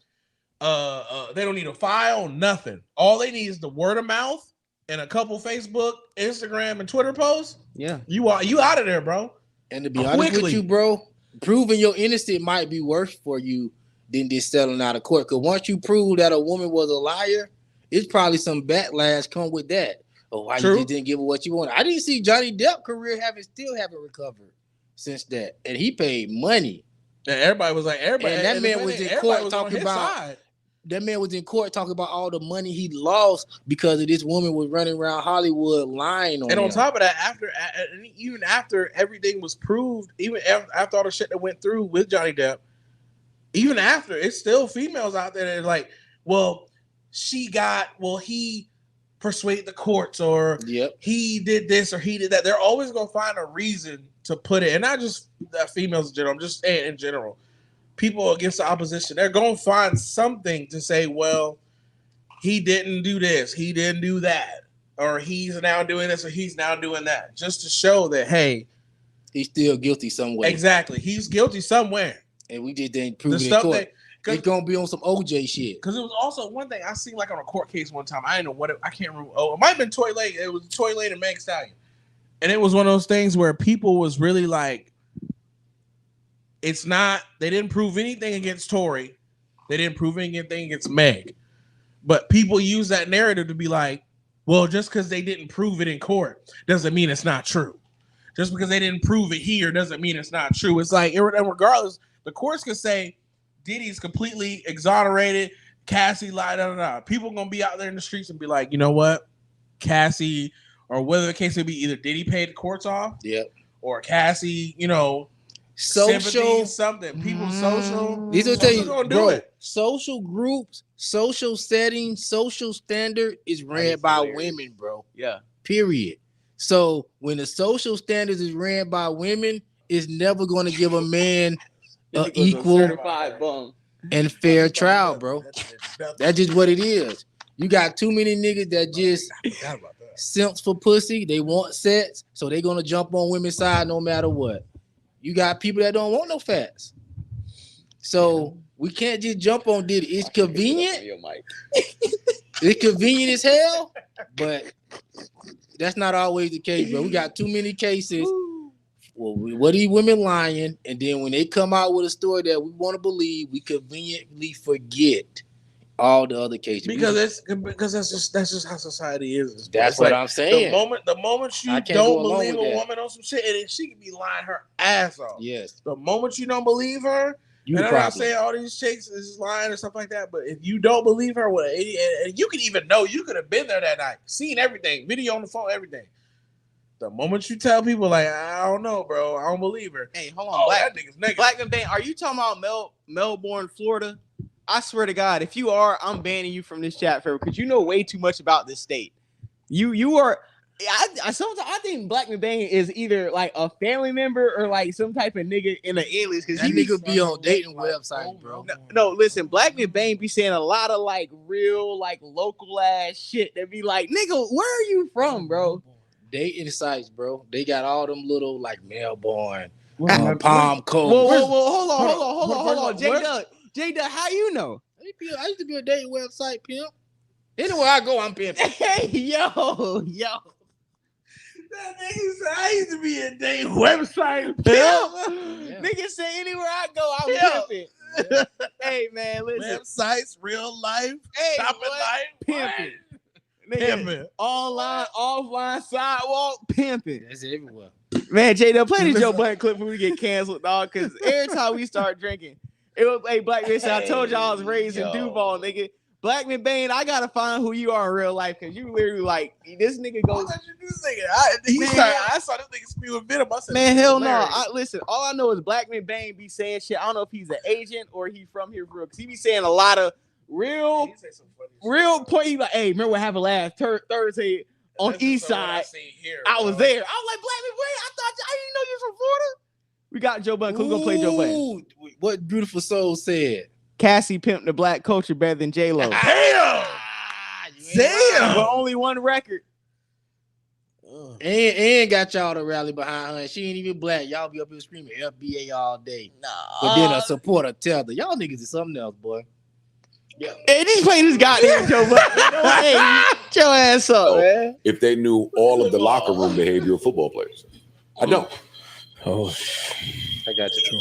Speaker 11: They don't need a file. Nothing. All they need is the word of mouth and a couple Facebook, Instagram, and Twitter posts.
Speaker 2: Yeah,
Speaker 11: you out of there, bro.
Speaker 3: And to be honest with you, bro, proving your innocence might be worse for you than just settling out of court. Because once you prove that a woman was a liar, it's probably some backlash come with that. Oh, why you just didn't give her what you wanted? I didn't see Johnny Depp career still haven't recovered since that, and he paid money.
Speaker 11: And everybody was like,
Speaker 3: And that man was in court talking about. That man was in court talking about all the money he lost because of this woman was running around Hollywood lying on him.
Speaker 11: And on top of that, even after everything was proved, even after all the shit that went through with Johnny Depp, even after, it's still females out there that are like, well, he persuaded the courts, or he did this or he did that. They're always gonna find a reason to put it, and not just females in general. I'm just saying in general. People against the opposition, they're going to find something to say, well, he didn't do this, he didn't do that, or he's now doing this, or he's now doing that, just to show that, hey,
Speaker 3: he's still guilty somewhere.
Speaker 11: Exactly. He's guilty somewhere.
Speaker 3: And we just didn't prove it in court. It's going to be on some OJ shit.
Speaker 11: Because it was also one thing I seen like on a court case one time. I didn't know what I can't remember. Oh, it might have been Toy Lane. It was Toy Lane and Meg Stallion. And it was one of those things where people was really like, they didn't prove anything against Tory. They didn't prove anything against Meg. But people use that narrative to be like, well, just because they didn't prove it in court doesn't mean it's not true. Just because they didn't prove it here doesn't mean it's not true. It's like, and regardless, the courts could say Diddy's completely exonerated, Cassie lied, People are going to be out there in the streets and be like, you know what? Cassie, or whether the case would be either Diddy paid the courts off, or Cassie,
Speaker 3: social
Speaker 11: something. People social.
Speaker 3: These will tell you, bro.
Speaker 11: It.
Speaker 3: Social groups, social settings, social standard is ran by women, bro.
Speaker 2: Yeah.
Speaker 3: Period. So when the social standards is ran by women, it's never going to give a man an equal and fair trial, bro. That's just what it is. You got too many niggas that just simps for pussy. They want sex, so they gonna jump on women's side no matter what. You got people that don't want no facts. So we can't just jump on Diddy. It's convenient. It's convenient as hell, but that's not always the case, bro. We got too many cases. Well, what these women lying, and then when they come out with a story that we want to believe, we conveniently forget all the other cases.
Speaker 11: Because that's just how society is.
Speaker 3: That's what I'm saying.
Speaker 11: The moment you don't believe a woman on some shit, and she can be lying her ass off.
Speaker 3: Yes.
Speaker 11: The moment you don't believe her, and I'm not saying all these chicks is lying or stuff like that, but if you don't believe her, and you can even know you could have been there that night, seen everything, video on the phone, everything. The moment you tell people like, I don't know, bro, I don't believe her.
Speaker 2: Hey, hold on,
Speaker 11: that nigga's negative.
Speaker 2: Black and Bang, are you talking about Melbourne, Florida? I swear to God, if you are, I'm banning you from this chat forever because you know way too much about this state. You are. Sometimes I think Black and Bang is either like a family member or like some type of nigga in an alias because
Speaker 3: he nigga be on dating websites, bro.
Speaker 2: No, listen, Black and Bang be saying a lot of like real like local ass shit that be like, nigga, where are you from, bro?
Speaker 3: Dating sites, bro. They got all them little like Melbourne, Palm Coast.
Speaker 2: Whoa, hold on, J Dub, how you know?
Speaker 3: I used to be a dating website pimp. Anywhere I go, I'm pimping.
Speaker 2: Hey, yo.
Speaker 11: That nigga said I used to be a dating website pimp.
Speaker 2: Yeah. Nigga say anywhere I go, I'm pimping. Yeah. Hey man, listen.
Speaker 11: Websites, real life,
Speaker 2: hey,
Speaker 11: shopping life,
Speaker 2: pimping.
Speaker 11: Pimping.
Speaker 2: Online, offline, sidewalk, pimping.
Speaker 3: That's everywhere.
Speaker 2: Man, J-Dub, play the Joe Budden clip before we get canceled, dog. Because every time we start drinking, it was, hey, Black Man, I told y'all I was raised in Duval, nigga. Blackman Bane, I gotta find who you are in real life, because you literally like, this nigga goes.
Speaker 11: I saw this nigga spewing venom. I said,
Speaker 2: Man, hell no. Listen, all I know is Blackman Bane be saying shit. I don't know if he's an agent or he from here for real, because he be saying a lot of real point. He like, hey, remember what happened last Thursday on East Side? I was there. I was like, Blackman Bane, I didn't know you was from Florida. We got Joe Budden. Who's gonna play Joe Budden?
Speaker 3: What Beautiful Soul said?
Speaker 2: Cassie pimped the black culture better than J-Lo.
Speaker 11: Damn.
Speaker 2: But only one record.
Speaker 3: And got y'all to rally behind her. She ain't even black. Y'all be up here screaming FBA all day. No. But then a supporter tell her, y'all niggas is something else, boy.
Speaker 2: Yeah. And he's playing this goddamn Joe Budden. Hey, get your ass up, man.
Speaker 6: If they knew all of the locker room behavior of football players. I don't.
Speaker 10: Oh,
Speaker 3: I got you, true.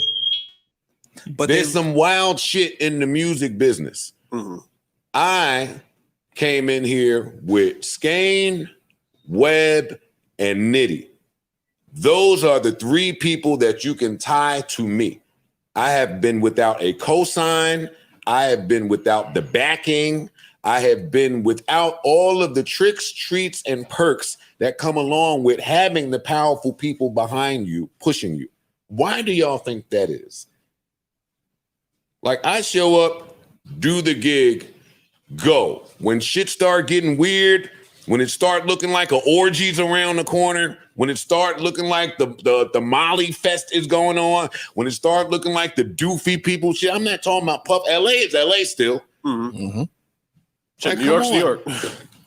Speaker 6: But there's some wild shit in the music business.
Speaker 8: Mm-hmm.
Speaker 6: I came in here with Skane, Webb, and Nitty. Those are the three people that you can tie to me. I have been without a cosign. I have been without the backing. I have been without all of the tricks, treats, and perks that come along with having the powerful people behind you, pushing you. Why do y'all think that is? Like, I show up, do the gig, go. When shit start getting weird, when it start looking like a orgies around the corner, when it start looking like the Molly Fest is going on, when it start looking like the doofy people shit, I'm not talking about Puff. LA is LA still.
Speaker 8: Mm-hmm.
Speaker 6: Like,
Speaker 8: New York's New York.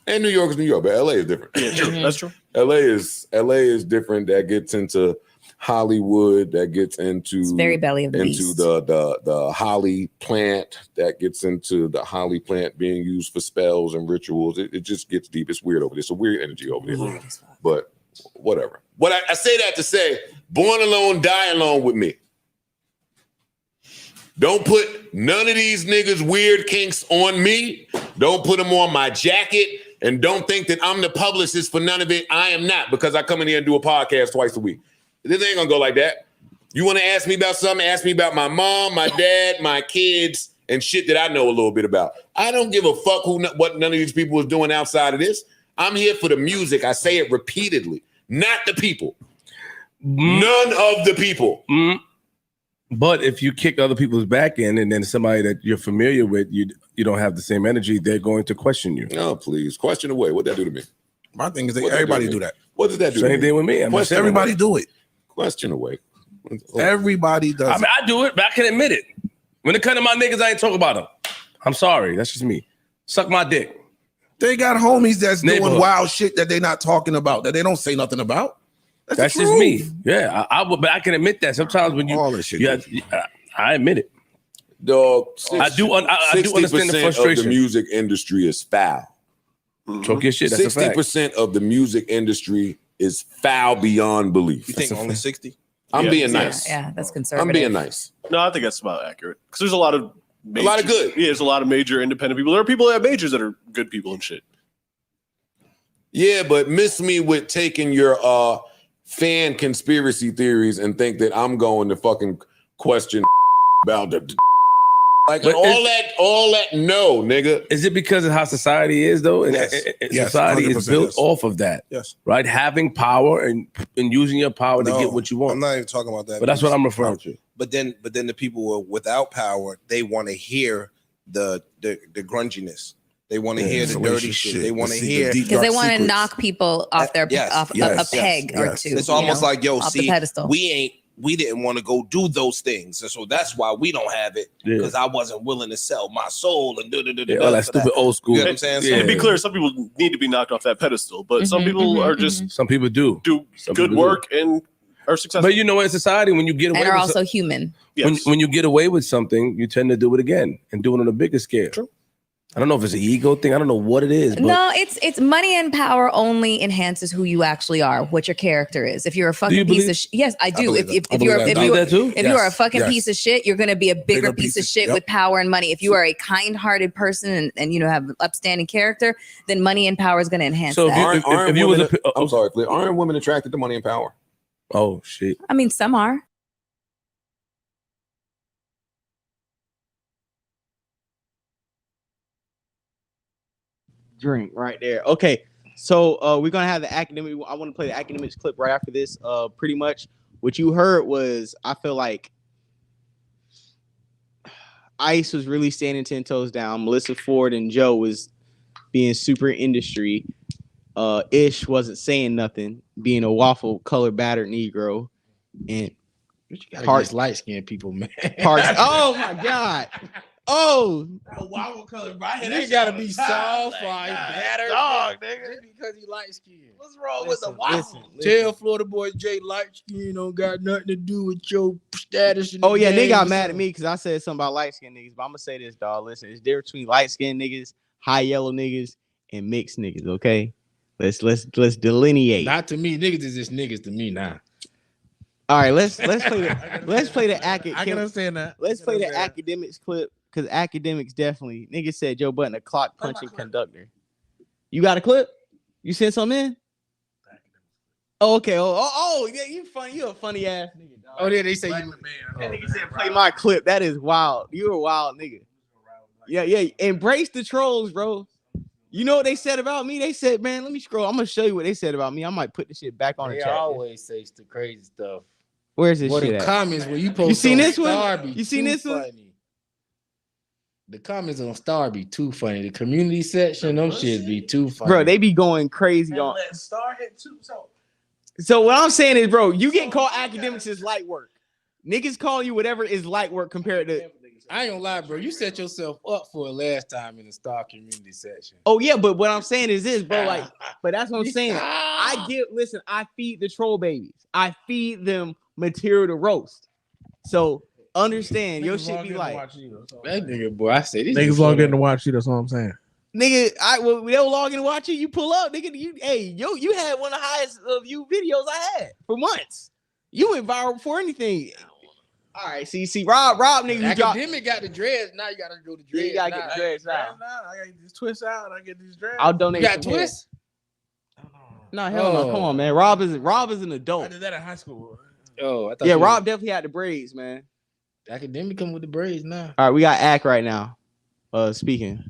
Speaker 6: And New York is New York, but LA is different.
Speaker 8: Yeah, true. That's true.
Speaker 6: LA is different. That gets into Hollywood, that gets into
Speaker 9: It's very belly of the beast.
Speaker 6: the Holly plant, that gets into the Holly plant being used for spells and rituals. It just gets deep. It's weird over there. It's a weird energy over there. But whatever. What I say that to say, born alone, die alone with me. Don't put none of these niggas' weird kinks on me. Don't put them on my jacket. And don't think that I'm the publicist for none of it. I am not, because I come in here and do a podcast twice a week. This ain't gonna go like that. You want to ask me about something? Ask me about my mom, my dad, my kids, and shit that I know a little bit about. I don't give a fuck what none of these people is doing outside of this. I'm here for the music. I say it repeatedly. Not the people. None of the people.
Speaker 10: But if you kick other people's back in, and then somebody that you're familiar with, you don't have the same energy, they're going to question you.
Speaker 6: No, please. Question away. What'd that do to me?
Speaker 7: My thing is that everybody do that.
Speaker 6: What does that do?
Speaker 10: Same thing with me.
Speaker 7: Everybody do it.
Speaker 6: Question away.
Speaker 7: Everybody does.
Speaker 10: I mean, I do it, but I can admit it. When it comes to my niggas, I ain't talking about them. I'm sorry. That's just me. Suck my dick.
Speaker 7: They got homies that's doing wild shit that they're not talking about, that they don't say nothing about.
Speaker 10: That's just me. Yeah, but I can admit that sometimes when you all this shit, I admit it.
Speaker 6: Dog,
Speaker 10: I do understand the frustration.
Speaker 6: Of the music industry is foul.
Speaker 10: Talk your shit. That's
Speaker 6: 60% of the music industry is foul beyond belief.
Speaker 7: You think only 60?
Speaker 6: I'm being nice.
Speaker 9: Yeah, that's conservative.
Speaker 6: I'm being nice.
Speaker 8: No, I think that's about accurate. Because there's a lot of
Speaker 6: good.
Speaker 8: Yeah, there's a lot of major independent people. There are people that have majors that are good people and shit.
Speaker 6: Yeah, but miss me with taking your fan conspiracy theories and think that I'm going to fucking question about the like all that. No, nigga.
Speaker 10: Is it because of how society is though? And
Speaker 7: yes.
Speaker 10: Society is built off of that.
Speaker 7: Yes.
Speaker 10: Right? Having power and using your power to get what you want.
Speaker 12: I'm not even talking about that.
Speaker 10: But that's what I'm referring to.
Speaker 12: But then the people who are without power, they want to hear the grunginess. They want to hear the dirty shit. They want to hear
Speaker 9: because they want to knock people off their off a peg or two.
Speaker 12: It's almost like, yo,
Speaker 9: off
Speaker 12: see,
Speaker 9: the pedestal.
Speaker 12: we didn't want to go do those things, and so that's why we don't have it, because I wasn't willing to sell my soul and
Speaker 10: all that stupid old school.
Speaker 12: You know what I'm saying?
Speaker 8: Yeah. To be clear, some people need to be knocked off that pedestal, but some people are just
Speaker 10: some people do
Speaker 8: good work and are successful.
Speaker 10: But you know, in society, when you get away
Speaker 9: and are
Speaker 10: with
Speaker 9: also human.
Speaker 10: When you get away with something, you tend to do it again and do it on a bigger scale.
Speaker 8: True.
Speaker 10: I don't know if it's an ego thing. I don't know what it is. But
Speaker 9: No, it's money and power only enhances who you actually are, what your character is. If you're a fucking piece of shit, yes, I do. If you're a fucking piece of shit, you're going to be a bigger piece of shit with power and money. If you are a kind-hearted person and you know have an upstanding character, then money and power is going to enhance that.
Speaker 6: Aren't women attracted to money and power?
Speaker 10: Oh shit.
Speaker 9: I mean, some are.
Speaker 2: Drink right there. Okay, so we're gonna have the academic. I want to play the academics clip right after this. Pretty much what you heard was, I feel like Ice was really standing 10 toes down. Melissa Ford and Joe was being super industry. Ish wasn't saying nothing, being a waffle color battered Negro, and
Speaker 3: Parks light skinned people, man.
Speaker 2: Parks. Oh my God. Oh,
Speaker 11: waffle color.
Speaker 3: That gotta be soft, battered,
Speaker 11: dog, nigga.
Speaker 3: Just because he light skinned.
Speaker 11: What's wrong with the waffle?
Speaker 3: Tell Florida boy Jay light skin don't got nothing to do with your status.
Speaker 2: Oh yeah, they got mad at me because I said something about light skinned niggas. But I'm gonna say this, dog. Listen, it's different between light skinned niggas, high yellow niggas, and mixed niggas. Okay, let's delineate.
Speaker 3: Not to me, niggas is just niggas to me now.
Speaker 2: All right, let's play the
Speaker 11: I can understand that.
Speaker 2: Let's play the academics clip. Because academics definitely, niggas said Joe Budden a clock punching conductor. You got a clip? You sent something in? Oh, okay. Oh, yeah, you funny. You a funny ass nigga, dog.
Speaker 3: Oh, yeah, they say you.
Speaker 2: That nigga said play my clip. That is wild. You a wild nigga. Yeah. Embrace the trolls, bro. You know what they said about me? They said, man, let me scroll. I'm gonna show you what they said about me. I might put the shit back on the chat.
Speaker 3: They always say the crazy stuff.
Speaker 2: Where's this shit
Speaker 3: the
Speaker 2: at?
Speaker 3: Comments where you post.
Speaker 2: You seen this one? You seen this one?
Speaker 3: The comments on Star be too funny. The community section, them shit be too funny.
Speaker 2: Bro, they be going crazy on.
Speaker 11: Star hit too.
Speaker 2: So what I'm saying is, bro, you getting called academics is light work. Niggas calling you whatever is light work compared to.
Speaker 3: I ain't gonna lie, bro. You set yourself up for it last time in the Star community section.
Speaker 2: Oh yeah, but what I'm saying is this, bro. Like, but that's what I'm saying. I feed the troll babies. I feed them material to roast. So understand, your shit be like
Speaker 3: that nigga, boy. I say this
Speaker 11: niggas log in to watch you. That's what I'm saying.
Speaker 2: Nigga, they'll log in to watch you. You pull up, nigga. You had one of the highest view videos I had for months. You went viral before anything. All right, see, Rob, nigga.
Speaker 3: Academic got the dreads. Now you gotta go to dreads.
Speaker 2: You gotta get the dreads out.
Speaker 11: I got these twists out. I get these dreads.
Speaker 2: I'll donate.
Speaker 3: You got twists?
Speaker 2: No, hell no. Come on, man. Rob is an adult.
Speaker 11: I did that in high school.
Speaker 3: Oh, I thought.
Speaker 2: Yeah, Rob definitely had the braids, man.
Speaker 3: Academic come with the braids now.
Speaker 2: All right, we got Ack right now. Speaking.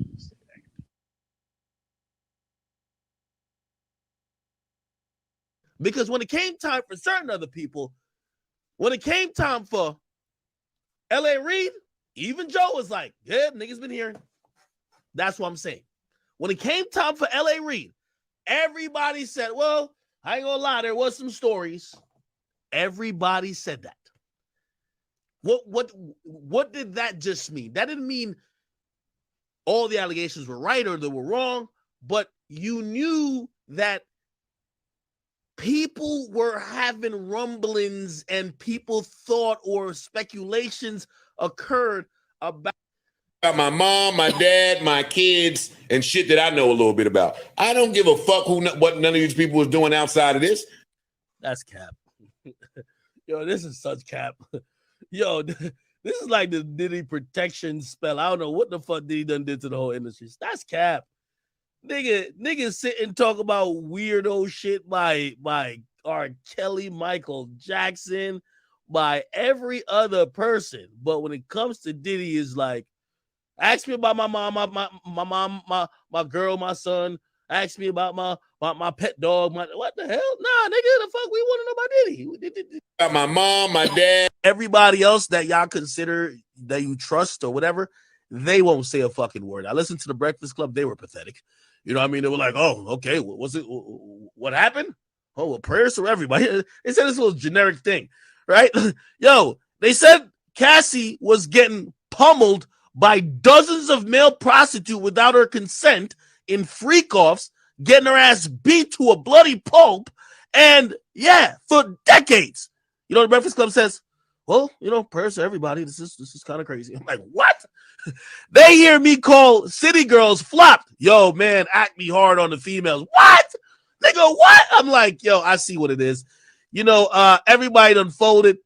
Speaker 13: Because when it came time for certain other people, when it came time for L.A. Reid, even Joe was like, yeah, niggas been hearing. That's what I'm saying. When it came time for L.A. Reid, everybody said, well, I ain't gonna lie, there was some stories. Everybody said that. What did that just mean? That didn't mean all the allegations were right or they were wrong, but you knew that people were having rumblings and people thought or speculations occurred about
Speaker 6: my mom, my dad, my kids, and shit that I know a little bit about. I don't give a fuck what none of these people was doing outside of this.
Speaker 13: That's cap. Yo, this is such cap. Yo, this is like the Diddy protection spell. I don't know what the fuck Diddy done did to the whole industry. That's cap. Niggas sit and talk about weirdo shit by R. Kelly, Michael Jackson, by every other person. But when it comes to Diddy, is like, ask me about my mom, my mom, my girl, my son. Ask me about my pet dog. What the hell? Nah, nigga, the fuck we want to know about Diddy?
Speaker 6: About my mom, my dad.
Speaker 13: Everybody else that y'all consider that you trust or whatever, they won't say a fucking word. I listened to the Breakfast Club. They were pathetic. You know what I mean? They were like, oh, okay, what was it? What happened? Oh, well, prayers for everybody. They said this was a generic thing, right? Yo, they said Cassie was getting pummeled by dozens of male prostitutes without her consent in freak-offs, getting her ass beat to a bloody pulp, and yeah, for decades. You know what the Breakfast Club says? well, prayers to everybody. This is kind of crazy. I'm like, what? They hear me call city girls flopped. Yo, man, act me hard on the females. What? They go, what? I'm like, yo, I see what it is. Everybody done folded.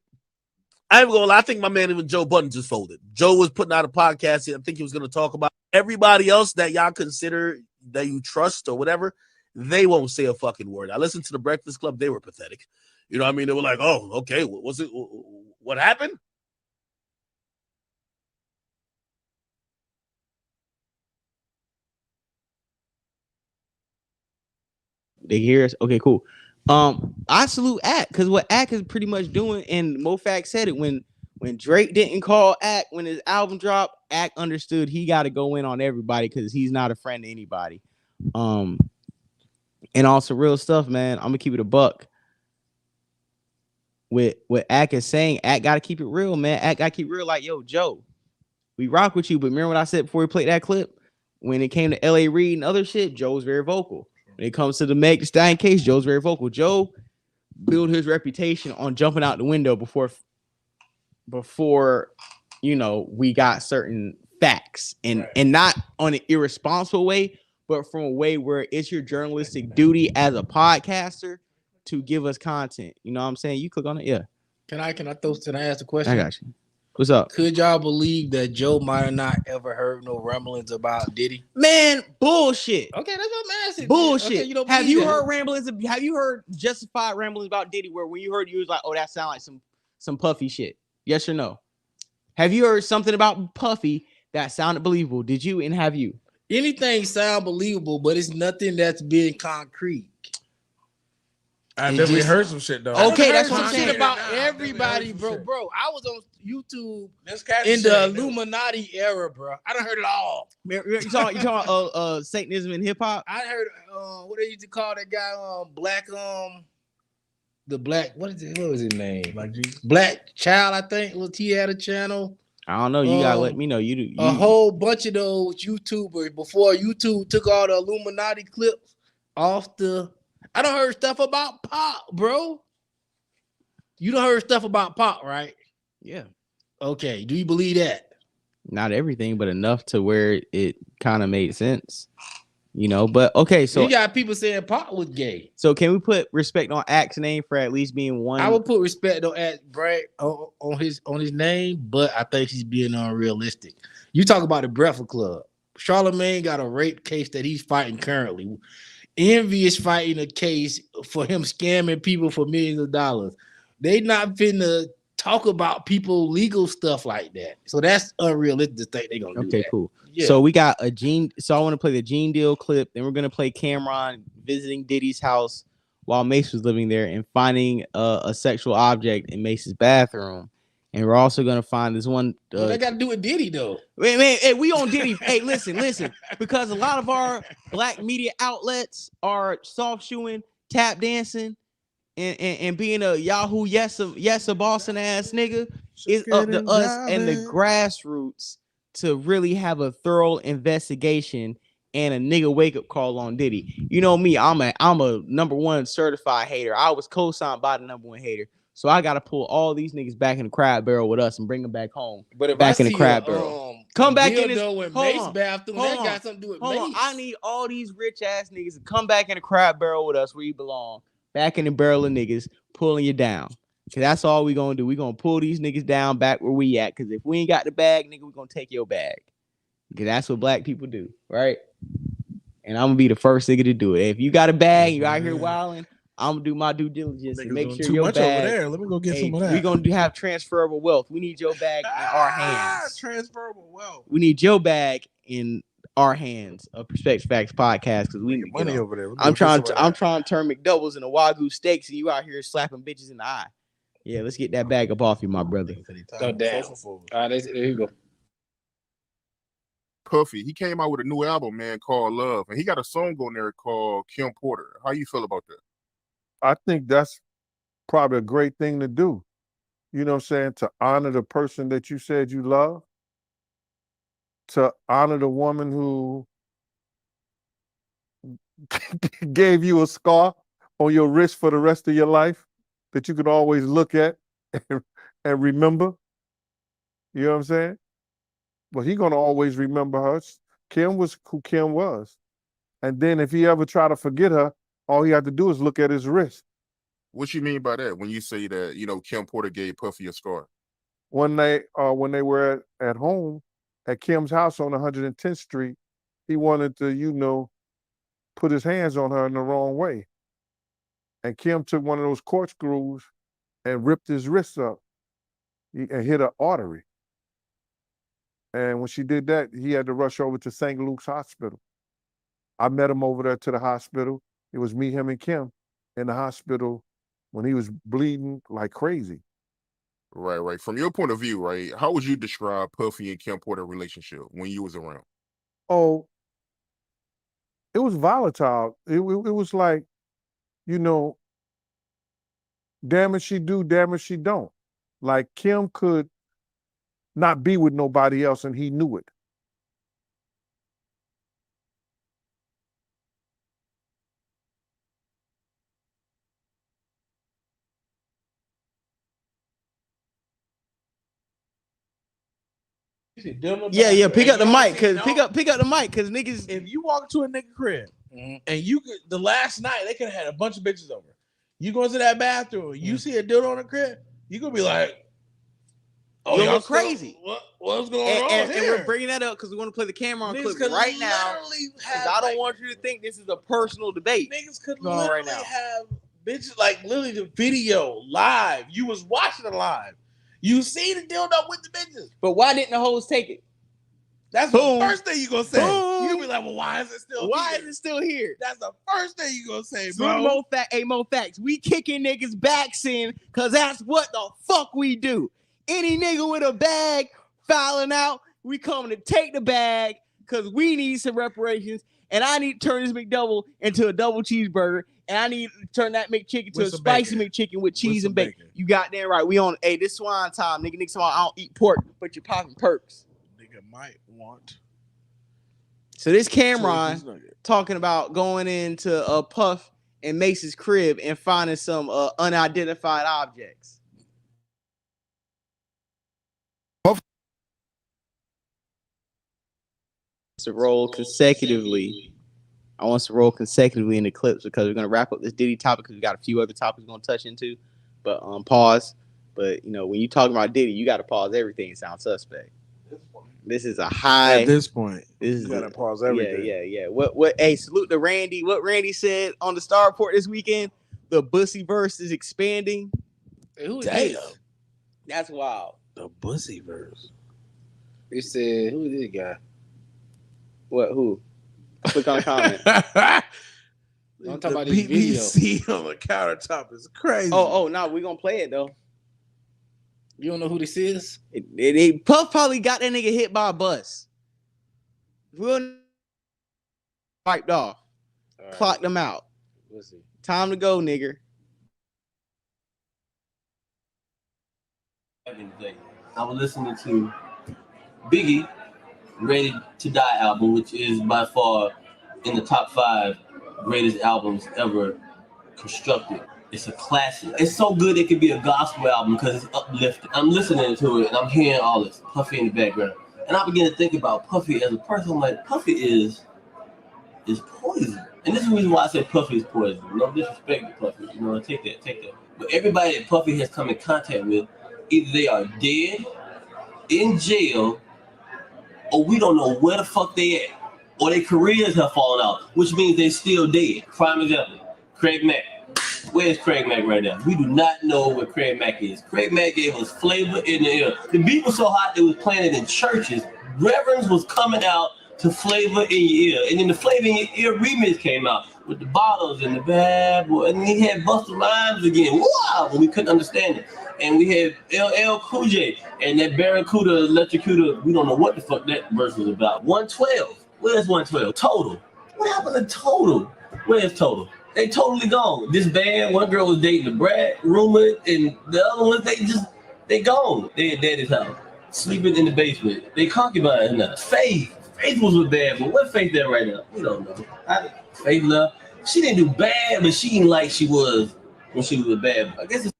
Speaker 13: I'm going to lie. I think my man, even Joe Budden, just folded. Joe was putting out a podcast. I think he was going to talk about everybody else that y'all consider that you trust or whatever. They won't say a fucking word. I listened to the Breakfast Club. They were pathetic. You know what I mean? They were like, oh, okay. What happened?
Speaker 2: They hear us. Okay, cool. I salute Act because what Act is pretty much doing, and MoFax said it when Drake didn't call Act when his album dropped. Act understood he got to go in on everybody because he's not a friend to anybody. And also real stuff, man. I'm gonna keep it a buck. With what Act is saying, Act got to keep it real, man. Act got to keep real. Like, yo, Joe, we rock with you, but remember what I said before we played that clip? When it came to L.A. Reid and other shit, Joe was very vocal. When it comes to the Meg Thee Stallion case, Joe's very vocal. Joe built his reputation on jumping out the window before we got certain facts and not on an irresponsible way, but from a way where it's your journalistic duty as a podcaster to give us content. You know what I'm saying? You click on it, yeah.
Speaker 3: Can I ask a question?
Speaker 2: I got you. What's up?
Speaker 3: Could y'all believe that Joe might have not ever heard no rumblings about Diddy?
Speaker 2: Man, bullshit.
Speaker 3: Okay, that's what I'm asking.
Speaker 2: Bullshit.
Speaker 3: Okay,
Speaker 2: have you heard ramblings? Have you heard justified ramblings about Diddy where when you heard, you was like, oh, that sound like some Puffy shit? Yes or no? Have you heard something about Puffy that sounded believable? Did you and have you?
Speaker 3: Anything sound believable, but it's nothing that's been concrete.
Speaker 11: I definitely heard some shit though.
Speaker 3: Okay, that's what I'm saying about everybody, bro. Bro, I was on YouTube in the Illuminati era, bro. I done heard it all.
Speaker 2: You talking about Satanism and hip hop?
Speaker 3: I heard what they used to call that guy what was his name? Black Child, I think he had a channel.
Speaker 2: I don't know. You gotta let me know. You do
Speaker 3: a whole bunch of those YouTubers before YouTube took all the Illuminati clips off the. I done heard stuff about Pop, bro. You done heard stuff about Pop, right?
Speaker 2: Yeah.
Speaker 3: Okay. Do you believe that?
Speaker 2: Not everything, but enough to where it kind of made sense. But okay, so
Speaker 3: you got people saying Pop was gay.
Speaker 2: So can we put respect on Act's name for at least being one?
Speaker 3: I would put respect on Act on his name, but I think he's being unrealistic. You talk about the Breakfast Club. Charlamagne got a rape case that he's fighting currently. Envy is fighting a case for him scamming people for millions of dollars. They not finna talk about people legal stuff like that. So that's unrealistic to think they're gonna do that.
Speaker 2: Okay, cool.
Speaker 3: Yeah.
Speaker 2: So we got a Gene. So I want to play the Gene Deal clip. Then we're gonna play Cameron visiting Diddy's house while Mace was living there and finding a sexual object in Mace's bathroom. And we're also gonna find this one.
Speaker 3: They got to do with Diddy though.
Speaker 2: Wait, man, hey, we on Diddy. Hey, listen, because a lot of our black media outlets are soft shoeing, tap dancing, and being a Yahoo yes a Boston ass nigga. It's up to us and the grassroots to really have a thorough investigation and a nigga wake up call on Diddy. You know me, I'm a number one certified hater. I was co-signed by the number one hater. So I gotta pull all these niggas back in the crab barrel with us and bring them back home.
Speaker 3: But if
Speaker 2: back
Speaker 3: I
Speaker 2: in the crab barrel, come back in this.
Speaker 3: Hold on, bathroom, that got something to do with Mace.
Speaker 2: I need all these rich ass niggas to come back in the crab barrel with us where you belong. Back in the barrel of niggas pulling you down. Cause that's all we gonna do. We gonna pull these niggas down back where we at. Cause if we ain't got the bag, nigga, we gonna take your bag. Cause that's what black people do, right? And I'm gonna be the first nigga to do it. If you got a bag, you out here wilding. I'm gonna do my due diligence and make sure your bag.
Speaker 11: Over there. Let me go get some of that.
Speaker 2: We're gonna have transferable wealth. We need your bag in our hands.
Speaker 11: Transferable wealth.
Speaker 2: We need your bag in our hands of Perspective Facts podcast because we need
Speaker 11: money over there.
Speaker 2: I'm trying to turn McDoubles into Wagyu steaks and you out here slapping bitches in the eye. Yeah, let's get that bag up off you, my brother.
Speaker 3: Oh, damn. All right, there you go.
Speaker 14: Puffy, he came out with a new album, man, called Love, and he got a song on there called Kim Porter. How you feel about that?
Speaker 15: I think that's probably a great thing to do. You know what I'm saying? To honor the person that you said you love. To honor the woman who gave you a scar on your wrist for the rest of your life that you could always look at and remember. You know what I'm saying? But he gonna always remember her. Kim was who Kim was. And then if he ever try to forget her, all he had to do is look at his wrist.
Speaker 14: What you mean by that when you say that, Kim Porter gave Puffy a scar?
Speaker 15: When they were at home at Kim's house on 110th Street, he wanted to, put his hands on her in the wrong way. And Kim took one of those corkscrews and ripped his wrist up and hit an artery. And when she did that, he had to rush over to St. Luke's Hospital. I met him over there to the hospital. It was me, him, and Kim in the hospital when he was bleeding like crazy.
Speaker 14: Right. From your point of view, right, how would you describe Puffy and Kim Porter relationship when you was around?
Speaker 15: Oh, it was volatile. It was like, damn it she do, damn it she don't. Like Kim could not be with nobody else and he knew it.
Speaker 2: Yeah. Pick up the mic, cause pick up the mic, cause niggas.
Speaker 11: If you walk to a nigga crib and the last night they could have had a bunch of bitches over, you go into that bathroom, you see a dildo on the crib, you gonna be like,
Speaker 2: "Oh, y'all crazy?
Speaker 11: What's going on here?"
Speaker 2: And we're bringing that up because we want to play the camera on clip right now. I don't want you to think this is a personal debate.
Speaker 11: Niggas could literally have bitches like literally the video live. You was watching it live. You see the dildo with the bitches.
Speaker 2: But why didn't the hoes take it?
Speaker 11: That's the first thing you gonna say. You gonna be like, well, why is it still
Speaker 2: here?
Speaker 11: That's the first thing you gonna say,
Speaker 2: bro. More facts. We kicking niggas backs in because that's what the fuck we do. Any nigga with a bag fouling out, we coming to take the bag because we need some reparations. And I need to turn this McDouble into a double cheeseburger. And I need to turn that McChicken to a spicy McChicken with cheese and bacon. You got that right. We on, this swine time, nigga. Nigga, I don't eat pork, but you're popping perks.
Speaker 11: Nigga might want.
Speaker 2: So this Cameron talking about going into a Puff and Mace's crib and finding some unidentified objects. To roll consecutively. I want us to roll consecutively in the clips because we're gonna wrap up this Diddy topic because we got a few other topics we're gonna touch into. But pause. But when you talk about Diddy, you gotta pause everything and sound suspect. This is a high
Speaker 11: at this point.
Speaker 2: This is
Speaker 11: gotta pause everything.
Speaker 2: Yeah. What hey, salute to Randy. What Randy said on the Star Report this weekend, the Bussy verse is expanding.
Speaker 3: Who is
Speaker 2: Damn.
Speaker 3: this?
Speaker 2: That's wild.
Speaker 11: The Bussy verse.
Speaker 3: They said, who is this guy?
Speaker 2: What? Who? Click on the comment.
Speaker 3: Don't talk about this video.
Speaker 11: BBC on the countertop is crazy.
Speaker 2: Oh, no, we're gonna play it though.
Speaker 3: You don't know who this is?
Speaker 2: Puff probably got that nigga hit by a bus. We'll wiped off. Right. Clocked them out.
Speaker 3: We'll see.
Speaker 2: Time to go, nigger.
Speaker 16: I was listening to Biggie Ready to Die album, which is by far in the top 5 greatest albums ever constructed. It's a classic. It's so good it could be a gospel album because it's uplifting. I'm listening to it and I'm hearing all this Puffy in the background. And I begin to think about Puffy as a person. I'm like, Puffy is poison. And this is the reason why I say Puffy is poison. No disrespect to Puffy. Take that. But everybody that Puffy has come in contact with, either they are dead, in jail, or we don't know where the fuck they at, or their careers have fallen out, which means they're still dead. Prime example, Craig Mack. Where's Craig Mack right now? We do not know where Craig Mack is. Craig Mack gave us flavor in the air. The beat was so hot they was playing it in churches. Reverends was coming out to Flavor in Your Ear. And then the Flavor in Your Ear remix came out with the bottles and the bad boy. And he had Busta Rhymes again. Wow! But we couldn't understand it. And we had LL Cool J and that Barracuda, Electrocuda. We don't know what the fuck that verse was about. 112. Where's 112? Total. What happened to Total? Where's Total? They totally gone. This band, one girl was dating the Brad, Rumor, and the other ones, they gone. They at daddy's house, sleeping in the basement. They concubines now. Faith was with Bad, but what Faith there right now? We don't know. Faith left. She didn't do bad, but she didn't like she was when she was with Bad. I guess it's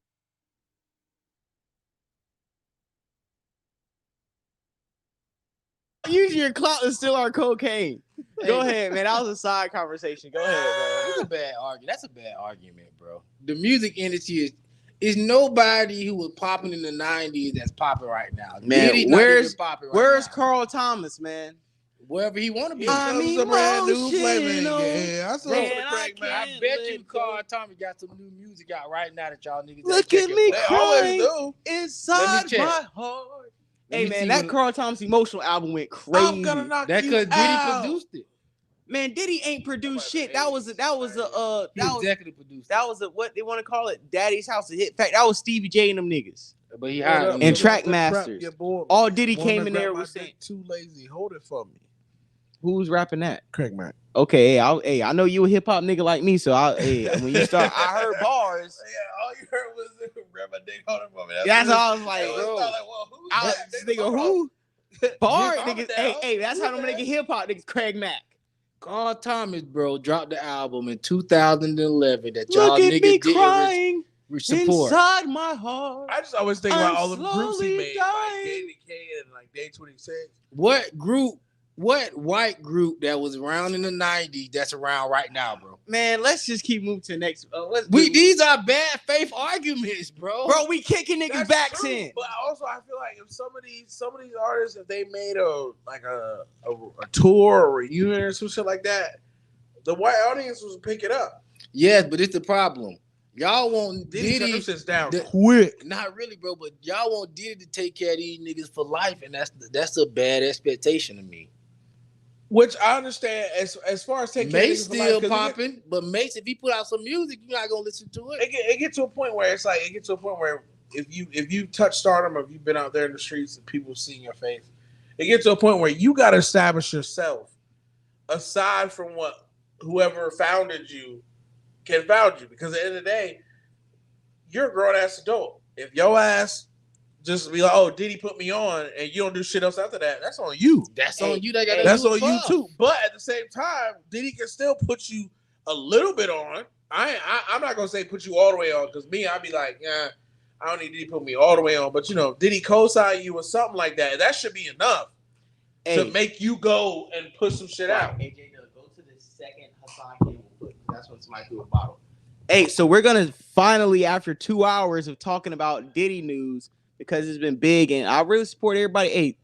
Speaker 2: Use your clout to steal our cocaine. Go ahead, man. That was a side conversation. Go ahead, man.
Speaker 3: That's a bad argument. That's a bad argument, bro. The music industry is nobody who was popping in the 90s that's popping right now.
Speaker 2: Man,
Speaker 3: Diddy's not even popping right
Speaker 2: where's
Speaker 3: now.
Speaker 2: Carl Thomas, man?
Speaker 3: Wherever he want to be.
Speaker 11: I mean, some brand new flavor in here. I saw
Speaker 3: I bet you Carl Thomas got some new music out right now that y'all niggas.
Speaker 2: Look at me crying
Speaker 3: do.
Speaker 2: inside my heart. Hey man, that Carl Thomas emotional album went crazy.
Speaker 11: I'm gonna knock
Speaker 3: That's
Speaker 11: you
Speaker 3: because Diddy
Speaker 11: out.
Speaker 3: produced it.
Speaker 2: Man, Diddy ain't produced shit. That was
Speaker 3: executive produced.
Speaker 2: That was a what they want to call it, Daddy's House of Hit. In fact, that was Stevie J and them niggas.
Speaker 3: But he hired
Speaker 2: and Track Masters. All Diddy came in there was saying,
Speaker 11: "Too lazy, hold it for me."
Speaker 2: Who's rapping that?
Speaker 11: Craig Mack.
Speaker 2: Okay, I know you a hip hop nigga like me, so when you start, I heard bars.
Speaker 11: Yeah, all you heard was "Grab my dick, hold it for me."
Speaker 2: That's all I was like, bro. Who? Bar niggas. Hey, that's how them nigga hip hop niggas. Craig Mack.
Speaker 3: Carl Thomas, bro, dropped the album in 2011 that y'all
Speaker 2: Look at
Speaker 3: niggas
Speaker 2: me
Speaker 3: didn't
Speaker 2: crying
Speaker 3: support.
Speaker 2: inside my heart.
Speaker 11: I just always think about all the groups he
Speaker 2: slowly
Speaker 11: made, like Danny K and like Day 26.
Speaker 3: What white group that was around in the 90s that's around right now, bro?
Speaker 2: Man, let's just keep moving to the next.
Speaker 3: These are bad faith arguments, bro.
Speaker 2: Bro, we kicking niggas backs in.
Speaker 11: But also, I feel like if some of these artists, if they made a tour or reunion or some shit like that, the white audience would pick it up.
Speaker 3: Yes, but it's the problem. Y'all want Diddy
Speaker 11: shut down quick.
Speaker 3: Not really, bro, but y'all want Diddy to take care of these niggas for life, and that's a bad expectation to me.
Speaker 11: Which I understand as far as taking
Speaker 3: Mace still popping, but Mace, if he put out some music, you're not gonna listen to it.
Speaker 11: It get to a point where if you touch stardom or if you've been out there in the streets and people seeing your face, it gets to a point where you gotta establish yourself aside from what whoever founded you can found you. Because at the end of the day, you're a grown ass adult. If your ass just be like, "Oh, Diddy put me on," and you don't do shit else after that, that's on you.
Speaker 3: That's on you. That's
Speaker 11: on you too. But at the same time, Diddy can still put you a little bit on. I'm not gonna say put you all the way on, because me, I'd be like, yeah, I don't need Diddy put me all the way on. But Diddy co-sign you or something like that. That should be enough to make you go and put some shit out.
Speaker 2: AJ, go to the second Hassan Campbell. That's when somebody threw a bottle. Hey, so we're gonna finally, after 2 hours of talking about Diddy news, because it's been big, and I really support everybody. Hey,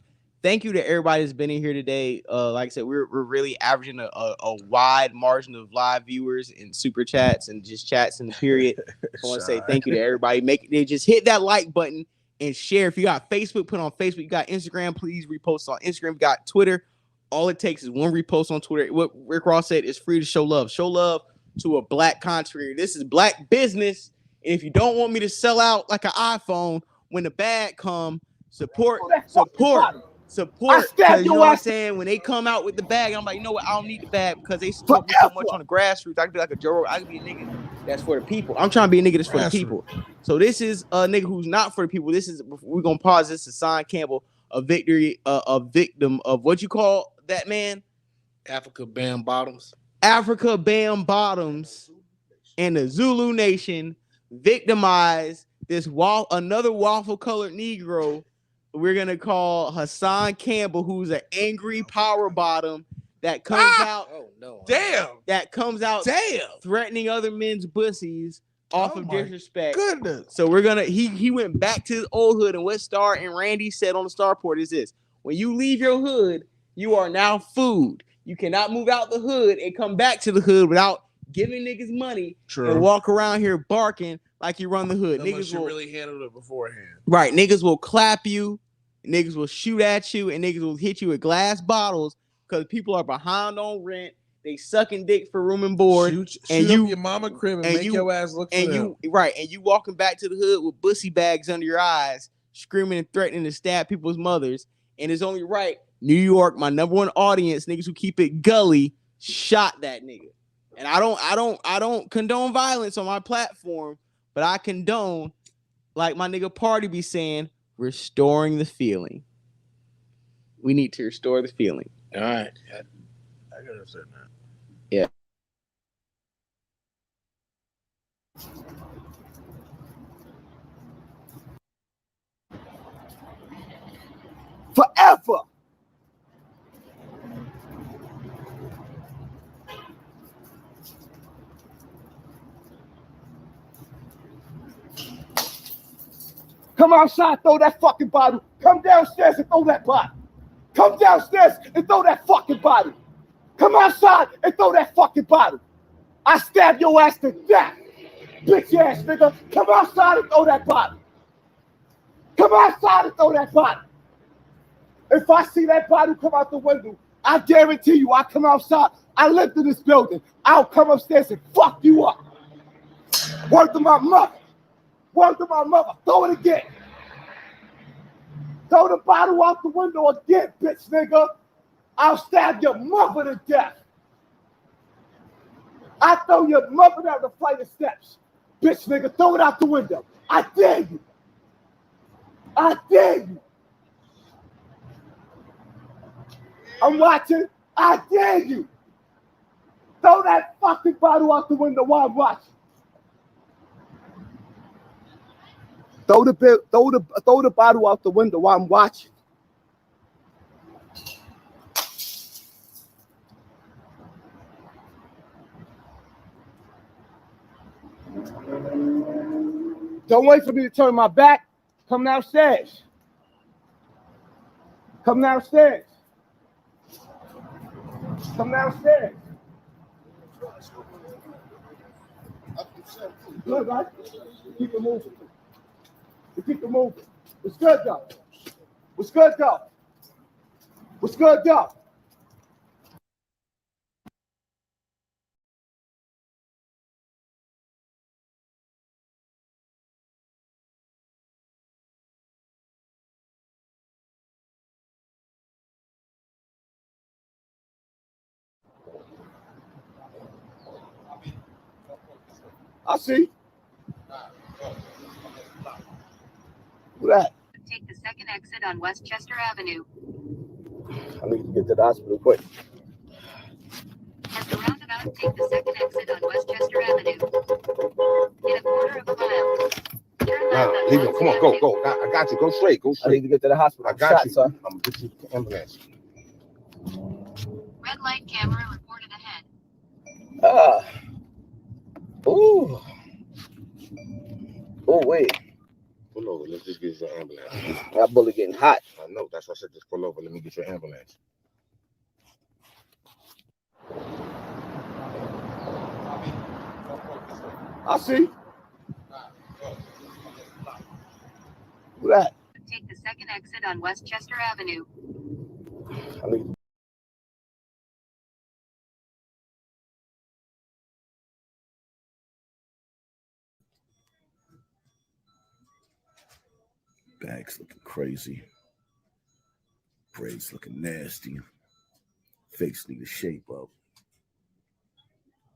Speaker 2: thank you to everybody that's been in here today. Like I said, we're really averaging a wide margin of live viewers and super chats and just chats in the period. I want to say thank you to everybody. They just hit that like button and share. If you got Facebook, put on Facebook. You got Instagram, please repost on Instagram. You got Twitter. All it takes is one repost on Twitter. What Rick Ross said is free to show love. Show love to a black contrary. This is black business. And if you don't want me to sell out like an iPhone, when the bag come, support. Because you know what I'm saying? When they come out with the bag, I'm like, you know what? I don't need the bag because they support me so much on the grassroots. I could be like a Joe Rogan. I could be a nigga that's for the people. I'm trying to be a nigga that's for the people. So this is a nigga who's not for the people. We're gonna pause. This is Hassan Campbell, a victim of what you call that, man?
Speaker 3: Africa Bam Bottoms.
Speaker 2: Africa Bam Bottoms and the Zulu Nation victimized another waffle colored Negro. We're gonna call Hassan Campbell, who's an angry power bottom that comes out.
Speaker 11: Oh no! Damn!
Speaker 2: That comes out.
Speaker 11: Damn!
Speaker 2: Threatening other men's pussies off of disrespect.
Speaker 11: Goodness!
Speaker 2: So we're gonna. He went back to his old hood, and what Star and Randy said on the Starport is this: when you leave your hood, you are now food. You cannot move out the hood and come back to the hood without giving niggas money and walk around here barking like you run the hood.
Speaker 11: Unless
Speaker 2: niggas
Speaker 11: you
Speaker 2: will
Speaker 11: really handled it beforehand.
Speaker 2: Right. Niggas will clap you, niggas will shoot at you, and niggas will hit you with glass bottles because people are behind on rent. They sucking dick for room and board.
Speaker 11: Shoot up your mama crib and make your ass look for them.
Speaker 2: And you walking back to the hood with bussy bags under your eyes, screaming and threatening to stab people's mothers. And it's only right. New York, my number one audience, niggas who keep it gully, shot that nigga. And I don't condone violence on my platform, but I condone, like my nigga Party be saying, restoring the feeling. We need to restore the feeling.
Speaker 3: All right.
Speaker 11: I gotta say that.
Speaker 2: Yeah.
Speaker 17: Forever. Come outside, throw that fucking bottle. Come downstairs and throw that bottle. Come downstairs and throw that fucking bottle. Come outside and throw that fucking bottle. I stab your ass to death. Bitch ass nigga. Come outside and throw that bottle. Come outside and throw that bottle. If I see that bottle come out the window, I guarantee you I come outside. I lived in this building. I'll come upstairs and fuck you up. Word to my mother. Word to my mother. Throw it again. Throw the bottle out the window again, bitch nigga. I'll stab your mother to death. I throw your mother down the flight of steps. Bitch nigga, throw it out the window. I dare you. I dare you. I'm watching. I dare you. Throw that fucking bottle out the window while I'm watching. Throw the bottle out the window while I'm watching. Don't wait for me to turn my back. Come downstairs. Come downstairs. Come downstairs. Good, right? Keep it moving. Keep it moving. What's good, though? What's good, though? What's good, though? I see. Who that?
Speaker 18: Take the second exit on Westchester Avenue.
Speaker 17: I need to get to the hospital quick.
Speaker 18: At the roundabout, take the second exit on Westchester Avenue. In a quarter of a mile. Turn left on
Speaker 12: Leave him. Come on, go. I got you. Go straight. Go
Speaker 17: I
Speaker 12: straight.
Speaker 17: need to get to the hospital.
Speaker 12: I got you. I'm gonna get you the ambulance.
Speaker 18: red light camera reported ahead.
Speaker 17: Ooh. Oh, wait.
Speaker 12: Pull over. Let's just get your ambulance.
Speaker 17: That bullet getting hot.
Speaker 12: I know. That's why I said just pull over. Let me get your ambulance.
Speaker 17: I see. Who that?
Speaker 18: Take the second exit on Westchester Avenue.
Speaker 17: I need.
Speaker 19: Bags looking crazy. Braids looking nasty. Face need to shape up.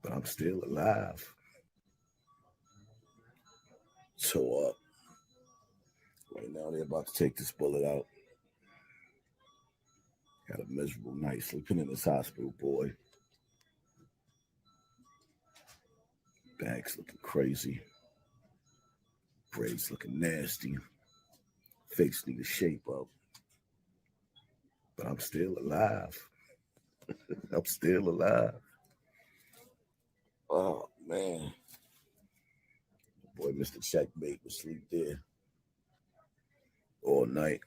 Speaker 19: But I'm still alive. So up. Right now they're about to take this bullet out. Had a miserable night sleeping in this hospital, boy. Bags looking crazy. Braids looking nasty. Face need to shape up. But I'm still alive. I'm still alive. Oh, man. Boy, Mr. Checkmate was asleep there all night.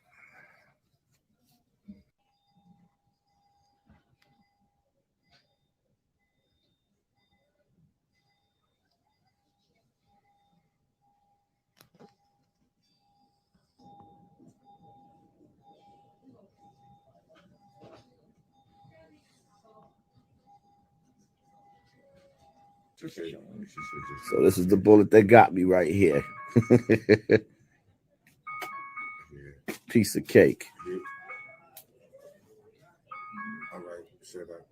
Speaker 19: So this is the bullet that got me right here. Piece of cake.
Speaker 12: All right, say that.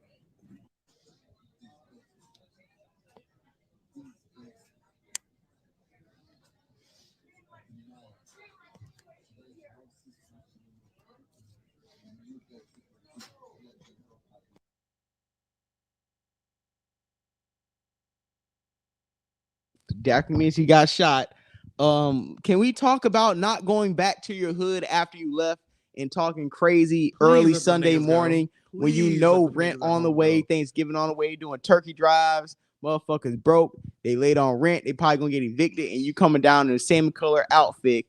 Speaker 2: That means he got shot. Can we talk about not going back to your hood after you left and talking crazy early Sunday morning when you know rent on the way, Thanksgiving on the way, doing turkey drives, motherfuckers broke, they laid on rent, they probably gonna get evicted, and you coming down in the same color outfit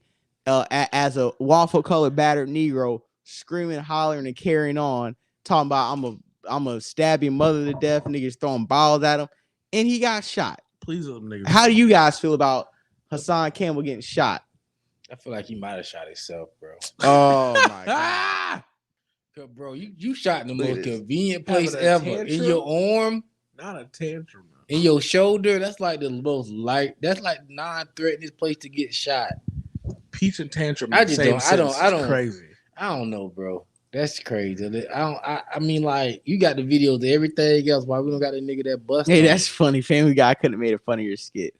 Speaker 2: as a waffle colored battered Negro, screaming, hollering, and carrying on, talking about I'm a stab your mother to death. Niggas throwing balls at him, and he got shot.
Speaker 11: Please, niggas.
Speaker 2: How do you guys feel about Hassan Campbell getting shot?
Speaker 3: I feel like he might have shot himself, bro.
Speaker 2: Oh my god.
Speaker 3: Bro, you shot in the most
Speaker 2: this.
Speaker 3: convenient place
Speaker 11: Having a
Speaker 3: ever.
Speaker 11: tantrum?
Speaker 3: In your arm,
Speaker 11: Not a tantrum.
Speaker 3: in your shoulder. That's like the most light. That's like non-threatening place to get shot.
Speaker 11: Peach and tantrum.
Speaker 3: I just don't. I don't.
Speaker 11: Crazy.
Speaker 3: I don't know, bro. That's crazy. I mean, like you got the videos of everything else. Why we don't got a nigga that bust?
Speaker 2: Hey, that's funny. Family Guy couldn't have made a funnier skit.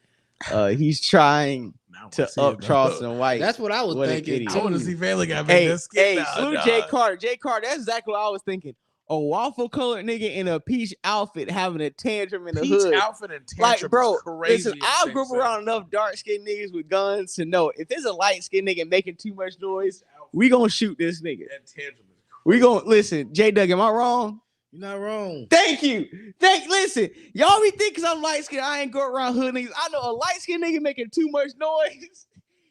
Speaker 2: He's trying to up Charleston White.
Speaker 3: That's what I was
Speaker 2: What an
Speaker 3: thinking.
Speaker 2: idiot.
Speaker 11: I want to see Family Guy make that skit. Now,
Speaker 2: salute
Speaker 11: dog.
Speaker 2: Jay Carter. Jay Carter, that's exactly what I was thinking. A waffle colored nigga in a peach outfit having a tantrum in the
Speaker 11: Peach
Speaker 2: hood.
Speaker 11: outfit and tantrum
Speaker 2: Like, bro,
Speaker 11: is crazy.
Speaker 2: listen, I grew up around enough dark skinned niggas with guns to know if there's a light skinned nigga making too much noise, we gonna shoot this nigga.
Speaker 11: That tantrum is
Speaker 2: We gonna listen, J Doug, am I wrong?
Speaker 3: You're not wrong.
Speaker 2: Thank you. Listen, y'all be thinking because I'm light skinned, I ain't go around hood niggas. I know a light skinned nigga making too much noise,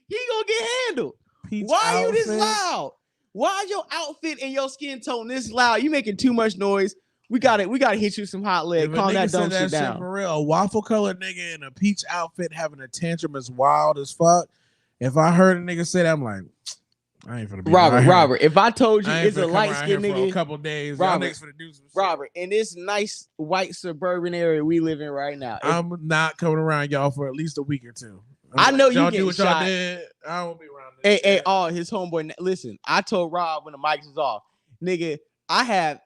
Speaker 2: he gonna get handled.
Speaker 11: Peach
Speaker 2: Why are you this
Speaker 11: outfit.
Speaker 2: loud? Why is your outfit and your skin tone this loud? You making too much noise. We gotta hit you some hot leg.
Speaker 11: If a
Speaker 2: Calm
Speaker 11: nigga
Speaker 2: that dumb
Speaker 11: said
Speaker 2: shit down.
Speaker 11: for real, a waffle colored nigga in a peach outfit having a tantrum is wild as fuck. If I heard a nigga say that, I'm like, I ain't finna be
Speaker 2: Robert, if I told you
Speaker 11: I ain't
Speaker 2: it's a
Speaker 11: finna come
Speaker 2: light
Speaker 11: around
Speaker 2: skinned
Speaker 11: here for
Speaker 2: nigga,
Speaker 11: a couple days,
Speaker 2: Robert,
Speaker 11: y'all niggas finna do some shit.
Speaker 2: Robert, in this nice white suburban area we live in right now,
Speaker 11: I'm not coming around y'all for at least a week or two.
Speaker 2: I know you
Speaker 11: y'all
Speaker 2: get
Speaker 11: do what
Speaker 2: shot.
Speaker 11: y'all did. I won't be around this.
Speaker 2: Hey, his homeboy. Listen, I told Rob when the mics was off, nigga, I had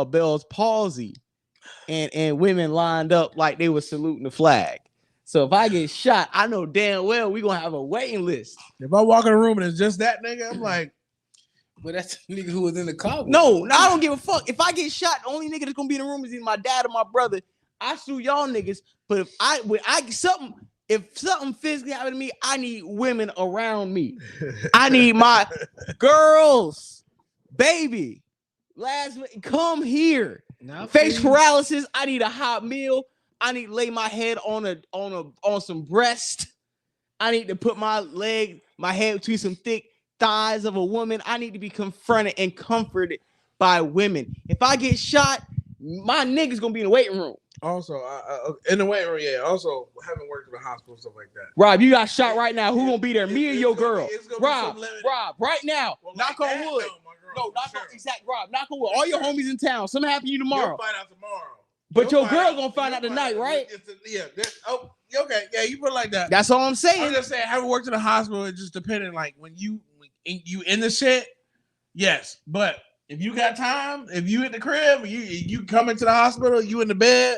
Speaker 2: Bell's palsy, and women lined up like they were saluting the flag. So if I get shot, I know damn well we gonna have a waiting list.
Speaker 11: If I walk in a room and it's just that nigga, I'm like,
Speaker 3: but that's the nigga who was in the car.
Speaker 2: No, I don't give a fuck. If I get shot, the only nigga that's gonna be in the room is either my dad or my brother. I sue y'all niggas. But if something physically happened to me, I need women around me. I need my girls, baby. Come here. Face paralysis. I need a hot meal. I need to lay my head on some breast. I need to put my head between some thick thighs of a woman. I need to be confronted and comforted by women. If I get shot, my nigga's gonna be in the waiting room.
Speaker 11: Also, in the waiting room, yeah. Also, haven't worked in the hospital, stuff like that.
Speaker 2: Rob, you got shot right now. Who gonna be there? Me or your girl?
Speaker 11: Rob,
Speaker 2: right now. Knock on wood. No, knock on exact. Rob, knock on wood. All your homies in town. Something happen to you tomorrow.
Speaker 11: You'll find out tomorrow.
Speaker 2: But your girl gonna find out tonight, right?
Speaker 11: Okay, yeah, you put it like that.
Speaker 2: That's all I'm saying.
Speaker 11: I'm just saying, having worked in the hospital, it just depended. Like when you in the shit, yes. But if you got time, if you at the crib, you come into the hospital, you in the bed,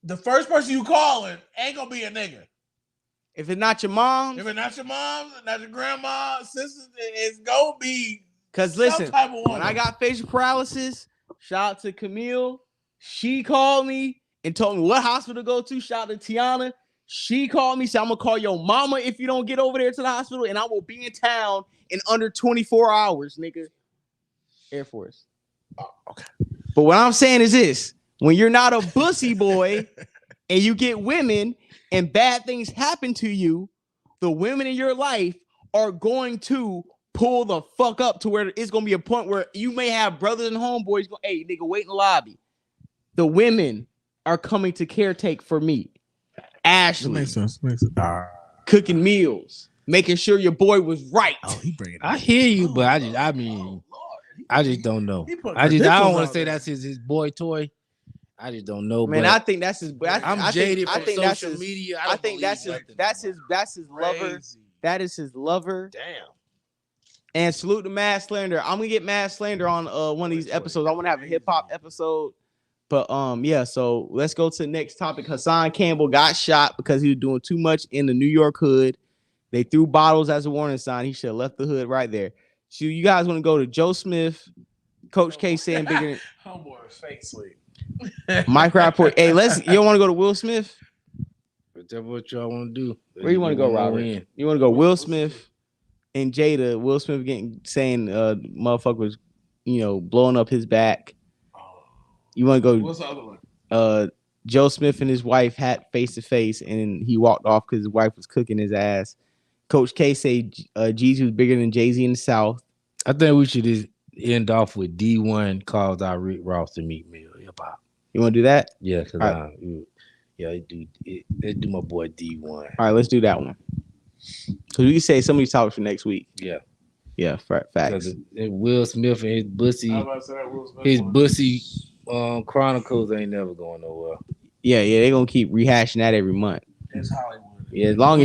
Speaker 11: the first person you calling ain't gonna be a nigga.
Speaker 2: If it's not your mom,
Speaker 11: not your grandma, sisters, it's gonna be.
Speaker 2: Cause listen, when I got facial paralysis, shout out to Camille. She called me and told me what hospital to go to. Shout out to Tiana. She called me, said, I'm gonna call your mama if you don't get over there to the hospital, and I will be in town in under 24 hours, nigga. Air Force.
Speaker 11: Oh, okay.
Speaker 2: But what I'm saying is this: when you're not a bussy boy and you get women and bad things happen to you, the women in your life are going to pull the fuck up to where it's gonna be a point where you may have brothers and homeboys go, hey, nigga, wait in the lobby. The women are coming to caretake for me. Ashley.
Speaker 11: Makes sense.
Speaker 2: Cooking meals, making sure your boy was right.
Speaker 3: I hear you, but I just don't know. I don't want to say that's his boy toy. I just don't know.
Speaker 2: Man,
Speaker 3: but
Speaker 2: I think that's his.
Speaker 3: I'm jaded from social
Speaker 2: his,
Speaker 3: media.
Speaker 2: I think that's his lover. That is his lover.
Speaker 3: Damn.
Speaker 2: And salute to Mad Slander. I'm gonna get Mad Slander on one of these episodes. I want to have a hip hop episode. But yeah, so let's go to the next topic. Hassan Campbell got shot because he was doing too much in the New York hood. They threw bottles as a warning sign. He should have left the hood right there. So you guys want to go to Joe Smith, Coach K saying bigger than
Speaker 11: homeboy is fake sleep.
Speaker 2: Mike Rapport. Hey, you don't want to go to Will Smith?
Speaker 3: Whatever what y'all want to do.
Speaker 2: Where you want to go, Robert? You want to go Will Smith and Jada? Will Smith saying motherfucker was, blowing up his back. You want to go?
Speaker 11: What's the other one?
Speaker 2: Joe Smith and his wife had face to face, and he walked off because his wife was cooking his ass. Coach K say Jeezy was bigger than Jay-Z in the South.
Speaker 3: I think we should just end off with D1 calls out Rick Ross to Meek Mill. Hip hop.
Speaker 2: You want to do that?
Speaker 3: Yeah, because
Speaker 2: right.
Speaker 3: Let's do my boy D1.
Speaker 2: All right, let's do that one. So we can say some of these topics for next week.
Speaker 3: Yeah,
Speaker 2: facts.
Speaker 3: Will Smith and his bussy chronicles ain't never going nowhere.
Speaker 2: Yeah, they're gonna keep rehashing that every month.
Speaker 11: It's Hollywood.
Speaker 2: Yeah, as long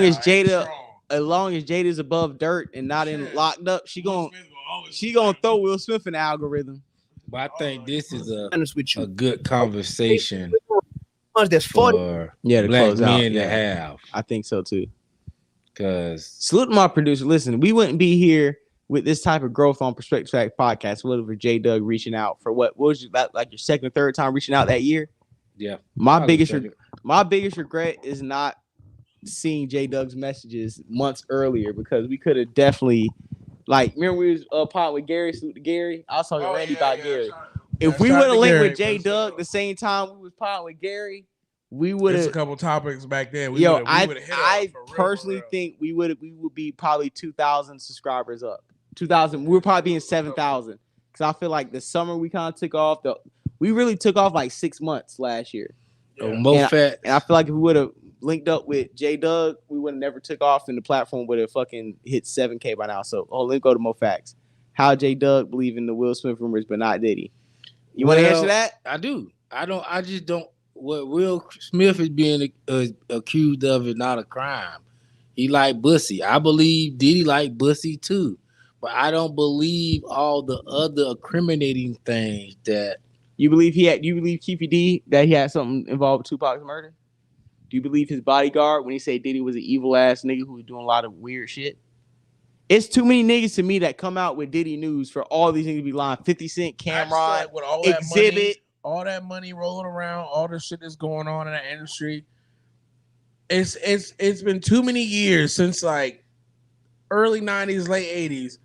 Speaker 2: as Jada's above dirt and not in locked up, she gonna throw Will Smith in the algorithm.
Speaker 3: But I think this is a good conversation
Speaker 2: There's 40
Speaker 3: for
Speaker 2: to
Speaker 3: black
Speaker 2: close out.
Speaker 3: men to have.
Speaker 2: I think so too.
Speaker 3: Because
Speaker 2: salute to my producer. Listen, we wouldn't be here with this type of growth on Perspective Track Podcast. What for J Doug reaching out for what was like your second or third time reaching out that year?
Speaker 3: Yeah.
Speaker 2: My biggest regret is not seeing J Doug's messages months earlier, because we could have definitely, like, remember we was pod with Gary, salute to Gary. I was talking to Randy about Gary. If we would have linked with J Doug the same time we was pod with Gary, we would have
Speaker 11: a couple topics back then.
Speaker 2: I personally think we would be probably 2,000 subscribers up. 2,000. We were probably being 7,000, because I feel like the summer we kind of took off. We really took off like 6 months last year.
Speaker 3: And
Speaker 2: I feel like if we would have linked up with J Doug, we would have never took off, and the platform would have fucking hit 7K by now. So let's go to Mo Facts. How J Doug believe in the Will Smith rumors but not Diddy? You want to answer that?
Speaker 3: I do. I just don't. What Will Smith is being accused of is not a crime. He like bussy. I believe Diddy like bussy too, but I don't believe all the other incriminating things that.
Speaker 2: You believe you believe Keefy D that he had something involved with Tupac's murder? Do you believe his bodyguard when he said Diddy was an evil ass nigga who was doing a lot of weird shit? It's too many niggas to me that come out with Diddy news for all these niggas to be lying. 50 Cent, Cameron,
Speaker 11: with all
Speaker 2: Exhibit.
Speaker 11: That money, all that money rolling around, all the shit that's going on in the industry. It's been too many years since like early 90s, late 80s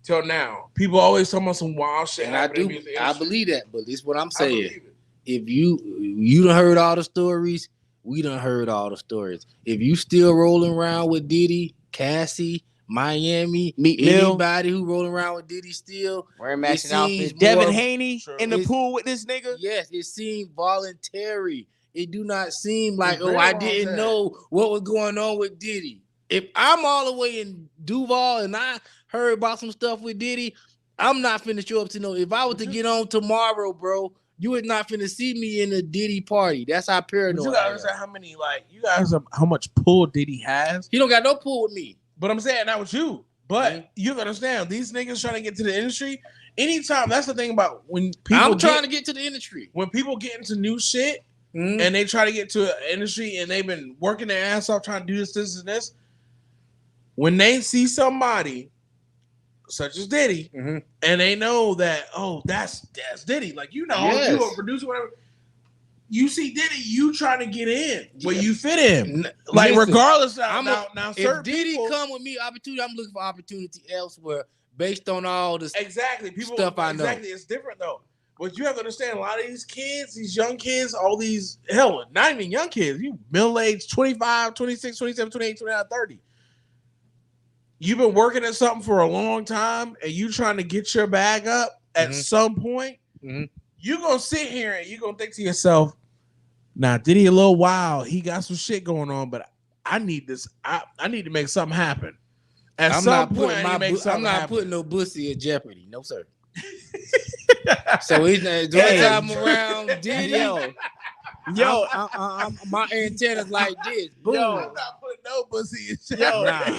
Speaker 11: till now. People always talking about some wild shit.
Speaker 3: And I believe that, but this is what I'm saying. If you done heard all the stories, we done heard all the stories. If you still rolling around with Diddy, Cassie, Miami, anybody who rolling around with Diddy still
Speaker 2: wearing matching outfits, Devin Haney in the pool with this nigga.
Speaker 3: Yes, it seemed voluntary. It do not seem like, I didn't know what was going on with Diddy. If I'm all the way in Duval and I heard about some stuff with Diddy, I'm not finna show up to know. If I was to get on tomorrow, bro, you would not finna see me in a Diddy party. That's how paranoid.
Speaker 11: You guys understand how much pull Diddy has?
Speaker 3: He don't got no pull with me.
Speaker 11: But I'm saying not with you. But you understand, these niggas trying to get to the industry. Anytime, that's the thing about when people
Speaker 3: I'm trying to get to the industry.
Speaker 11: When people get into new shit and they try to get to an industry and they've been working their ass off trying to do this, and this. When they see somebody such as Diddy, and they know that, that's Diddy. Like, you a producer, whatever. You see Diddy, you trying to get in where you fit in. Like, listen, regardless of now
Speaker 3: if Diddy come with me opportunity, I'm looking for opportunity elsewhere based on all this stuff I know.
Speaker 11: Exactly, it's different though. But you have to understand, a lot of these kids, these young kids, all these, hell, not even young kids, you middle-aged, 25, 26, 27, 28, 29, 30. You've been working at something for a long time and you trying to get your bag up at some point, you're going to sit here and you're going to think to yourself, now, Diddy a little wild. He got some shit going on, but I need this. I need to make something happen. I'm not
Speaker 3: putting no bussy in jeopardy. No, sir. So he's one time around Diddy. My antenna's like this. Boom.
Speaker 11: Yo, I'm not putting no pussy in jeopardy.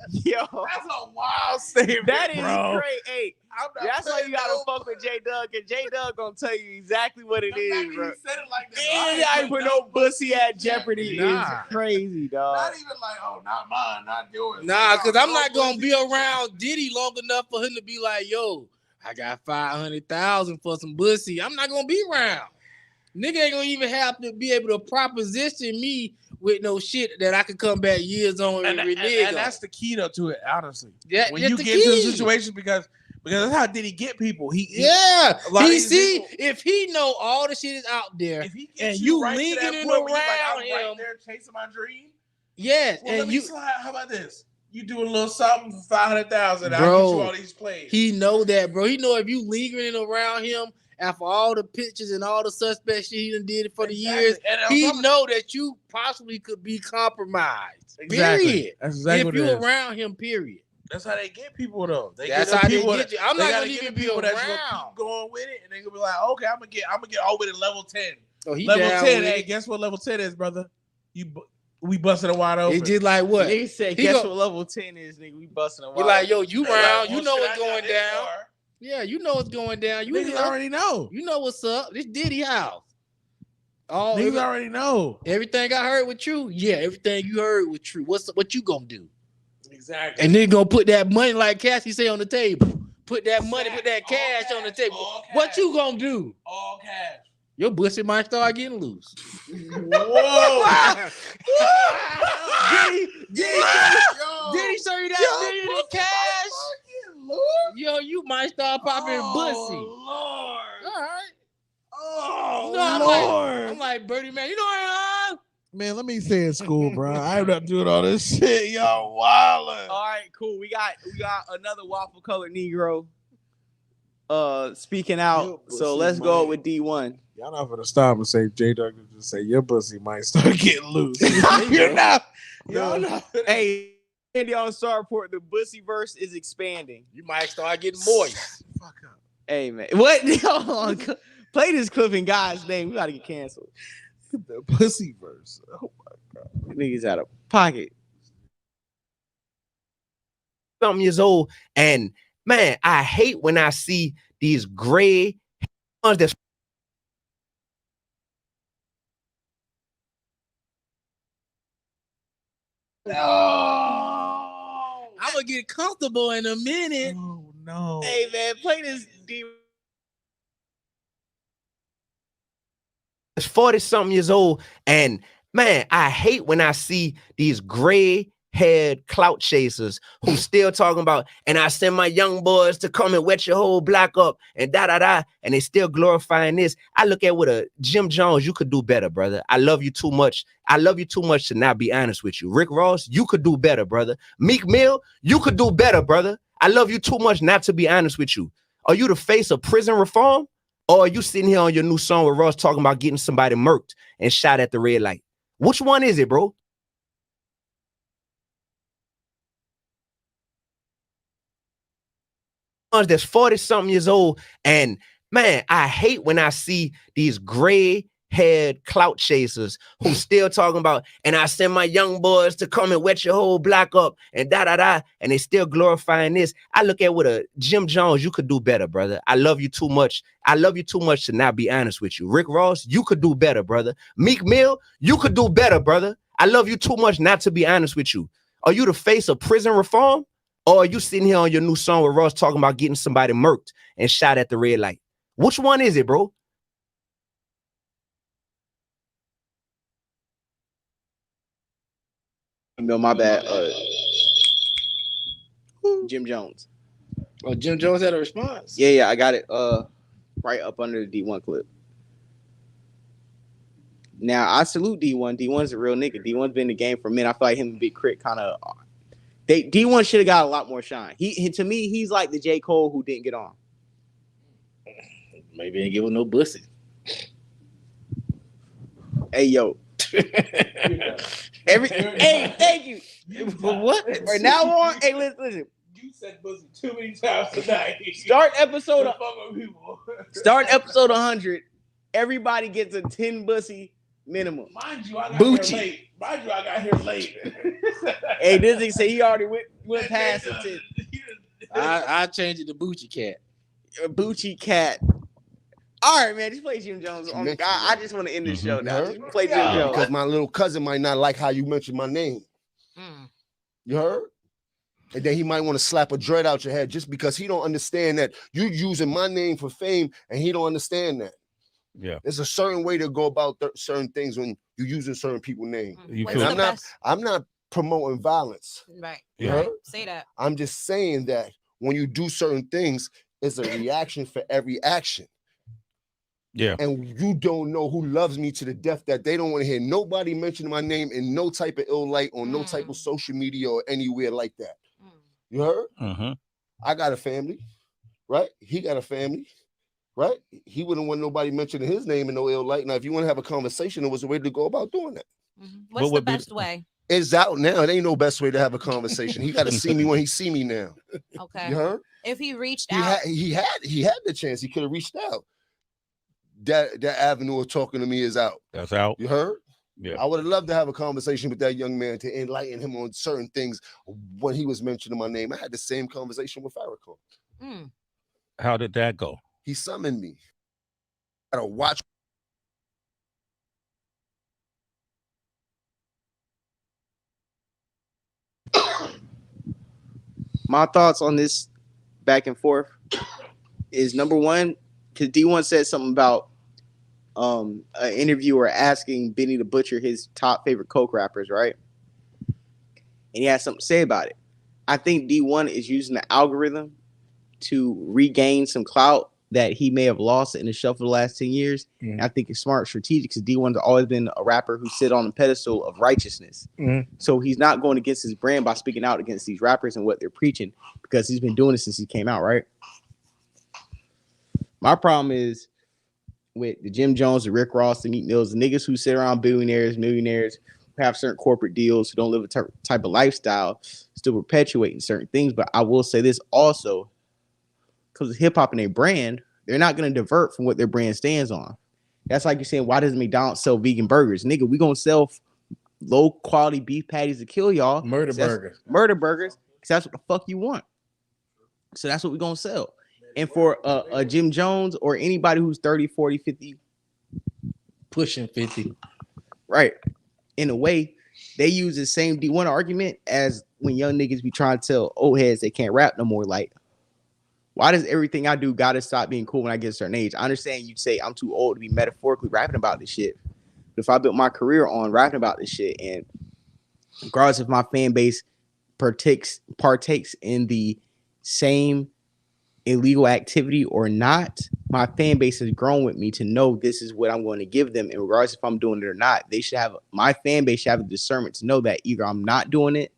Speaker 11: Yo, that's a wild statement.
Speaker 2: That is
Speaker 11: bro.
Speaker 2: great. Hey, that's why you gotta fuck with J Doug, and J Doug gonna tell you exactly what it is, bro.
Speaker 11: He said it like that.
Speaker 2: I ain't put no pussy at jeopardy. It's crazy, dog.
Speaker 11: Not even like, not mine, not yours.
Speaker 3: Nah, because I'm not gonna be around Diddy long enough for him to be like, yo, I got 500,000 for some pussy. I'm not gonna be around. Nigga ain't gonna even have to be able to proposition me with no shit that I could come back years on and
Speaker 11: that's the key though to it, honestly. Yeah, when you get into the situation because that's how Diddy get people.
Speaker 3: If he know all the shit is out there and you
Speaker 11: right
Speaker 3: linking it
Speaker 11: around
Speaker 3: him,
Speaker 11: right there chasing my dream.
Speaker 3: Yes,
Speaker 11: Well,
Speaker 3: and you.
Speaker 11: How about this? You do a little something for 500,000. I'll
Speaker 3: Bro,
Speaker 11: get you all these plays.
Speaker 3: He know that, bro. He know if you lingering around him after all the pictures and all the suspect shit he done did for the years, he know that you possibly could be compromised.
Speaker 11: Exactly.
Speaker 3: Period.
Speaker 11: That's exactly what
Speaker 3: if
Speaker 11: it
Speaker 3: you
Speaker 11: is.
Speaker 3: around him, period.
Speaker 11: That's how they get people though.
Speaker 3: That's how they get you. I'm not gonna even be
Speaker 11: people
Speaker 3: around.
Speaker 11: that's gonna keep going with it, and they gonna be like, okay, I'm gonna get all the way to level 10.
Speaker 3: Oh, he
Speaker 11: level
Speaker 3: down
Speaker 11: 10.
Speaker 3: with
Speaker 11: Hey,
Speaker 3: it.
Speaker 11: guess what level 10 is, brother? We busted it wide open.
Speaker 3: It's just like what?
Speaker 2: Nigga said,
Speaker 3: He
Speaker 2: guess
Speaker 3: go-
Speaker 2: what level 10 is, nigga? We busting a
Speaker 3: He
Speaker 2: wide.
Speaker 3: like, yo, you
Speaker 11: They
Speaker 3: round,
Speaker 11: like,
Speaker 3: you
Speaker 11: well,
Speaker 3: know
Speaker 11: shit,
Speaker 3: what's
Speaker 11: I got
Speaker 3: going
Speaker 11: this
Speaker 3: down.
Speaker 11: far.
Speaker 3: Yeah, you know what's going down. You
Speaker 11: Niggas already know.
Speaker 3: You know what's up. This Diddy house. Oh,
Speaker 11: Niggas already know.
Speaker 3: Everything I heard was true. Yeah, everything you heard was true. What you gonna do?
Speaker 11: Exactly.
Speaker 3: And then gonna put that money, like Cassie say, on the table. Put that money, put that cash on the table. What you gonna do?
Speaker 11: All cash.
Speaker 3: Your pussy might start getting loose.
Speaker 11: Whoa.
Speaker 3: Diddy show you that million in cash? Yo, you might start popping pussy.
Speaker 11: Lord.
Speaker 3: All right.
Speaker 11: Oh,
Speaker 3: You know,
Speaker 11: Lord.
Speaker 3: I'm like Birdie Man. You know what I
Speaker 11: Man, let me say in school, bro. I'm not doing all this shit. Y'all wildin'.
Speaker 2: All right, cool. We got another waffle colored Negro speaking out. So let's go with D1.
Speaker 11: Y'all not gonna stop and say J Dog just say your pussy might start getting loose. You're not. Y'all not.
Speaker 2: Hey, Andy on Star Report, the bussy verse is expanding.
Speaker 3: You might start getting moist.
Speaker 11: Fuck up.
Speaker 2: Hey man, what? Hold on. Play this clip in God's name. We gotta get canceled.
Speaker 11: The pussy verse. Oh my god.
Speaker 2: Niggas out of pocket.
Speaker 20: Something years old, and man, I hate when I see these gray ones that's
Speaker 3: I'm gonna get comfortable in a minute.
Speaker 11: Oh no.
Speaker 2: Hey man, play this D.
Speaker 20: It's 40-something years old, and man, I hate when I see these gray-haired clout chasers who still talking about, and I send my young boys to come and wet your whole block up, and da-da-da, and they still glorifying this. I look at what a Jim Jones, you could do better, brother. I love you too much. I love you too much to not be honest with you. Rick Ross, you could do better, brother. Meek Mill, you could do better, brother. I love you too much not to be honest with you. Are you the face of prison reform? Or are you sitting here on your new song with Ross talking about getting somebody murked and shot at the red light? Which one is it, bro? That's 40-something years old, and man, I hate when I see these gray-haired clout chasers who still talking about, and I send my young boys to come and wet your whole block up, and da-da-da, and they still glorifying this. I look at what a Jim Jones, you could do better, brother. I love you too much. I love you too much to not be honest with you. Rick Ross, you could do better, brother. Meek Mill, you could do better, brother. I love you too much not to be honest with you. Are you the face of prison reform? Or are you sitting here on your new song with Ross talking about getting somebody murked and shot at the red light? Which one is it, bro?
Speaker 2: No, my bad. Jim Jones.
Speaker 3: Oh, Jim Jones had a response.
Speaker 2: Yeah, I got it right up under the D1 clip. Now, I salute D1. D1's a real nigga. D1's been in the game for a minute. I feel like him and Big Crit kind of... D1 should have got a lot more shine. To me, he's like the J. Cole who didn't get on.
Speaker 3: Maybe ain't give him no pussy.
Speaker 2: Hey, yo. Hey, thank you.
Speaker 3: What?
Speaker 2: Right now on, hey, listen.
Speaker 11: You said pussy too many times tonight.
Speaker 2: Start episode 100. Everybody gets a 10 bussy minimum.
Speaker 11: Mind you, I got
Speaker 2: Bucci.
Speaker 11: here late.
Speaker 2: Hey, this nigga say he already went past the 10.
Speaker 3: I changed it to Bucci Cat.
Speaker 2: Bucci Cat. All right, man. Just play Jim Jones. I just want to end this show now. Just play Jim Jones.
Speaker 19: Because my little cousin might not like how you mentioned my name. You heard? And then he might want to slap a dread out your head just because he don't understand that you using my name for fame, and he don't understand that.
Speaker 10: Yeah,
Speaker 19: there's a certain way to go about certain things when you're using certain people's names. I'm not promoting violence.
Speaker 21: Right.
Speaker 19: You
Speaker 21: Right.
Speaker 19: heard?
Speaker 21: Say that.
Speaker 19: I'm just saying that when you do certain things, it's a reaction for every action.
Speaker 21: Yeah.
Speaker 19: And you don't know who loves me to the death that they don't want to hear nobody mention my name in no type of ill light on no type of social media or anywhere like that. You heard?
Speaker 21: Mm-hmm.
Speaker 19: I got a family, right? He got a family, right? He wouldn't want nobody mentioning his name in no ill light. Now, if you want to have a conversation, there was a way to go about doing that.
Speaker 9: What's the best way?
Speaker 19: It's out now. It ain't no best way to have a conversation. He got to see me when he see me now.
Speaker 9: Okay.
Speaker 19: You heard?
Speaker 9: If he reached out,
Speaker 19: He had the chance. He could have reached out. That avenue of talking to me is out.
Speaker 21: That's out.
Speaker 19: You heard?
Speaker 21: Yeah.
Speaker 19: I would have loved to have a conversation with that young man to enlighten him on certain things when he was mentioning my name. I had the same conversation with Farrakhan.
Speaker 21: How did that go?
Speaker 19: He summoned me. I gotta watch.
Speaker 2: My thoughts on this back and forth is number one, because D1 said something about an interviewer asking Benny the Butcher his top favorite coke rappers, right? And he has something to say about it. I think D1 is using the algorithm to regain some clout that he may have lost in the shuffle the last 10 years. I think it's smart, strategic, because D1's always been a rapper who sit on a pedestal of righteousness. So he's not going against his brand by speaking out against these rappers and what they're preaching, because he's been doing it since he came out, right? My problem is with the Jim Jones, the Rick Ross, the Meek Mills, the niggas who sit around billionaires, millionaires, who have certain corporate deals, who don't live a type of lifestyle, still perpetuating certain things. But I will say this also, because hip hop and their brand, they're not going to divert from what their brand stands on. That's like you're saying, why does McDonald's sell vegan burgers? Nigga, we going to sell low quality beef patties to kill y'all.
Speaker 3: Murder burgers.
Speaker 2: Murder burgers, because that's what the fuck you want. So that's what we're going to sell. And for a Jim Jones or anybody who's 30, 40, 50,
Speaker 3: pushing 50,
Speaker 2: right? In a way, they use the same D1 argument as when young niggas be trying to tell old heads they can't rap no more. Like, why does everything I do gotta stop being cool when I get a certain age? I understand you'd say I'm too old to be metaphorically rapping about this shit. But if I built my career on rapping about this shit, and regardless if my fan base partakes in the same illegal activity or not, my fan base has grown with me to know this is what I'm going to give them. And regardless if I'm doing it or not, my fan base should have the discernment to know that either I'm not doing it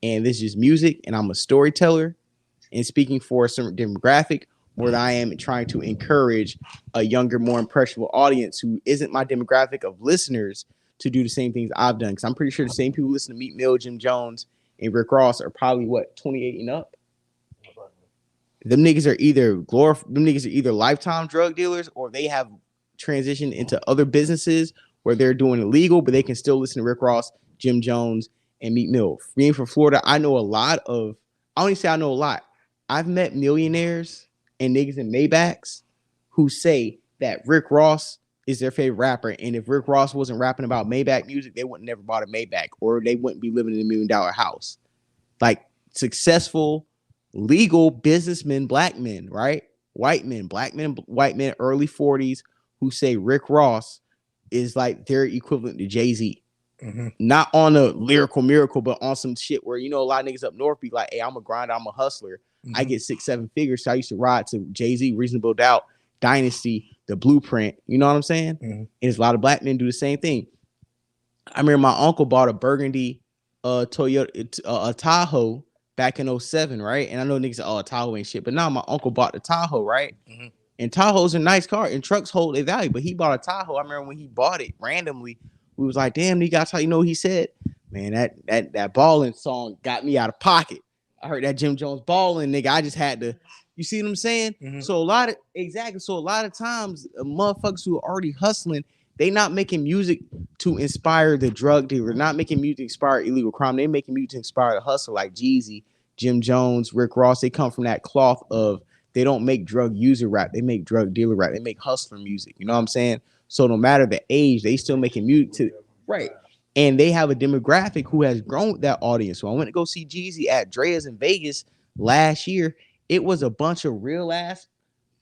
Speaker 2: and this is music and I'm a storyteller and speaking for a certain demographic, or that I am trying to encourage a younger, more impressionable audience who isn't my demographic of listeners to do the same things I've done. Because I'm pretty sure the same people who listen to Meek Mill, Jim Jones, and Rick Ross are probably 28 and up. Them niggas are either lifetime drug dealers, or they have transitioned into other businesses where they're doing illegal, but they can still listen to Rick Ross, Jim Jones, and Meek Mill. Being from Florida, I know a lot. I've met millionaires and niggas in Maybachs who say that Rick Ross is their favorite rapper, and if Rick Ross wasn't rapping about Maybach music, they wouldn't never bought a Maybach, or they wouldn't be living in $1 million house. Like successful, legal businessmen, black men, right? White men, black men, white men, early 40s, who say Rick Ross is like their equivalent to Jay-Z. Not on a lyrical miracle, but on some shit where, a lot of niggas up north be like, hey, I'm a grinder, I'm a hustler. I get 6-7 figures. So I used to ride to Jay-Z, Reasonable Doubt, Dynasty, The Blueprint. You know what I'm saying? And there's a lot of black men do the same thing. I remember my uncle bought a burgundy Toyota, a Tahoe back in 07, right? And I know niggas say, oh, Tahoe ain't shit. But now my uncle bought the Tahoe, right? And Tahoe's a nice car, and trucks hold their value. But he bought a Tahoe. I remember when he bought it randomly, we was like, damn, nigga, that's how what he said? Man, that balling song got me out of pocket. I heard that Jim Jones balling, nigga. I just had to, you see what I'm saying? So a lot of times, motherfuckers who are already hustling, they not making music to inspire the drug dealer, not making music to inspire illegal crime. They making music to inspire the hustle, like Jeezy, Jim Jones, Rick Ross. They come from that cloth of, they don't make drug user rap. They make drug dealer rap. They make hustler music. You know what I'm saying? So no matter the age, they still making music right. And they have a demographic who has grown with that audience. So I went to go see Jeezy at Drea's in Vegas last year. It was a bunch of real ass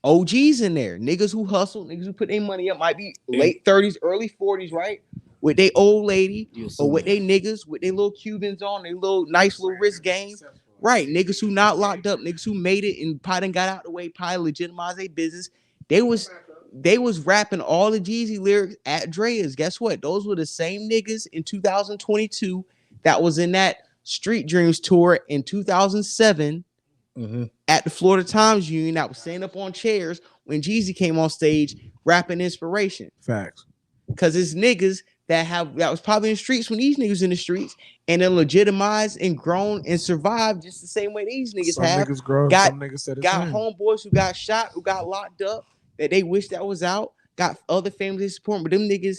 Speaker 2: OGs in there. Niggas who hustle, niggas who put their money up, might be late 30s, early 40s, right? With their old lady or with their niggas, with their little Cubans on, their little nice little wrist game. Right. Niggas who not locked up, niggas who made it and probably got out the way, probably legitimized their business. They was they was rapping all the Jeezy lyrics at Dre's. Guess what? Those were the same niggas in 2022 that was in that Street Dreams tour in 2007 at the Florida Times Union that was standing up on chairs when Jeezy came on stage rapping Inspiration.
Speaker 11: Facts.
Speaker 2: Because it's niggas that was probably in the streets when these niggas in the streets and then legitimized and grown and survived just the same way these niggas
Speaker 11: Some
Speaker 2: have.
Speaker 11: niggas grow,
Speaker 2: got
Speaker 11: some niggas said the
Speaker 2: got
Speaker 11: same.
Speaker 2: homeboys who got shot, who got locked up, that they wish that was out, got other families support, but them niggas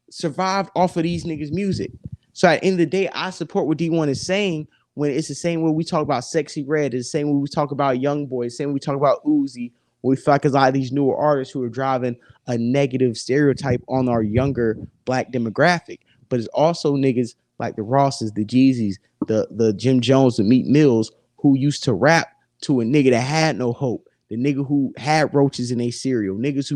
Speaker 2: survived off of these niggas' music. So at the end of the day, I support what D1 is saying when it's the same way we talk about Sexy Red, it's the same way we talk about Young Boy, the same way we talk about Uzi. We feel like a lot of these newer artists who are driving a negative stereotype on our younger black demographic. But it's also niggas like the Rosses, the Jeezys, the Jim Jones, the Meek Mills, who used to rap to a nigga that had no hope. The nigga who had roaches in a cereal, niggas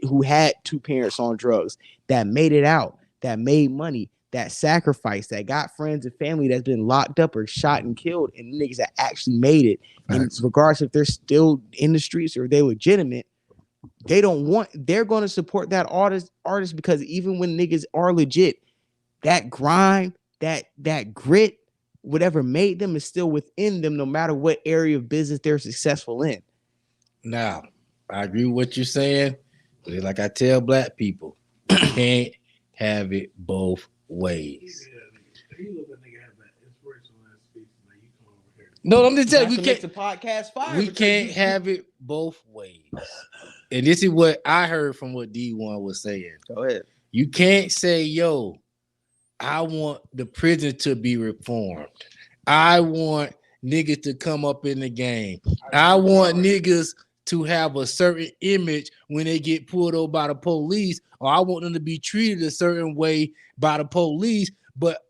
Speaker 2: who had two parents on drugs, that made it out, that made money, that sacrificed, that got friends and family that's been locked up or shot and killed, and niggas that actually made it. And regardless if they're still in the streets or they're legitimate, they're going to support that artist because even when niggas are legit, that grind, that grit, whatever made them is still within them, no matter what area of business they're successful in.
Speaker 3: Now, I agree with what you're saying, but like I tell black people, you can't have it both ways. No, I'm just telling you, we can't.
Speaker 2: The podcast fire.
Speaker 3: We can't have it both ways. And this is what I heard from what D1 was saying.
Speaker 2: Go ahead.
Speaker 3: You can't say, yo, I want the prison to be reformed. I want niggas to come up in the game. I want niggas to have a certain image when they get pulled over by the police, or I want them to be treated a certain way by the police. But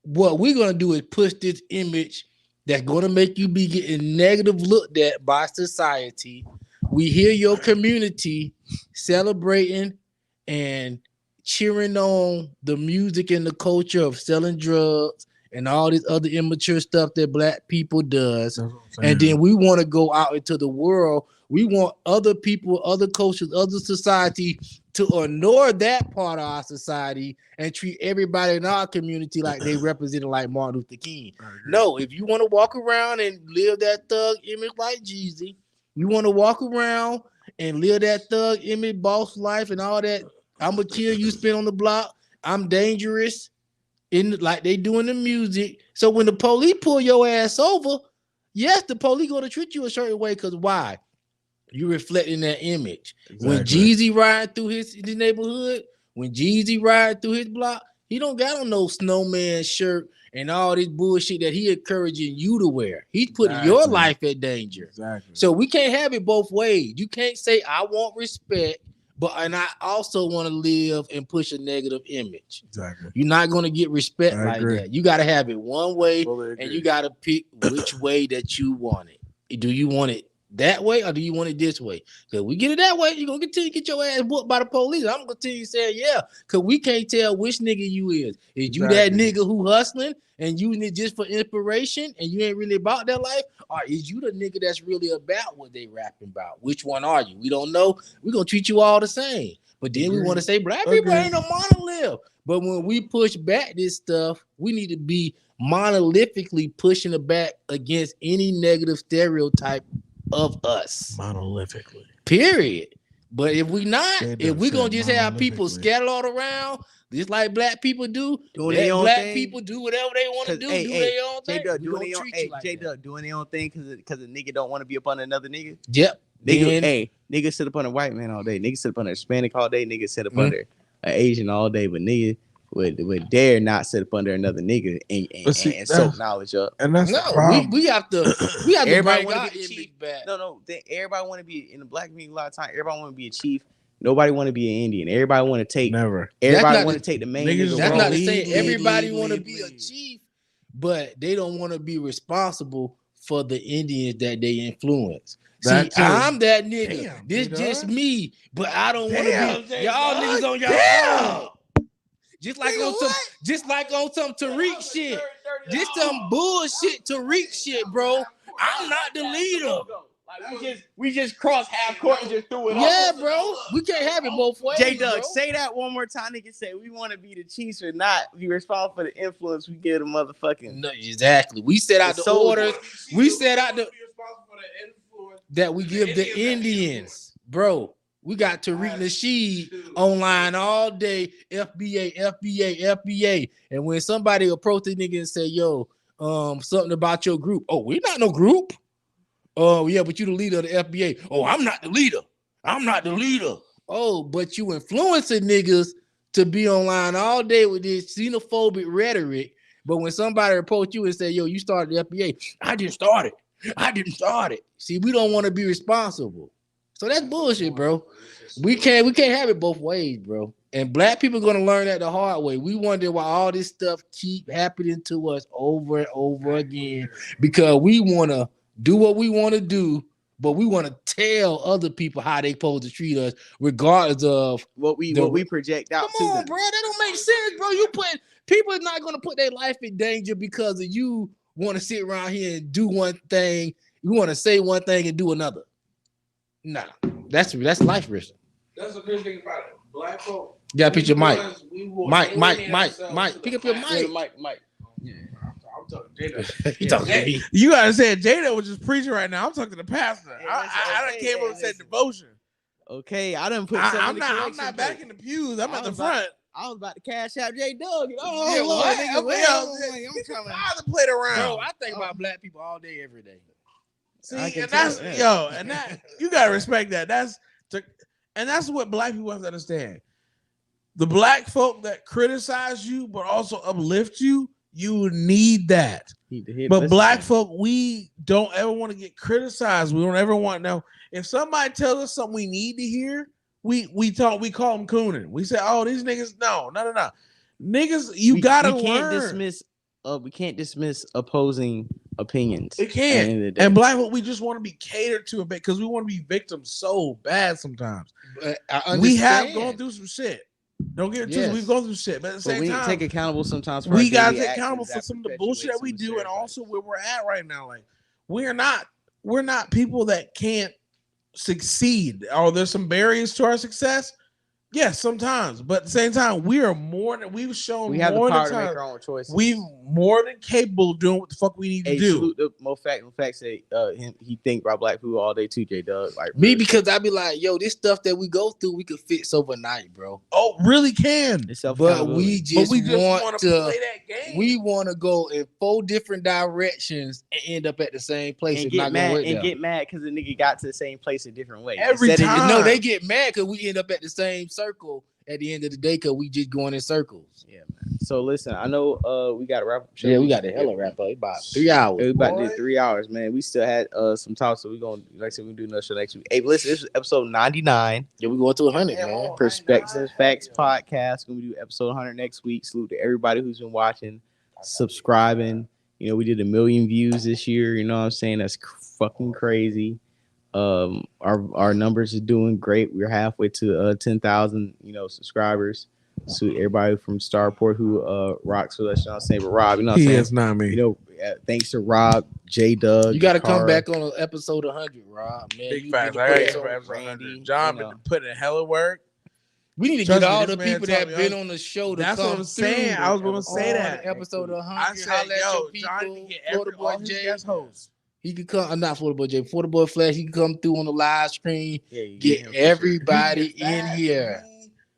Speaker 3: what we're going to do is push this image that's going to make you be getting negative looked at by society. We hear your community celebrating and cheering on the music and the culture of selling drugs and all this other immature stuff that black people does. And then we want to go out into the world. We want other people, other cultures, other society to ignore that part of our society and treat everybody in our community like they represented like Martin Luther King. No, if you want to walk around and live that thug image like Jeezy, you want to walk around and live that thug image, boss life and all that, I'm gonna kill you, spin on the block, I'm dangerous, in like they do in the music. So when the police pull your ass over, yes, the police gonna treat you a certain way, because why? You reflecting that image. Exactly. When Jeezy riding through his neighborhood, when Jeezy riding through his block, he don't got on no snowman shirt and all this bullshit that he encouraging you to wear. He's putting your life at danger. Exactly. So we can't have it both ways. You can't say I want respect, and I also want to live and push a negative image. Exactly. You're not going to get respect like that. You got to have it one way, and you got to pick which way that you want it. Do you want it that way, or do you want it this way? Because we get it that way, you're going to continue to get your ass whooped by the police. I'm going to continue saying, yeah, because we can't tell which nigga you is. Is you that nigga who hustling and using it just for inspiration and you ain't really about that life? Or is you the nigga that's really about what they rapping about? Which one are you? We don't know. We're going to treat you all the same. But then we want to say black people ain't no monolith. But when we push back this stuff, we need to be monolithically pushing it back against any negative stereotype of us.
Speaker 11: Monolithically.
Speaker 3: Period. But if we not, if we gonna just have people scattered all around, just like black people do,
Speaker 2: doing their own
Speaker 3: black
Speaker 2: thing.
Speaker 3: people do whatever they want to do, their own thing.
Speaker 2: Doing their own thing because a nigga don't want to be up under another nigga.
Speaker 3: Yep.
Speaker 2: Nigga sit up on a white man all day. Nigga sit up on a Hispanic all day. Nigga sit up under an Asian all day. But nigga would dare not sit up under another nigga and soak knowledge up.
Speaker 11: And that's
Speaker 3: we have to
Speaker 2: everybody
Speaker 3: bring
Speaker 2: want
Speaker 3: our
Speaker 2: to be a chief.
Speaker 3: image back.
Speaker 2: No, everybody want to be in the black community a lot of time. Everybody want to be a chief. Nobody want to be an Indian. Everybody want to take Everybody want to take the main.
Speaker 3: That's not to say everybody want to be a chief, but they don't want to be responsible for the Indians that they influence. See, I'm that nigga. Damn, this just me, but I don't want to be y'all niggas on y'all own. Just like on some Tariq shit. This some bullshit Tariq shit, bro. I'm not the leader.
Speaker 2: We just crossed half court and just threw it
Speaker 3: Yeah,
Speaker 2: off.
Speaker 3: bro. We can't have it both ways.
Speaker 2: J Doug,
Speaker 3: bro.
Speaker 2: say that one more time. Nigga say we want to be the Chiefs or not. Be responsible for the influence we give the motherfucking.
Speaker 3: No, exactly. We set out the orders. We set out the that we give the Indians, bro. We got Tariq Nasheed online all day. FBA, FBA, FBA. And when somebody approach the nigga and say, "Yo, something about your group," oh, we're not no group. Oh, yeah, but you the leader of the FBA. Oh, I'm not the leader. I'm not the leader. Oh, but you influencing niggas to be online all day with this xenophobic rhetoric. But when somebody approach you and say, "Yo, you started the FBA," I didn't start it. I didn't start it. See, we don't want to be responsible. So that's bullshit, bro. We can't have it both ways, bro. And black people are gonna learn that the hard way. We wonder why all this stuff keep happening to us over and over again because we want to do what we want to do, but we want to tell other people how they supposed to treat us, regardless of
Speaker 2: what we project out.
Speaker 3: Come on, bro. That don't make sense, bro. People are not gonna put their life in danger because of you want to sit around here and do one thing. You want to say one thing and do another. Nah, that's life risk.
Speaker 11: That's the good thing about it. Black folk.
Speaker 3: You gotta pick your mic. Mike. Pick up your mic.
Speaker 2: Mike.
Speaker 11: Yeah, I'm talking Jada.
Speaker 3: He talking to me.
Speaker 11: You gotta say Jada was just preaching right now. I'm talking to the pastor. I done came up and said devotion.
Speaker 2: Okay, I done put.
Speaker 11: I'm not back in the pews. I'm at the front.
Speaker 2: I was about to cash out J Doug.
Speaker 11: Oh, yeah, Lord, I'm trying to play it around.
Speaker 3: Bro, I think about black people all day, every day.
Speaker 11: See, and that's you gotta respect that. That's what black people have to understand. The black folk that criticize you but also uplift you, you need that. But black folk, we don't ever want to get criticized. We don't ever want to know if somebody tells us something we need to hear. We call them cooning. We say, "Oh, these niggas, no, niggas, you gotta learn."
Speaker 2: We can't dismiss opposing opinions.
Speaker 11: It can't. And black folk, we just want to be catered to a bit because we want to be victims so bad sometimes. We have gone through some shit. Don't get it twisted. We've gone through shit, but at the same time,
Speaker 2: take accountable sometimes.
Speaker 11: We gotta take accountable for some of the bullshit that we do, and also where we're at right now. Like we're not people that can't succeed. Are there some barriers to our success? Yes, sometimes, but at the same time, we are more than we've shown.
Speaker 2: We have
Speaker 11: more
Speaker 2: the power
Speaker 11: than
Speaker 2: to make our own choices.
Speaker 11: We've more than capable of doing what the fuck we need to do.
Speaker 2: Salute the Mo say he think about black people all day too, J Doug. Like
Speaker 3: me, because I be like, yo, this stuff that we go through, we could fix overnight, bro.
Speaker 11: Oh, really can.
Speaker 3: But we just want to play that game. We want to go in 4 different directions and end up at the same place
Speaker 2: and get mad because the nigga got to the same place a different way.
Speaker 3: Every time. No, they get mad because we end up at the same circle at the end of the day because we just going in circles.
Speaker 2: Yeah, man. So listen, I know we got to wrap up.
Speaker 3: Yeah, we got the hella wrap up. About 3 hours.
Speaker 2: We about to do 3 hours, man. We still had some talk, so we're gonna, like I said, we'll do another show next week. Hey, listen, this is episode 99.
Speaker 3: Yeah, we going to 100, man.
Speaker 2: Perspectives Facts Podcast. We're gonna do episode 100 next week. Salute to everybody who's been watching, subscribing. You know, we did 1 million views this year. You know what I'm saying? That's fucking crazy. Our numbers are doing great. We're halfway to 10,000, subscribers. So everybody from Starport who rocks with us, you know what I'm saying? But Rob, you know what I'm saying?
Speaker 11: Is not me.
Speaker 2: You know, thanks to Rob, J Doug.
Speaker 3: You got to come back on episode 100, Rob. Man,
Speaker 11: big facts. I got you for episode 100. John been putting in hella work.
Speaker 3: We need to get all the people that been on the show to
Speaker 11: That's
Speaker 3: come
Speaker 11: what I'm saying.
Speaker 3: through.
Speaker 11: I was going to say that.
Speaker 3: Episode 100.
Speaker 11: I said, yo, John need to get every guest host.
Speaker 3: He could come, not Florida Boy J, Florida Boy Flash. He can come through on the live screen.
Speaker 2: Yeah,
Speaker 3: get everybody in here.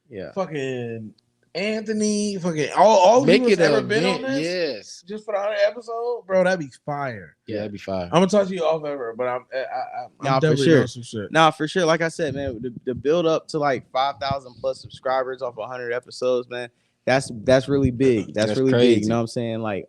Speaker 2: Yeah,
Speaker 11: fucking Anthony, fucking all the people that's ever been on this.
Speaker 3: Yes,
Speaker 11: just for the 100 episode, bro. That'd be fire.
Speaker 3: Yeah, that'd be fire.
Speaker 11: I'm gonna talk to you off ever, but I'm
Speaker 2: for sure. Some shit. Nah, for sure. Like I said, man, the build up to like 5,000 plus subscribers off 100 episodes, man. That's really big. That's really
Speaker 3: crazy.
Speaker 2: big. You know what I'm saying? Like,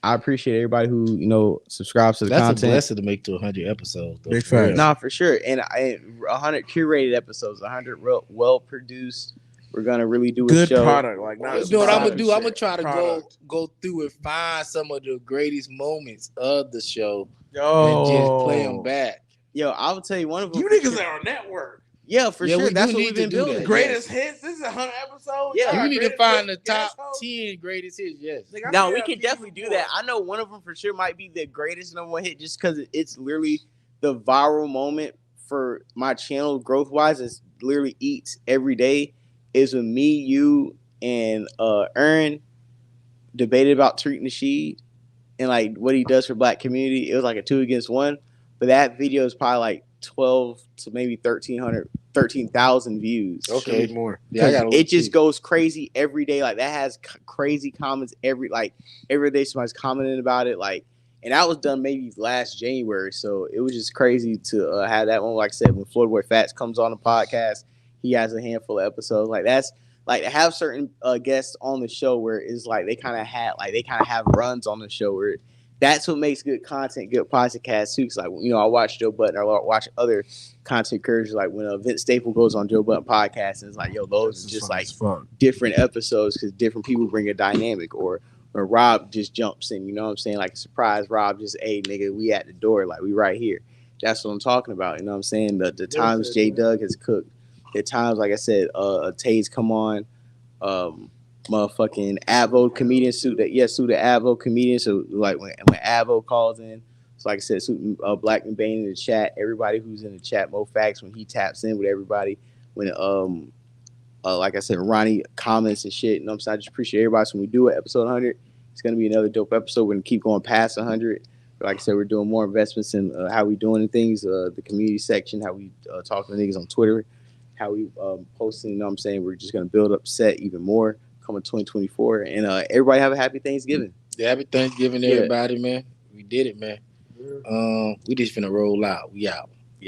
Speaker 2: I appreciate everybody who subscribes to the content.
Speaker 3: That's a blessing to make to 100 episodes. Though.
Speaker 11: Big facts.
Speaker 2: Nah, for sure. And 100 curated episodes, 100 well produced. We're gonna really do a
Speaker 11: good
Speaker 2: show.
Speaker 11: Product. Like, not
Speaker 3: you know what I'm gonna do? I'm gonna try to go through and find some of the greatest moments of the show and just play them back.
Speaker 2: Yo, I will tell you one of them.
Speaker 11: You niggas are on network.
Speaker 2: Yeah, for sure. That's what we've been building.
Speaker 11: Greatest hits. This is 100 episodes.
Speaker 2: Yeah,
Speaker 3: you need to find the top 10 greatest hits. Yes.
Speaker 2: Now we can definitely do that. I know one of them for sure might be the greatest #1 hit, just because it's literally the viral moment for my channel growth wise is literally eats every day is when me, you, and Ern debated about Tariq Nasheed and like what he does for black community. It was like a 2 against 1, but that video is probably like 12 to maybe 13,000 views.
Speaker 3: Okay, more. Yeah, I gotta
Speaker 2: it just goes crazy every day. Like that has crazy comments every day. Somebody's commenting about it. Like, and that was done maybe last January. So it was just crazy to have that one. Like I said, when Florida Boy Fats comes on the podcast, he has a handful of episodes. Like that's like to have certain guests on the show where it's like they kind of have runs on the show where that's what makes good content, good podcast too. Cause like, you know, I watch Joe Budden, I watch other content creators like when Vince Staple goes on Joe Budden podcast and it's like, yo, those are just like different episodes because different people bring a dynamic, or Rob just jumps in, you know what I'm saying? Like a surprise Rob just, hey nigga, we at the door, like we right here. That's what I'm talking about. You know what I'm saying? The times J Doug has cooked, the times, like I said, Taze come on, motherfucking Avo comedian suit the Avo comedian. So like when Avo calls in, so like I said, Black and Bane in the chat, everybody who's in the chat, Mo Facts when he taps in with everybody, when like I said, Ronnie comments and shit. You know what I'm saying? I just appreciate everybody. So when we do it, episode 100, it's gonna be another dope episode. We're gonna keep going past 100. But like I said, we're doing more investments in how we doing things, the community section, how we talking to niggas on Twitter, how we posting. You know what I'm saying? We're just gonna build up set even more coming 2024, and everybody have a happy Thanksgiving.
Speaker 3: Yeah, happy Thanksgiving, everybody, man. We did it, man. We just finna roll out. We out.